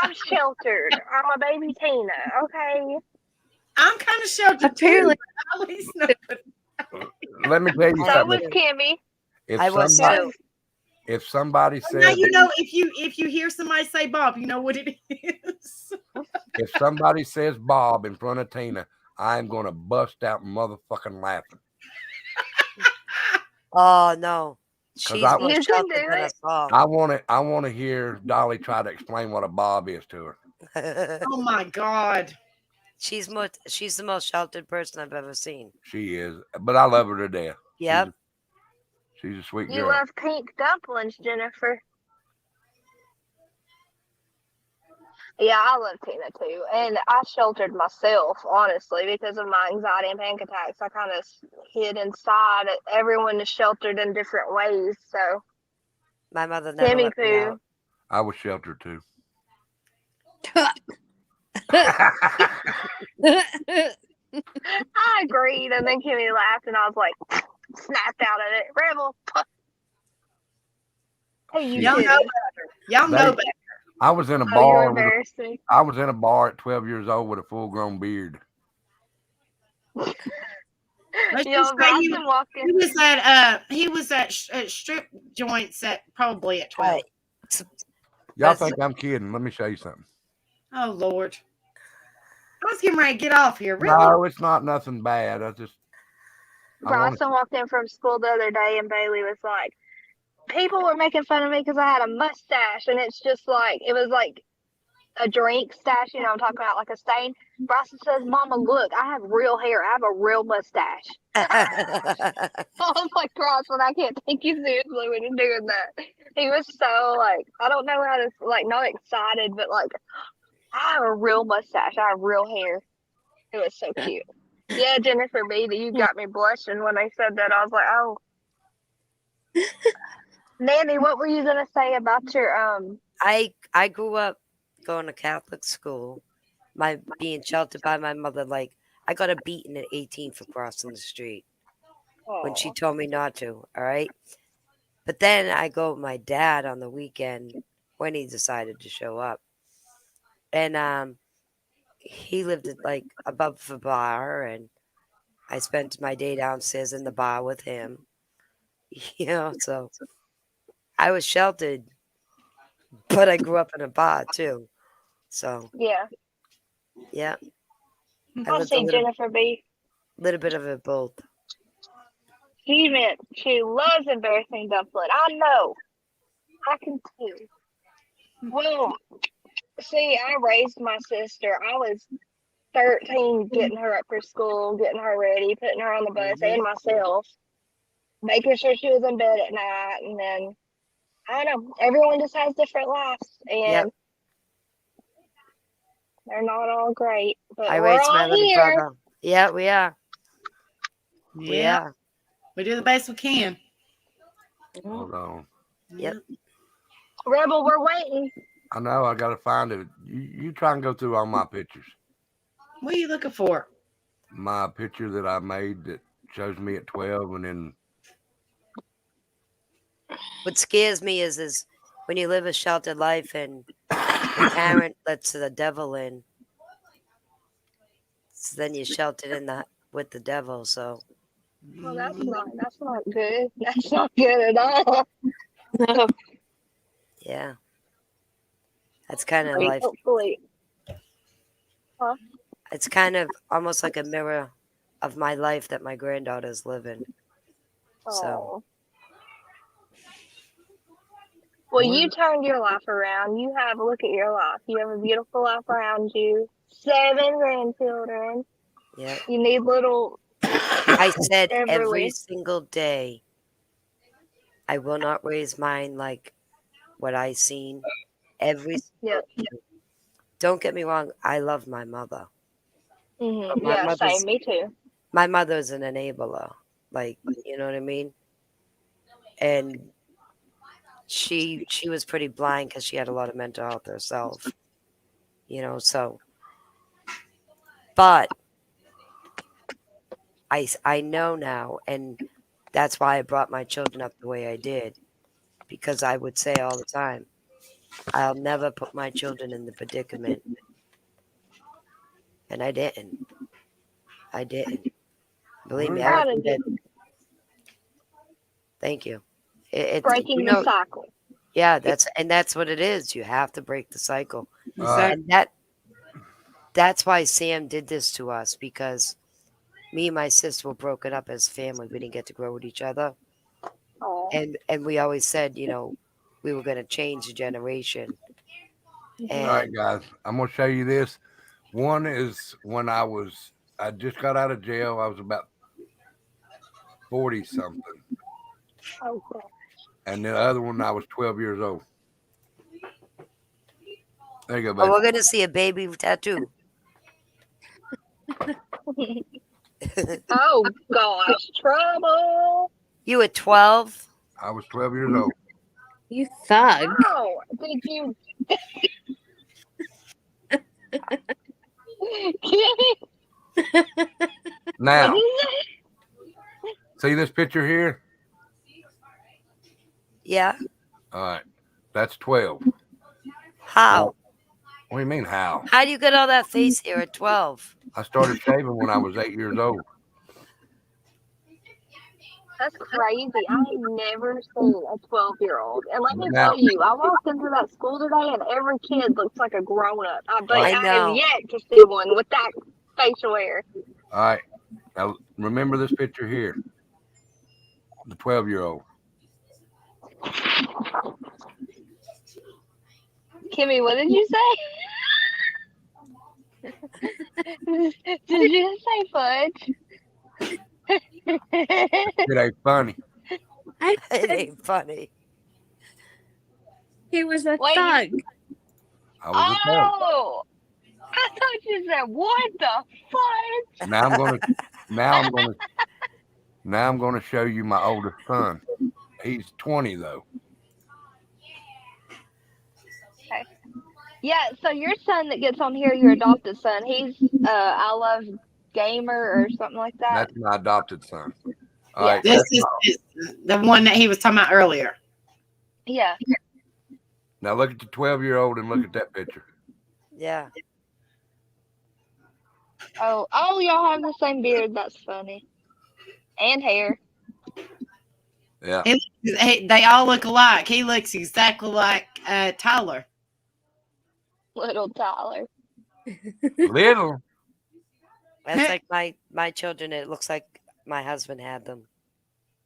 S2: I'm sheltered. I'm a baby Tina, okay?
S1: I'm kind of sheltered
S12: Apparently.
S1: too. But at least know.
S4: Let me tell you
S2: So
S4: something.
S2: was Kimmy.
S5: I was
S2: So,
S4: If somebody
S1: Now
S4: says
S1: you know if you hear somebody say Bob, you know what it is.
S4: if somebody says Bob in front of Tina, I'm gonna bust out motherfucking laughing.
S5: Oh no, she's
S4: I-
S5: more
S2: You can
S5: sheltered
S2: do
S5: than
S2: it.
S5: us all.
S4: I want to hear Dolly try to explain what a Bob is to her.
S1: Oh my God.
S5: She's the most sheltered person I've ever seen.
S4: She is, but I love her to death.
S5: Yep.
S4: She's a sweet
S2: You
S4: girl.
S2: love pink dumplings, Jennifer. Yeah, I love Tina too. And I sheltered myself, honestly, because of my anxiety and panic attacks. I kind of hid inside. Everyone is sheltered in different ways. So,
S5: My mother never
S2: Kimmy
S5: let me
S2: Poo.
S5: out.
S4: I was sheltered too.
S2: I agreed. And then Kimmy laughed, and I was like, snapped out of it. Rebel. Hey, you
S1: Y'all
S2: too.
S1: know better. Y'all know better.
S4: I was in a
S2: Oh, you're
S4: bar.
S2: embarrassing.
S4: I was in a bar at 12 years old with a full-grown beard.
S1: Let's
S2: Yo,
S1: just say he
S2: Bryson walking.
S1: was at strip joints at probably at 12.
S4: Y'all think I'm kidding? Let me show you something.
S1: Oh Lord. I was getting ready to get off here. Really?
S4: No, it's not nothing bad. I wanna-
S2: Bryson walked in from school the other day, and Bailey was like, people were making fun of me because I had a mustache, and it's just like, it was like a drink stash, you know, I'm talking about like a stain. Bryson says, Mama, look, I have real hair. I have a real mustache. I was like, Bryson, I can't take you seriously when you're doing that. He was so like, I don't know how to, like, not excited, but like, I have a real mustache. I have real hair. It was so cute. Yeah, Jennifer B, you got me blushing when I said that. I was like, oh. Nanny, what were you gonna say about your
S5: I grew up going to Catholic school, being sheltered by my mother. Like I got a beating at 18 for crossing the street when she told me not to. All right, but then I go with my dad on the weekend when he decided to show up, and he lived at, like above the bar, and I spent my day downstairs in the bar with him. You know, so I was sheltered, but I grew up in a bar too. So
S2: yeah.
S5: yeah,
S2: I see Jennifer B.
S5: little bit of it both.
S2: She loves embarrassing dumpling. I know. I can too. Well, see, I raised my sister. I was 13, getting her up for school, getting her ready, putting her on the bus, and myself, making sure she was in bed at night. And then, I don't know, everyone just has different lives, and they're not all great. But
S5: I
S2: we're
S5: raised my
S2: all
S5: little
S2: here.
S5: brother. Yeah, we are.
S1: Yeah. We do the best we can.
S4: Hold on.
S5: Yep.
S2: Rebel, we're waiting.
S4: I know. I got to find it. You try and go through all my pictures.
S1: What are you looking for?
S4: My picture that I made that shows me at 12, and then
S5: What scares me is when you live a sheltered life and your parent lets the devil in. So then you're sheltered with the devil. So
S2: Well, that's not good. That's not good at all. No.
S5: yeah, that's kind of life.
S2: Hopefully. Huh?
S5: It's kind of almost like a mirror of my life that my granddaughter's living. So
S2: well, you turned your life around. Look at your life. You have a beautiful life around you. 7 grandchildren.
S5: yeah,
S2: You need little.
S5: I said every
S2: Everly.
S5: single day, I will not raise mine like what I seen. Don't get me wrong, I love my mother.
S2: Mm-hmm.
S5: My
S2: Yeah,
S5: mother's-
S2: same. Me too.
S5: My mother's an enabler, like, you know what I mean? And she was pretty blind because she had a lot of mental health herself, you know. So But I know now, and that's why I brought my children up the way I did, because I would say all the time, I'll never put my children in the predicament. And I didn't. Believe me,
S2: Proud of
S5: everything
S2: you.
S5: that. Thank you. It's
S2: Breaking the cycle.
S5: Yeah, that's what it is. You have to break the cycle.
S1: Exactly.
S5: And that's why Sam did this to us, because me and my sister were broken up as family. We didn't get to grow with each other.
S2: Oh.
S5: And we always said, we were going to change the generation.
S4: All right, guys, I'm going to show you this. One is when I just got out of jail. I was about 40 something.
S2: Okay.
S4: And the other one, I was 12 years old. There you go,
S5: Oh,
S4: baby.
S5: we're going to see a baby tattoo.
S2: Oh gosh, trouble.
S5: You were 12?
S4: I was 12 years old.
S12: You thug.
S2: Oh, did you?
S4: Now,
S2: What is it?
S4: see this picture here?
S5: Yeah.
S4: All right. That's 12.
S5: How?
S4: What do you mean, how?
S5: How do you get all that face hair at 12?
S4: I started shaving when I was 8 years old.
S2: That's crazy. I've never seen a 12-year-old. And let me
S4: Now-
S2: tell you, I walked into that school today and every kid looks like a grown-up. But
S5: I
S2: I
S5: know.
S2: have yet to see one with that facial hair.
S4: All right. Now, remember this picture here. The 12-year-old.
S2: Kimmy, what did you say? Did you say fudge?
S4: It ain't funny.
S12: I
S5: It
S12: said
S5: ain't funny.
S12: he was a
S2: Wait.
S12: thug.
S4: I was a thug.
S2: Oh, I thought you said, what the fudge?
S4: Now I'm gonna show you my oldest son. He's 20 though.
S2: Yeah, so your son that gets on here, your adopted son, he's I Love Gamer or something like that.
S4: That's my adopted son. All
S2: Yeah.
S4: right.
S1: This is the one that he was talking about earlier.
S2: Yeah.
S4: Now look at the 12-year-old and look at that picture.
S5: Yeah.
S2: Oh, y'all have the same beard. That's funny. And hair.
S4: Yeah.
S1: They all look alike. He looks exactly like Tyler.
S2: Little Tyler.
S4: Little.
S5: That's like my children. It looks like my husband had them.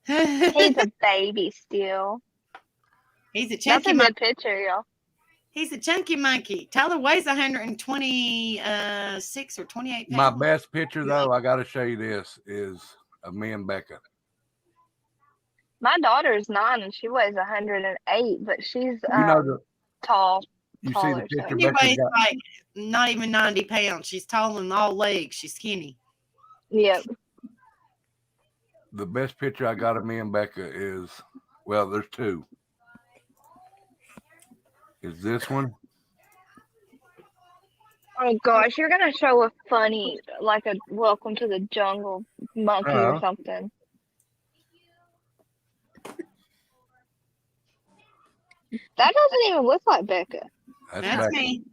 S2: He's a baby still.
S1: He's a
S2: That's
S1: chunky
S2: a
S1: monkey.
S2: good picture, y'all.
S1: He's a chunky monkey. Tyler weighs 126 or 28
S4: My
S1: pounds.
S4: best picture though, I gotta show you this, is of me and Becca.
S2: My daughter's 9 and she weighs 108, but she's
S4: You know the
S2: tall.
S4: you see the
S2: taller,
S4: picture
S2: so-
S1: She
S4: Becca
S1: weighs
S4: got.
S1: like not even 90 pounds. She's tall and all legs. She's skinny.
S2: Yep.
S4: The best picture I got of me and Becca is, well, there's two. Is this one?
S2: Oh gosh, you're gonna show a funny, like a Welcome to the Jungle monkey or
S4: Uh-huh.
S2: something. That doesn't even look like Becca.
S4: That's
S1: That's
S4: Becca.
S1: me.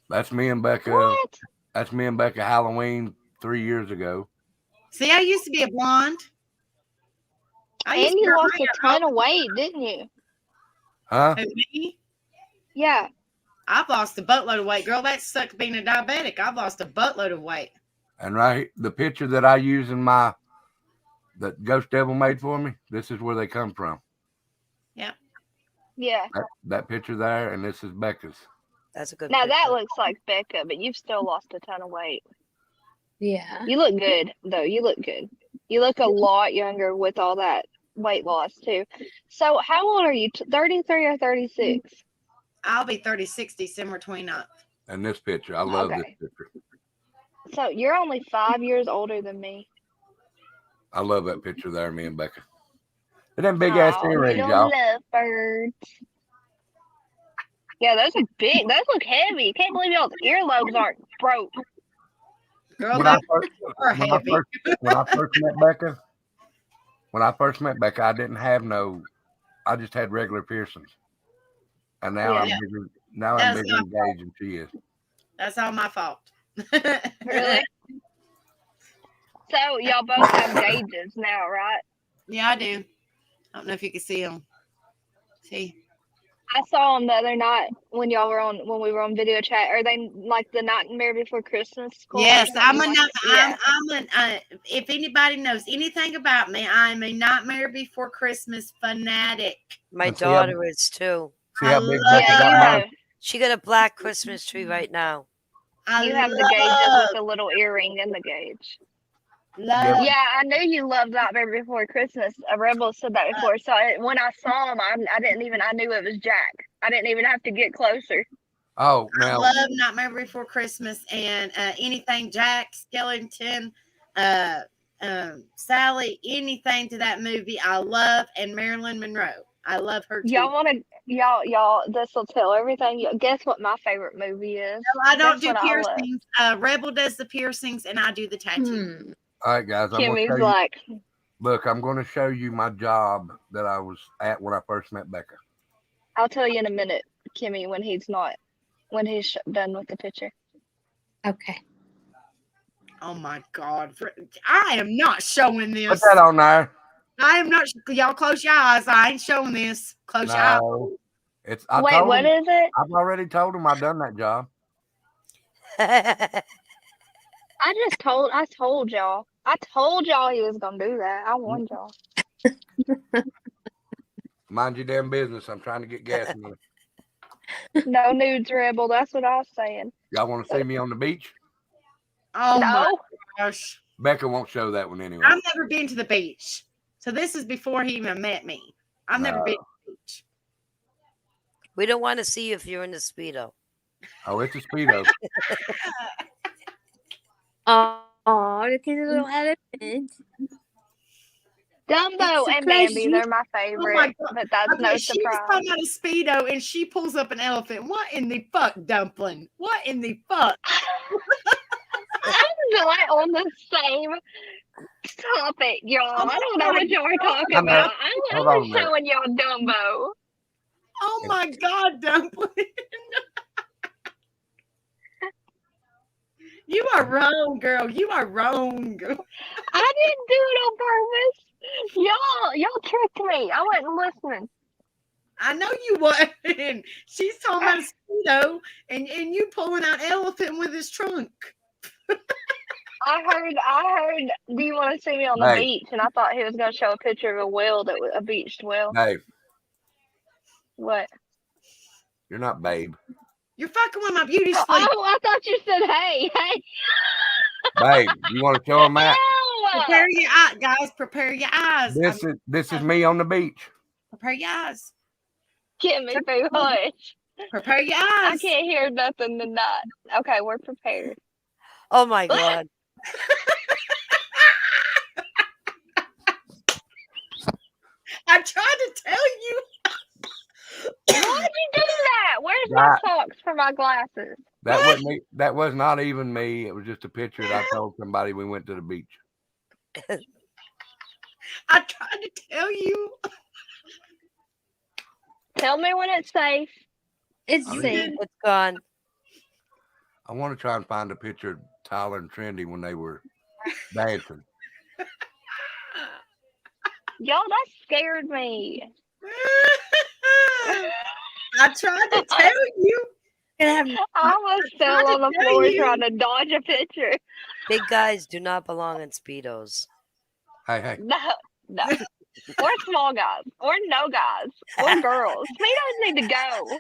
S4: That's me and Becca.
S2: What?
S4: That's me and Becca Halloween 3 years ago.
S1: See, I used to be a blonde. I used
S2: And
S1: to
S2: you
S1: wear
S2: lost
S1: my
S2: a ton of weight, didn't you?
S4: Huh?
S1: hair. Who, me?
S2: Yeah.
S1: I've lost a buttload of weight. Girl, that sucked being a diabetic. I've lost a buttload of weight.
S4: And right, the picture that I use in my, that Ghost Devil made for me, this is where they come from.
S2: Yeah.
S4: That picture there, and this is Becca's.
S5: That's a good.
S2: Now that
S5: picture.
S2: looks like Becca, but you've still lost a ton of weight.
S12: Yeah.
S2: You look good, though. You look good. You look a lot younger with all that weight loss, too. So, how old are you? 33 or 36?
S1: I'll be 36 December 29th.
S4: And this picture, I love
S2: Okay.
S4: this picture.
S2: So, you're only 5 years older than me.
S4: I love that picture there, me and Becca. And them big ass
S2: Aw,
S4: earrings,
S2: little
S4: y'all.
S2: lovebirds. Yeah, those are big. Those look heavy. Can't believe y'all's earlobes aren't broke.
S1: Girl,
S4: when I
S1: those
S4: first
S1: are
S4: when I
S1: heavy.
S4: when I first met Becca, I didn't have no. I just had regular piercings, and now
S2: Yeah.
S4: I'm bigger. Now I'm
S1: That's
S4: bigger
S1: my
S4: engaged than she is.
S1: That's all my fault.
S2: Really? So y'all both have gauges now, right?
S1: Yeah, I do. I don't know if you can see them. See?
S2: I saw them the other night when we were on video chat. Are they like the Nightmare Before Christmas? Call or
S1: Yes,
S2: something
S1: I'm a
S2: like
S1: not.
S2: that? Yeah.
S1: If anybody knows anything about me, I'm a Nightmare Before Christmas fanatic.
S5: My
S4: And see
S5: daughter is too.
S4: See how big
S1: love-
S4: Becca
S2: Yeah,
S4: got
S2: you
S4: mine?
S2: have
S5: She got a black Christmas tree right now.
S2: you have the gauges with the little earring in the gauge.
S1: love.
S2: Yeah, I knew you loved Nightmare Before Christmas. A Rebel said that before. So when I saw him, I knew it was Jack. I didn't even have to get closer.
S4: Oh,
S1: I
S4: now
S1: love Nightmare Before Christmas and anything Jack Skellington, Sally, anything to that movie. I love, and Marilyn Monroe. I love her too.
S2: Y'all, this will tell everything. Guess what my favorite movie is?
S1: No, I don't
S2: Guess
S1: do
S2: what I love?
S1: piercings. Rebel does the piercings, and I do the tattoo.
S4: all right, guys. I'm gonna
S2: Kimmy's
S4: show you.
S2: like,
S4: Look, I'm going to show you my job that I was at when I first met Becca.
S2: I'll tell you in a minute, Kimmy, when he's done with the picture.
S12: Okay.
S1: Oh my God! I am not showing this.
S4: Put that on there.
S1: I am not. Y'all close your eyes. I ain't showing this. Close your eyes.
S4: No, it's. I
S2: Wait,
S4: told
S2: what
S4: him,
S2: is it?
S4: I've already told him I done that job.
S2: I told y'all. I told y'all he was gonna do that. I warned y'all.
S4: Mind your damn business. I'm trying to get gas money.
S2: No nudes, Rebel. That's what I was saying.
S4: Y'all want to see me on the beach?
S1: Oh my
S2: No,
S1: gosh!
S4: Becca won't show that one anyway.
S1: I've never been to the beach, so this is before he even met me. I've never been to the beach.
S5: We don't want to see you if you're in the Speedo.
S4: Oh, it's a Speedo.
S12: Oh, look at the little elephant.
S2: Dumbo
S12: It's a
S2: and Bambi,
S12: pleasure.
S2: they're my favorite.
S1: my God.
S2: But that's
S1: Okay,
S2: no
S1: she was
S2: surprise.
S1: talking about a Speedo, and she pulls up an elephant. What in the fuck, Dumpling? What in the fuck?
S2: I'm like on the same topic, y'all. I don't know what y'all are talking
S4: I'm
S2: about.
S4: Hold
S2: I
S4: on
S2: was
S4: a minute.
S2: showing y'all Dumbo.
S1: Oh my God, Dumpling! You are wrong, girl. You are wrong.
S2: I didn't do it on purpose. Y'all tricked me. I wasn't listening.
S1: I know you wasn't. She's talking about a Speedo, and you pulling out elephant with his trunk.
S2: I heard. Do you want to see me on the
S4: Hey.
S2: beach? And I thought he was going to show a picture of a whale that was a beached whale.
S4: Dave,
S2: What?
S4: you're not Babe.
S1: You're fucking with my beauty sleep.
S2: Oh, I thought you said hey.
S4: Babe, you want to show him that?
S2: No!
S1: Prepare your eyes, guys. Prepare your eyes.
S4: This is me on the beach.
S1: Prepare your eyes.
S2: Get me through hush.
S1: Prepare your
S2: I
S1: eyes.
S2: can't hear nothing tonight. Okay, we're prepared.
S5: Oh my God.
S1: I tried to tell you.
S2: Why'd you do that? Where's my
S4: Right.
S2: socks for my glasses?
S4: That wasn't me. That was not even me. It was just a picture that I told somebody we went to the beach.
S1: I tried to tell you.
S2: Tell me when it's safe.
S12: It's
S4: Oh,
S12: safe.
S5: It's gone.
S4: I want to try and find a picture of Tyler and Trendy when they were dancing.
S2: Y'all, that scared me.
S1: I tried to tell you.
S2: I was still on the floor trying to dodge a picture.
S5: Big guys do not belong in Speedos.
S4: Hey.
S2: No. Or small guys. Or no guys. Or girls. Speedos need to go.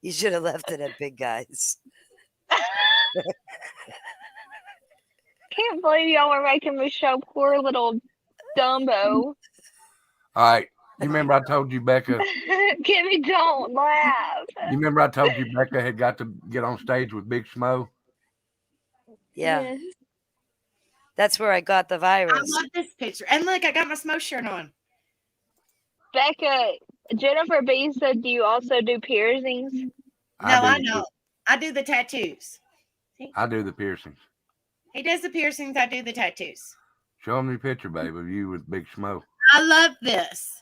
S5: You should have left it at big guys.
S2: Can't believe y'all were making me show poor little Dumbo.
S4: All right. You remember I told you Becca?
S2: Kimmy, don't laugh.
S4: You remember I told you Becca had got to get on stage with Big Smo?
S5: Yeah.
S12: Yes.
S5: That's where I got the
S1: I
S5: virus.
S1: love this picture. And look, I got my smoke shirt on.
S2: Becca, Jennifer B said, do you also do piercings?
S1: No, I know. I do the tattoos.
S4: I do the piercings.
S1: He does the piercings. I do the tattoos.
S4: Show him your picture, babe, of you with Big Smo.
S1: I love this.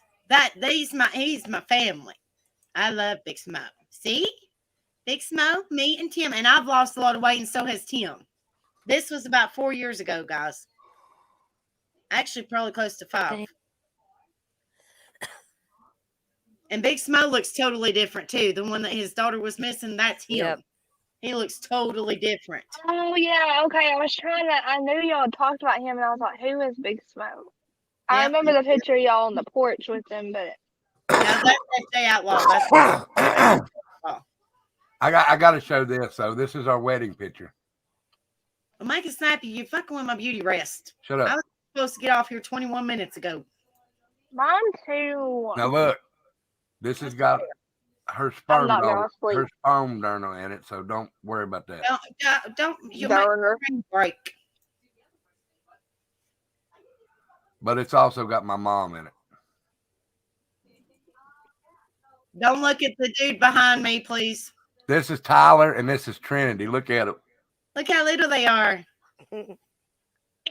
S1: He's my family. I love Big Smo. See? Big Smo, me, and Tim. And I've lost a lot of weight, and so has Tim. This was about 4 years ago, guys. Actually, probably close to 5. And Big Smo looks totally different, too. The one that his daughter was missing, that's him.
S5: Yep.
S1: He looks totally different.
S2: Oh yeah, okay. I knew y'all had talked about him, and I was like, who is Big Smoke? I
S1: Yeah.
S2: remember the picture of y'all on the porch with him, but
S1: Now, that's SJ Outlaw. That's
S4: I got to show this. So this is our wedding picture.
S1: well, make it snappy. You're fucking with my beauty rest.
S4: Shut
S1: I
S4: up.
S1: was supposed to get off here 21 minutes ago.
S2: mine too.
S4: Now look, this has got her
S2: I'm
S4: sperm
S2: not
S4: donor,
S2: gonna sleep.
S4: her sperm donor in it. So don't worry about that.
S1: Don't you'll make
S2: Donor.
S1: your brain break.
S4: But it's also got my mom in it.
S1: Don't look at the dude behind me, please.
S4: This is Tyler and this is Trinity. Look at it.
S1: Look how little they are.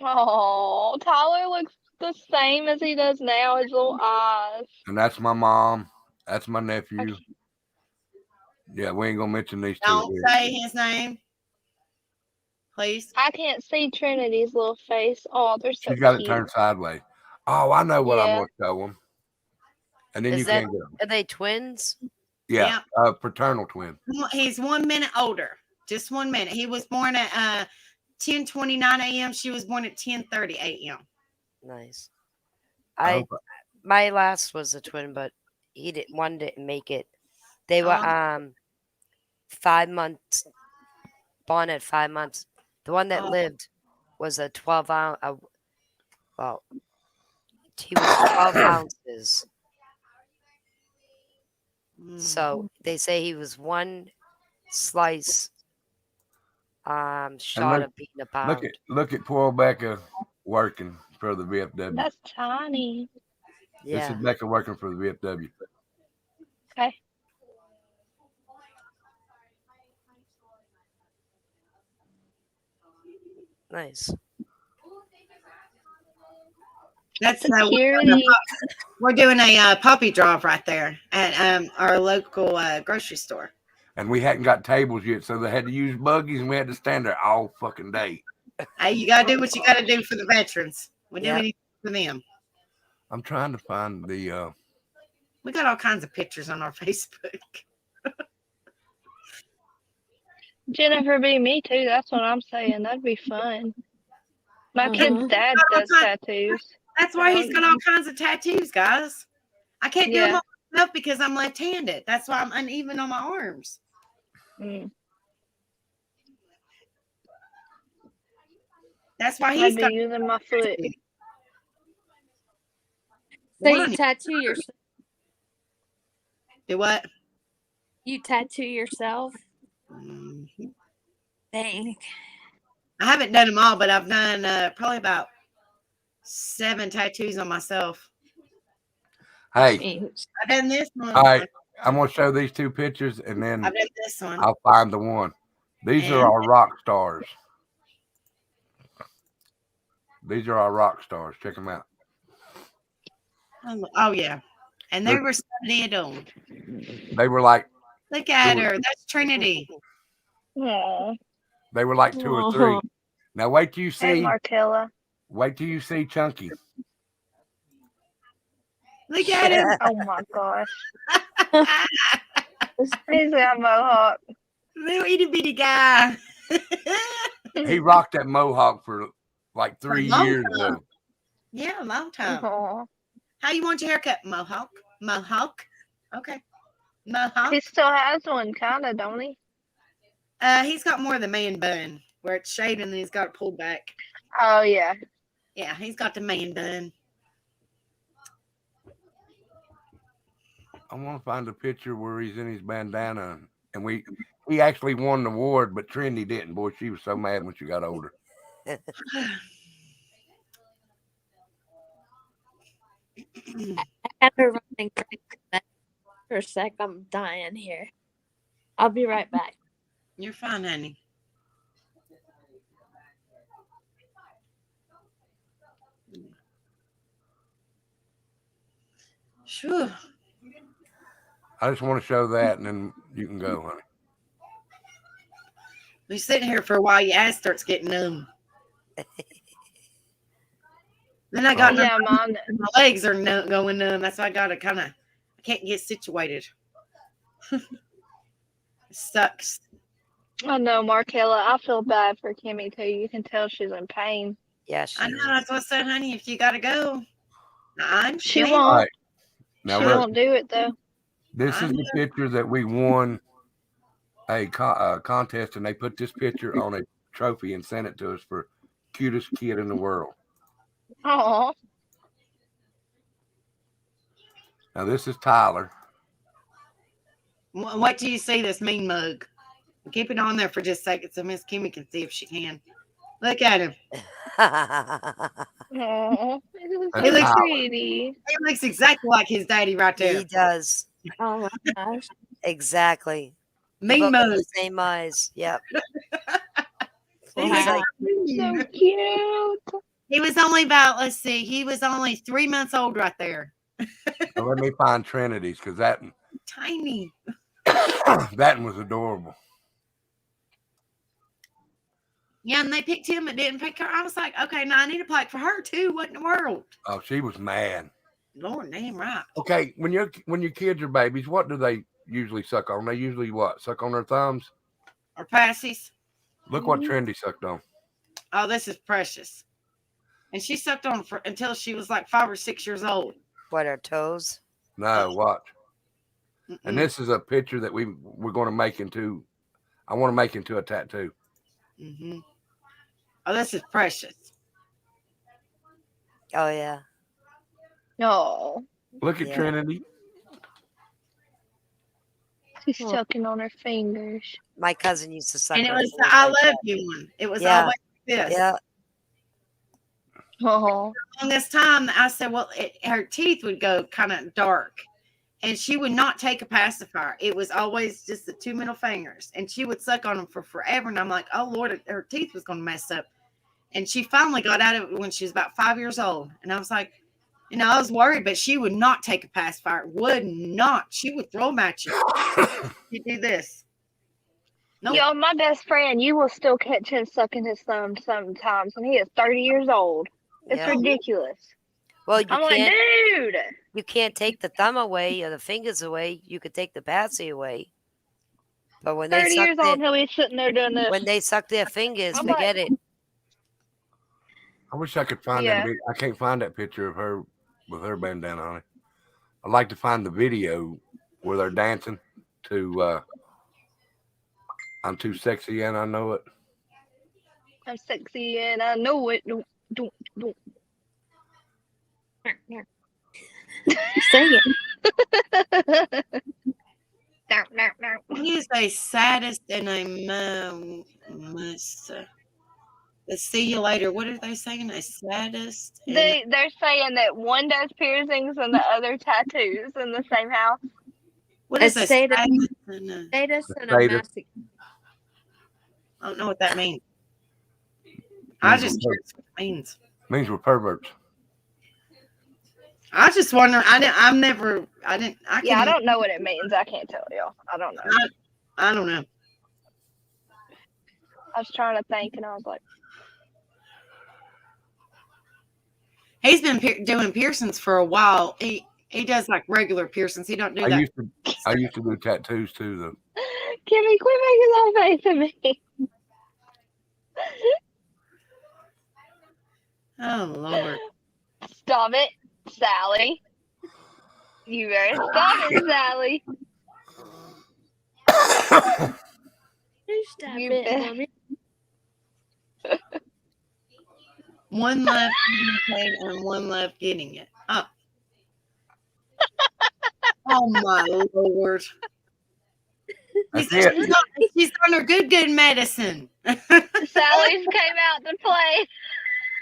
S2: Oh, Tyler looks the same as he does now. His little eyes.
S4: And that's my mom. That's my nephew. Yeah, we ain't gonna mention these two.
S1: Don't
S4: here.
S1: say his name, please.
S2: I can't see Trinity's little face. Oh, they're so
S4: She's got it
S2: cute.
S4: turned sideways. Oh, I know what I'm
S2: Yeah.
S4: gonna show them. And then
S5: Is
S4: you
S5: that-
S4: can't get them.
S5: Are they twins?
S4: Yeah, fraternal twin.
S1: He's 1 minute older. Just 1 minute. He was born at 10:29 a.m. She was born at 10:30 a.m.
S5: Nice.
S4: Oh,
S5: My last was a twin, but one didn't make it. They were 5 months, born at 5 months. The one that lived was a 12 ounce. Well, he was 12 ounces. So they say he was one slice short of being a pound.
S4: Look at poor Becca working for the VFW.
S2: That's tiny.
S4: This is Becca working for the VFW.
S2: Okay.
S5: Nice.
S1: That's
S2: Security.
S1: we're doing a puppy drive right there at our local grocery store.
S4: And we hadn't got tables yet, so they had to use buggies, and we had to stand there all fucking day.
S1: Hey, you gotta do what you gotta do for the veterans. We do
S5: Yeah.
S1: anything for them.
S4: I'm trying to find the.
S1: We got all kinds of pictures on our Facebook.
S2: Jennifer be me too. That's what I'm saying. That'd be fun. My
S12: Mhm.
S2: kid's dad does tattoos.
S1: That's why he's got all kinds of tattoos, guys. I can't do them
S2: Yeah.
S1: all myself because I'm left-handed. That's why I'm uneven on my arms.
S2: Mm.
S1: That's why
S2: I'd
S1: he's
S2: be
S1: got.
S2: using my foot.
S12: So
S1: One.
S12: you tattoo yourself?
S1: Do what?
S12: You tattoo yourself?
S1: Mhm.
S12: Dang.
S1: I haven't done them all, but I've done probably about 7 tattoos on myself.
S4: Hey,
S1: I've done this one.
S4: all right. I'm gonna show these two pictures, and then
S1: I've done this one.
S4: I'll find the one. These are
S1: And-
S4: our rock stars. These are our rock stars. Check them out.
S1: Oh yeah, and they
S4: Look.
S1: were so little.
S4: They were like
S1: Look at her. That's Trinity.
S2: Aw.
S4: they were like 2 or 3. Now wait till you
S2: And
S4: see.
S2: Markella.
S4: Wait till you see Chunky.
S1: Look at him.
S2: Oh my gosh. He's got a mohawk.
S1: Little itty bitty guy.
S4: He rocked that mohawk for like 3
S1: long
S4: years
S1: time.
S4: ago.
S1: Yeah, a long time.
S2: Aw.
S1: How you want your haircut? Mohawk? Mohawk? Okay. Mohawk?
S2: He still has one, kind of, don't he?
S1: He's got more of the man bun where it's shaved and then he's got it pulled back.
S2: Oh, yeah.
S1: Yeah, he's got the man bun.
S4: I want to find a picture where he's in his bandana, and he actually won the award, but Trinity didn't. Boy, she was so mad when she got older.
S12: I have a running for a sec. I'm dying here. I'll be right back.
S1: You're fine, honey. Sure.
S4: I just want to show that, and then you can go, honey.
S1: You're sitting here for a while, your ass starts getting numb. Then I got
S2: Yeah, Mom.
S1: my legs are going numb. That's why I gotta I can't get situated. It sucks.
S2: I know, Markella. I feel bad for Kimmy too. You can tell she's in pain.
S5: Yeah,
S1: I know. That's what I said, honey. If you gotta go, I'm
S2: She
S1: sure.
S2: won't.
S4: Right. Now,
S2: She
S4: look,
S2: won't do it though.
S4: this is the picture that we won a contest, and they put this picture on a trophy and sent it to us for cutest kid in the world.
S2: Oh.
S4: Now, this is Tyler.
S1: What do you see this mean mug? Keep it on there for just a second so Miss Kimmy can see if she can. Look at him.
S2: Oh,
S1: He looks
S2: pretty.
S1: He looks exactly like his daddy right there.
S5: He does.
S12: Oh my gosh.
S5: Exactly.
S1: Mean
S5: Both have
S1: mug.
S5: the same eyes. Yep.
S1: He's
S5: Wow.
S1: like,
S2: So cute.
S1: he was only about, let's see, he was only 3 months old right there.
S4: So let me find Trinity's, because that
S1: Tiny.
S4: that one was adorable.
S1: Yeah, and they picked him and didn't pick her. I was like, okay, now I need a plaque for her too. What in the world?
S4: Oh, she was mad.
S1: Lord, damn right.
S4: Okay, when your kids are babies, what do they usually suck on? They usually what? Suck on their thumbs?
S1: Or passies.
S4: Look what Trinity sucked on.
S1: Oh, this is precious. And she sucked on until she was like 5 or 6 years old.
S5: What, her toes?
S4: No, watch.
S1: Mm-mm.
S4: And this is a picture that we're going to make into. I want to make into a tattoo.
S1: Mm-hmm. Oh, this is precious.
S5: Oh, yeah.
S2: No.
S4: Look at
S5: Yeah.
S4: Trinity.
S2: She's sucking on her fingers.
S5: My cousin used to suck
S1: And it
S5: her
S1: was the
S5: toes
S1: I
S5: like
S1: love
S5: that.
S1: you one. It was
S5: Yeah.
S1: always this.
S5: Yeah.
S2: Oh.
S1: On this time, I said, well, her teeth would go kind of dark. And she would not take a pacifier. It was always just the 2 middle fingers. And she would suck on them for forever. And I'm like, oh, Lord, her teeth was going to mess up. And she finally got out of it when she was about 5 years old. And I was like, you know, I was worried, but she would not take a pacifier. Would not. She would throw them at you. You do this. Nope.
S2: Yo, my best friend, you will still catch him sucking his thumb sometimes, and he is 30 years old. It's
S5: Yeah.
S2: ridiculous.
S5: Well, you
S2: I'm like,
S5: can't.
S2: dude.
S5: You can't take the thumb away or the fingers away. You could take the passy away. But when they
S2: 30
S5: suck
S2: years
S5: their,
S2: old, he'll be sitting there doing this.
S5: when they suck their fingers,
S2: I'm like-
S5: forget it.
S4: I wish I could find
S2: Yeah.
S4: that. I can't find that picture of her with her bandana on it. I'd like to find the video where they're dancing to I'm Too Sexy and I Know It.
S2: I'm sexy and I know it. Don't.
S12: Sing it.
S1: He is a saddest and a must. Let's see you later. What are they saying? A saddest. And
S2: They're saying that one does piercings and the other tattoos in the same house.
S1: what is
S12: A
S1: a
S12: sadist.
S1: saddest and a-
S12: Status and a
S4: Sadist.
S12: masochist.
S1: I don't know what that means. I just curious what it means.
S4: Means we're perverts.
S1: I just wonder. I can't
S2: Yeah, I don't know what it means. I can't tell you. I don't know.
S1: I don't know.
S2: I was trying to think, and I was like,
S1: He's been doing piercings for a while. He does like regular piercings. He don't do
S4: I
S1: that.
S4: used to do tattoos too, though.
S2: Kimmy, quit making that face at me.
S1: Oh Lord.
S2: Stop it, Sally. You better stop it, Sally.
S12: You stop
S2: You
S12: it,
S2: bet.
S12: mommy.
S1: One left getting paid and one left getting it. Oh. Oh my Lord.
S4: That's it.
S1: She's on her good medicine.
S2: Sally's came out to play.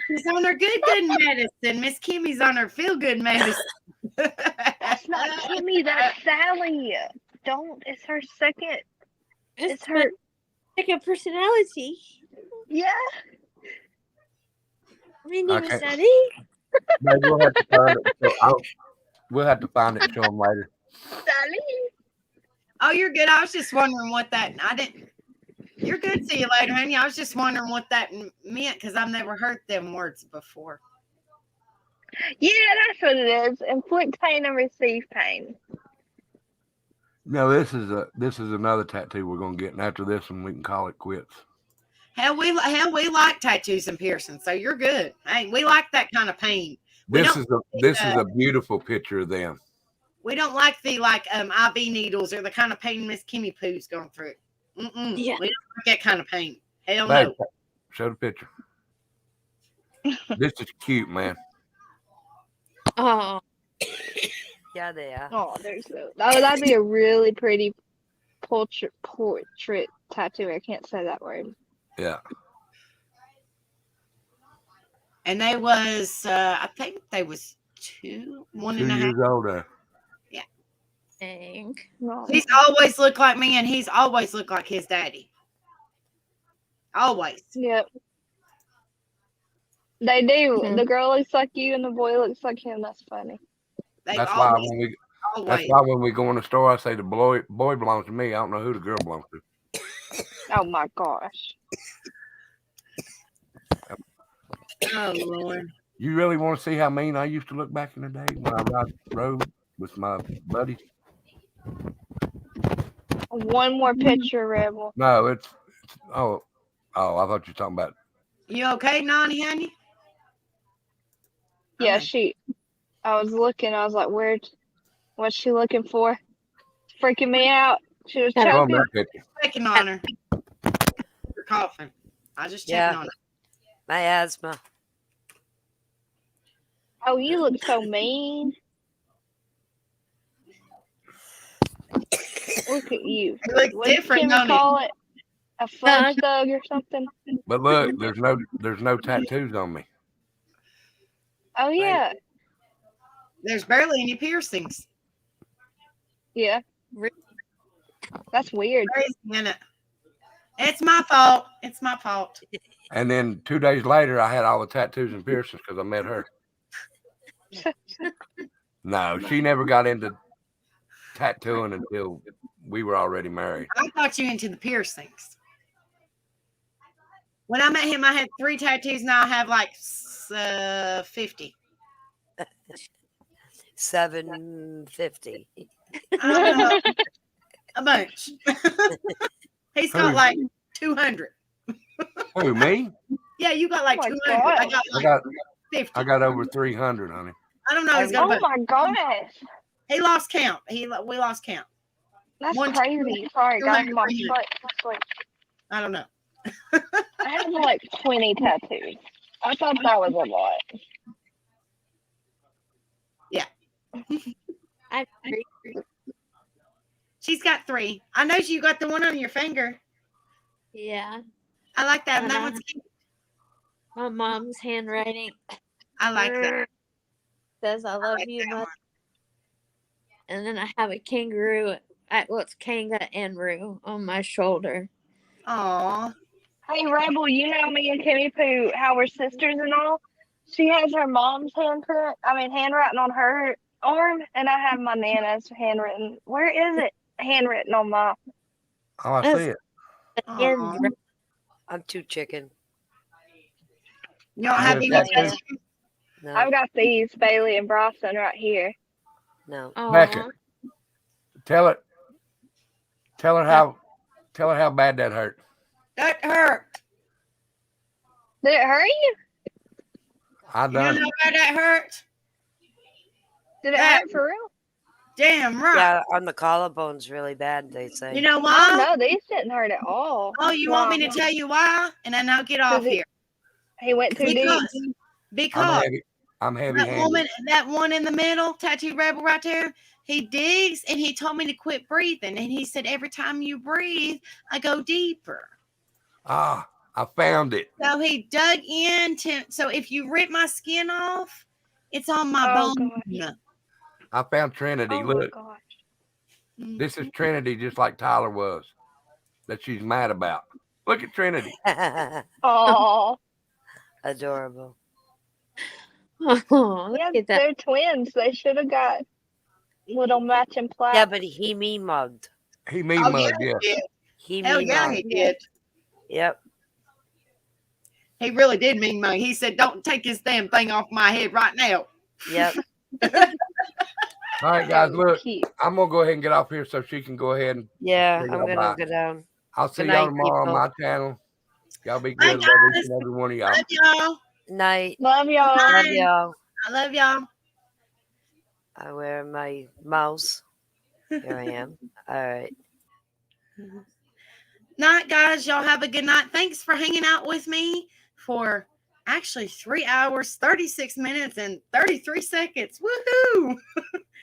S1: She's on her good medicine. Miss Kimmy's on her feel good medicine.
S2: That's not Kimmy, that's Sally. Don't. It's her second. It's her.
S12: Second personality.
S2: Yeah.
S12: My name is
S4: Okay.
S12: Sally.
S4: Maybe we'll have to find it. So We'll have to find it and show them later.
S1: Oh, you're good. I was just wondering what that. I didn't. You're good. See you later, honey. I was just wondering what that meant because I've never heard them words before.
S2: Yeah, that's what it is. Inflict pain and receive pain.
S4: No, this is another tattoo we're gonna get, and after this one we can call it quits.
S1: Hell, we like tattoos and piercings, so you're good. Hey, we like that kind of pain.
S4: This is a beautiful picture of them.
S1: We don't like the IV needles or the kind of pain Miss Kimmy Poo's going through. Yeah. We don't like that kind of pain. Hell
S4: Babe,
S1: no.
S4: show the picture. This is cute, man.
S12: Oh.
S5: Yeah, they are.
S2: Oh, there's that'd be a really pretty portrait tattoo. I can't say that word.
S4: Yeah.
S1: And they was, I think they was 1.5
S4: years older.
S1: Yeah.
S12: Dang.
S1: He's always looked like me, and he's always looked like his daddy. Always.
S2: Yep. They do.
S12: Mhm.
S2: The girl looks like you, and the boy looks like him. That's funny.
S4: That's why when we go in the store, I say the boy belongs to me. I don't know who the girl belongs to.
S2: Oh my gosh.
S1: Oh Lord.
S4: You really want to see how mean I used to look back in the day when I rode with my buddies?
S2: One more picture, Rebel.
S4: No, it's I thought you were talking about.
S1: You okay, Nani, honey?
S2: Yeah, I was looking. I was like, what's she looking for? Freaking me out. She was choking.
S1: Checking on her. You're coughing. I just checking on her.
S5: My asthma.
S2: Oh, you look so mean. Look at you.
S1: You look
S2: What did
S1: different,
S2: Kim
S1: don't
S2: call it? A fudge thug or something?
S4: But look, there's no tattoos on me.
S2: Oh yeah.
S1: There's barely any piercings.
S2: Yeah. That's weird.
S1: Crazy, isn't it? It's my fault. It's my fault.
S4: And then 2 days later, I had all the tattoos and piercings because I met her. No, she never got into tattooing until we were already married.
S1: I got you into the piercings. When I met him, I had 3 tattoos. Now I have like 50.
S5: 750.
S1: A bunch. He's got like 200.
S4: Who, me?
S1: Yeah, you got like 200. I got like 50.
S4: I got over 300, honey.
S1: I don't know. He's got
S2: Oh my gosh.
S1: He lost count. We lost count.
S2: That's
S1: One,
S2: crazy. Sorry, guys. My
S1: 200.
S2: butt.
S1: I don't know.
S2: I have like 20 tattoos. I thought that was a lot.
S1: Yeah.
S12: I agree.
S1: She's got 3. I know you got the one on your finger.
S12: Yeah.
S1: I like that.
S12: And
S1: That one's cute.
S12: My mom's handwriting
S1: I like that.
S12: says I love you, Mother. And then I have a kangaroo. It's Kanga and Roo on my shoulder.
S1: Aw.
S2: Hey, Rebel, you know me and Kimmy Poo, how we're sisters and all? She has her mom's handwriting on her arm, and I have my Nana's handwritten. Where is it? Handwritten on my...
S4: Oh, I see it.
S1: Aw.
S5: I'm too chicken.
S1: You don't have any tattoos?
S5: No.
S2: I've got these, Bailey and Bryson, right here.
S5: No.
S4: Becca, tell her how bad that hurt.
S1: That hurt.
S2: Did it hurt you?
S4: I
S1: You
S4: done.
S1: know how that hurt?
S2: Did it hurt for real?
S1: Damn right.
S5: Yeah, on the collarbone's really bad, they say.
S1: You know
S2: Oh,
S1: why?
S2: no, these didn't hurt at all.
S1: Oh, you want me to tell you why? And then I'll get off here.
S2: He went too deep.
S1: Because
S4: I'm heavy
S1: that
S4: handed.
S1: woman, that one in the middle, Tattoo Rebel right there, he digs and he told me to quit breathing. And he said, every time you breathe, I go deeper.
S4: Ah, I found it.
S1: So he dug into, so if you rip my skin off, it's on my bone.
S4: I found Trinity. Look, this is Trinity, just like Tyler was, that she's mad about. Look at Trinity.
S2: Oh.
S5: Adorable.
S12: Oh,
S2: Yeah,
S12: look at that.
S2: they're twins. They should have got little matching plaque.
S5: Yeah, but he me mugged.
S4: He me
S1: Oh,
S4: mugged,
S1: yeah,
S4: yeah.
S1: he did.
S5: He
S1: Hell
S5: me
S1: yeah,
S5: mugged.
S1: he did.
S5: Yep.
S1: He really did mean mug. He said, "Don't take this damn thing off my head right now."
S5: Yep.
S4: All right, guys,
S2: That was
S4: look,
S2: cute.
S4: I'm gonna go ahead and get off here so she can go ahead and
S5: Yeah,
S4: say
S5: I'm gonna
S4: bye.
S5: go down.
S4: I'll see
S5: Good
S4: y'all
S5: night,
S4: tomorrow on
S5: people.
S4: my channel. Y'all be
S1: Bye,
S4: good. Love each
S1: guys.
S4: and every one of y'all.
S1: Love y'all.
S5: Night.
S2: Love y'all.
S5: Love
S1: Bye.
S5: y'all.
S1: I love y'all.
S5: I wear my mouse. Here I am. All right.
S1: Night, guys. Y'all have a good night. Thanks for hanging out with me for actually 3 hours, 36 minutes, and 33 seconds. Woohoo!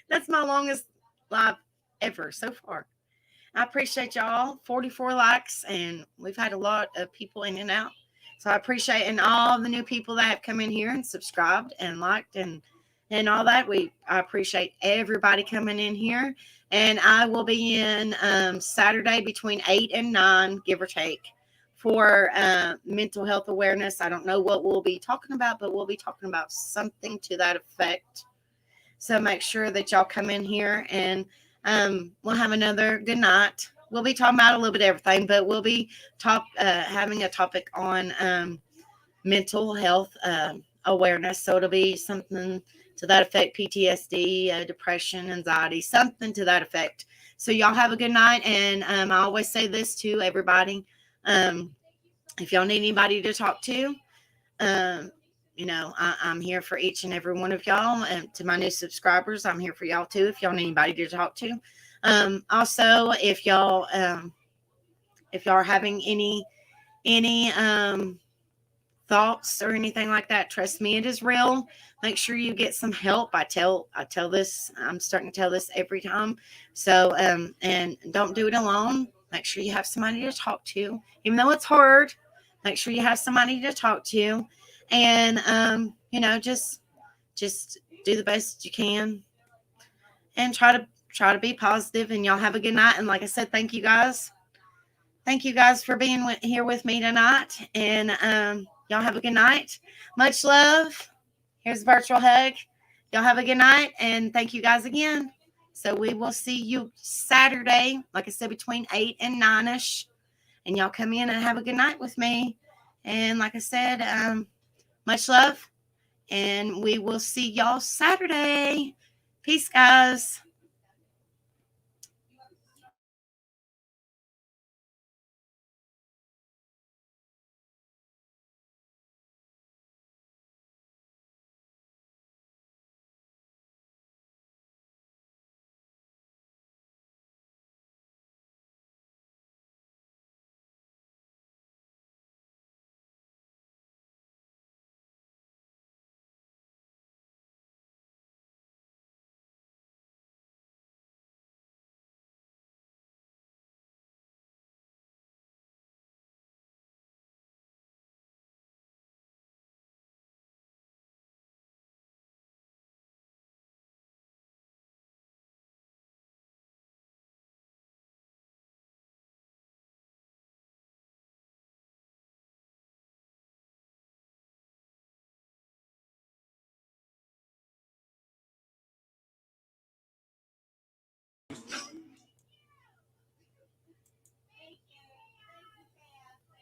S1: That's my longest live ever so far. I appreciate y'all. 44 likes, and we've had a lot of people in and out. So I appreciate and all the new people that have come in here and subscribed and liked and all that. I appreciate everybody coming in here. And I will be in Saturday between 8 and 9, give or take, for mental health awareness. I don't know what we'll be talking about, but we'll be talking about something to that effect. So make sure that y'all come in here, and we'll have another good night. We'll be talking about a little bit of everything, but we'll be having a topic on mental health awareness. So it'll be something to that effect: PTSD, depression, anxiety, something to that effect. So y'all have a good night. And I always say this to everybody: if y'all need anybody to talk to, I'm here for each and every one of y'all. And to my new subscribers, I'm here for y'all too, if y'all need anybody to talk to. Also, if y'all are having any thoughts or anything like that, trust me, it is real. Make sure you get some help. I tell this, I'm starting to tell this every time. So, and don't do it alone. Make sure you have somebody to talk to, even though it's hard. Make sure you have somebody to talk to, and just do the best you can, and try to be positive. And y'all have a good night. And like I said, thank you guys. Thank you guys for being here with me tonight. And y'all have a good night. Much love. Here's a virtual hug. Y'all have a good night. And thank you guys again. So we will see you Saturday, like I said, between 8 and 9ish. And y'all come in and have a good night with me. And like I said, much love. And we will see y'all Saturday. Peace, guys.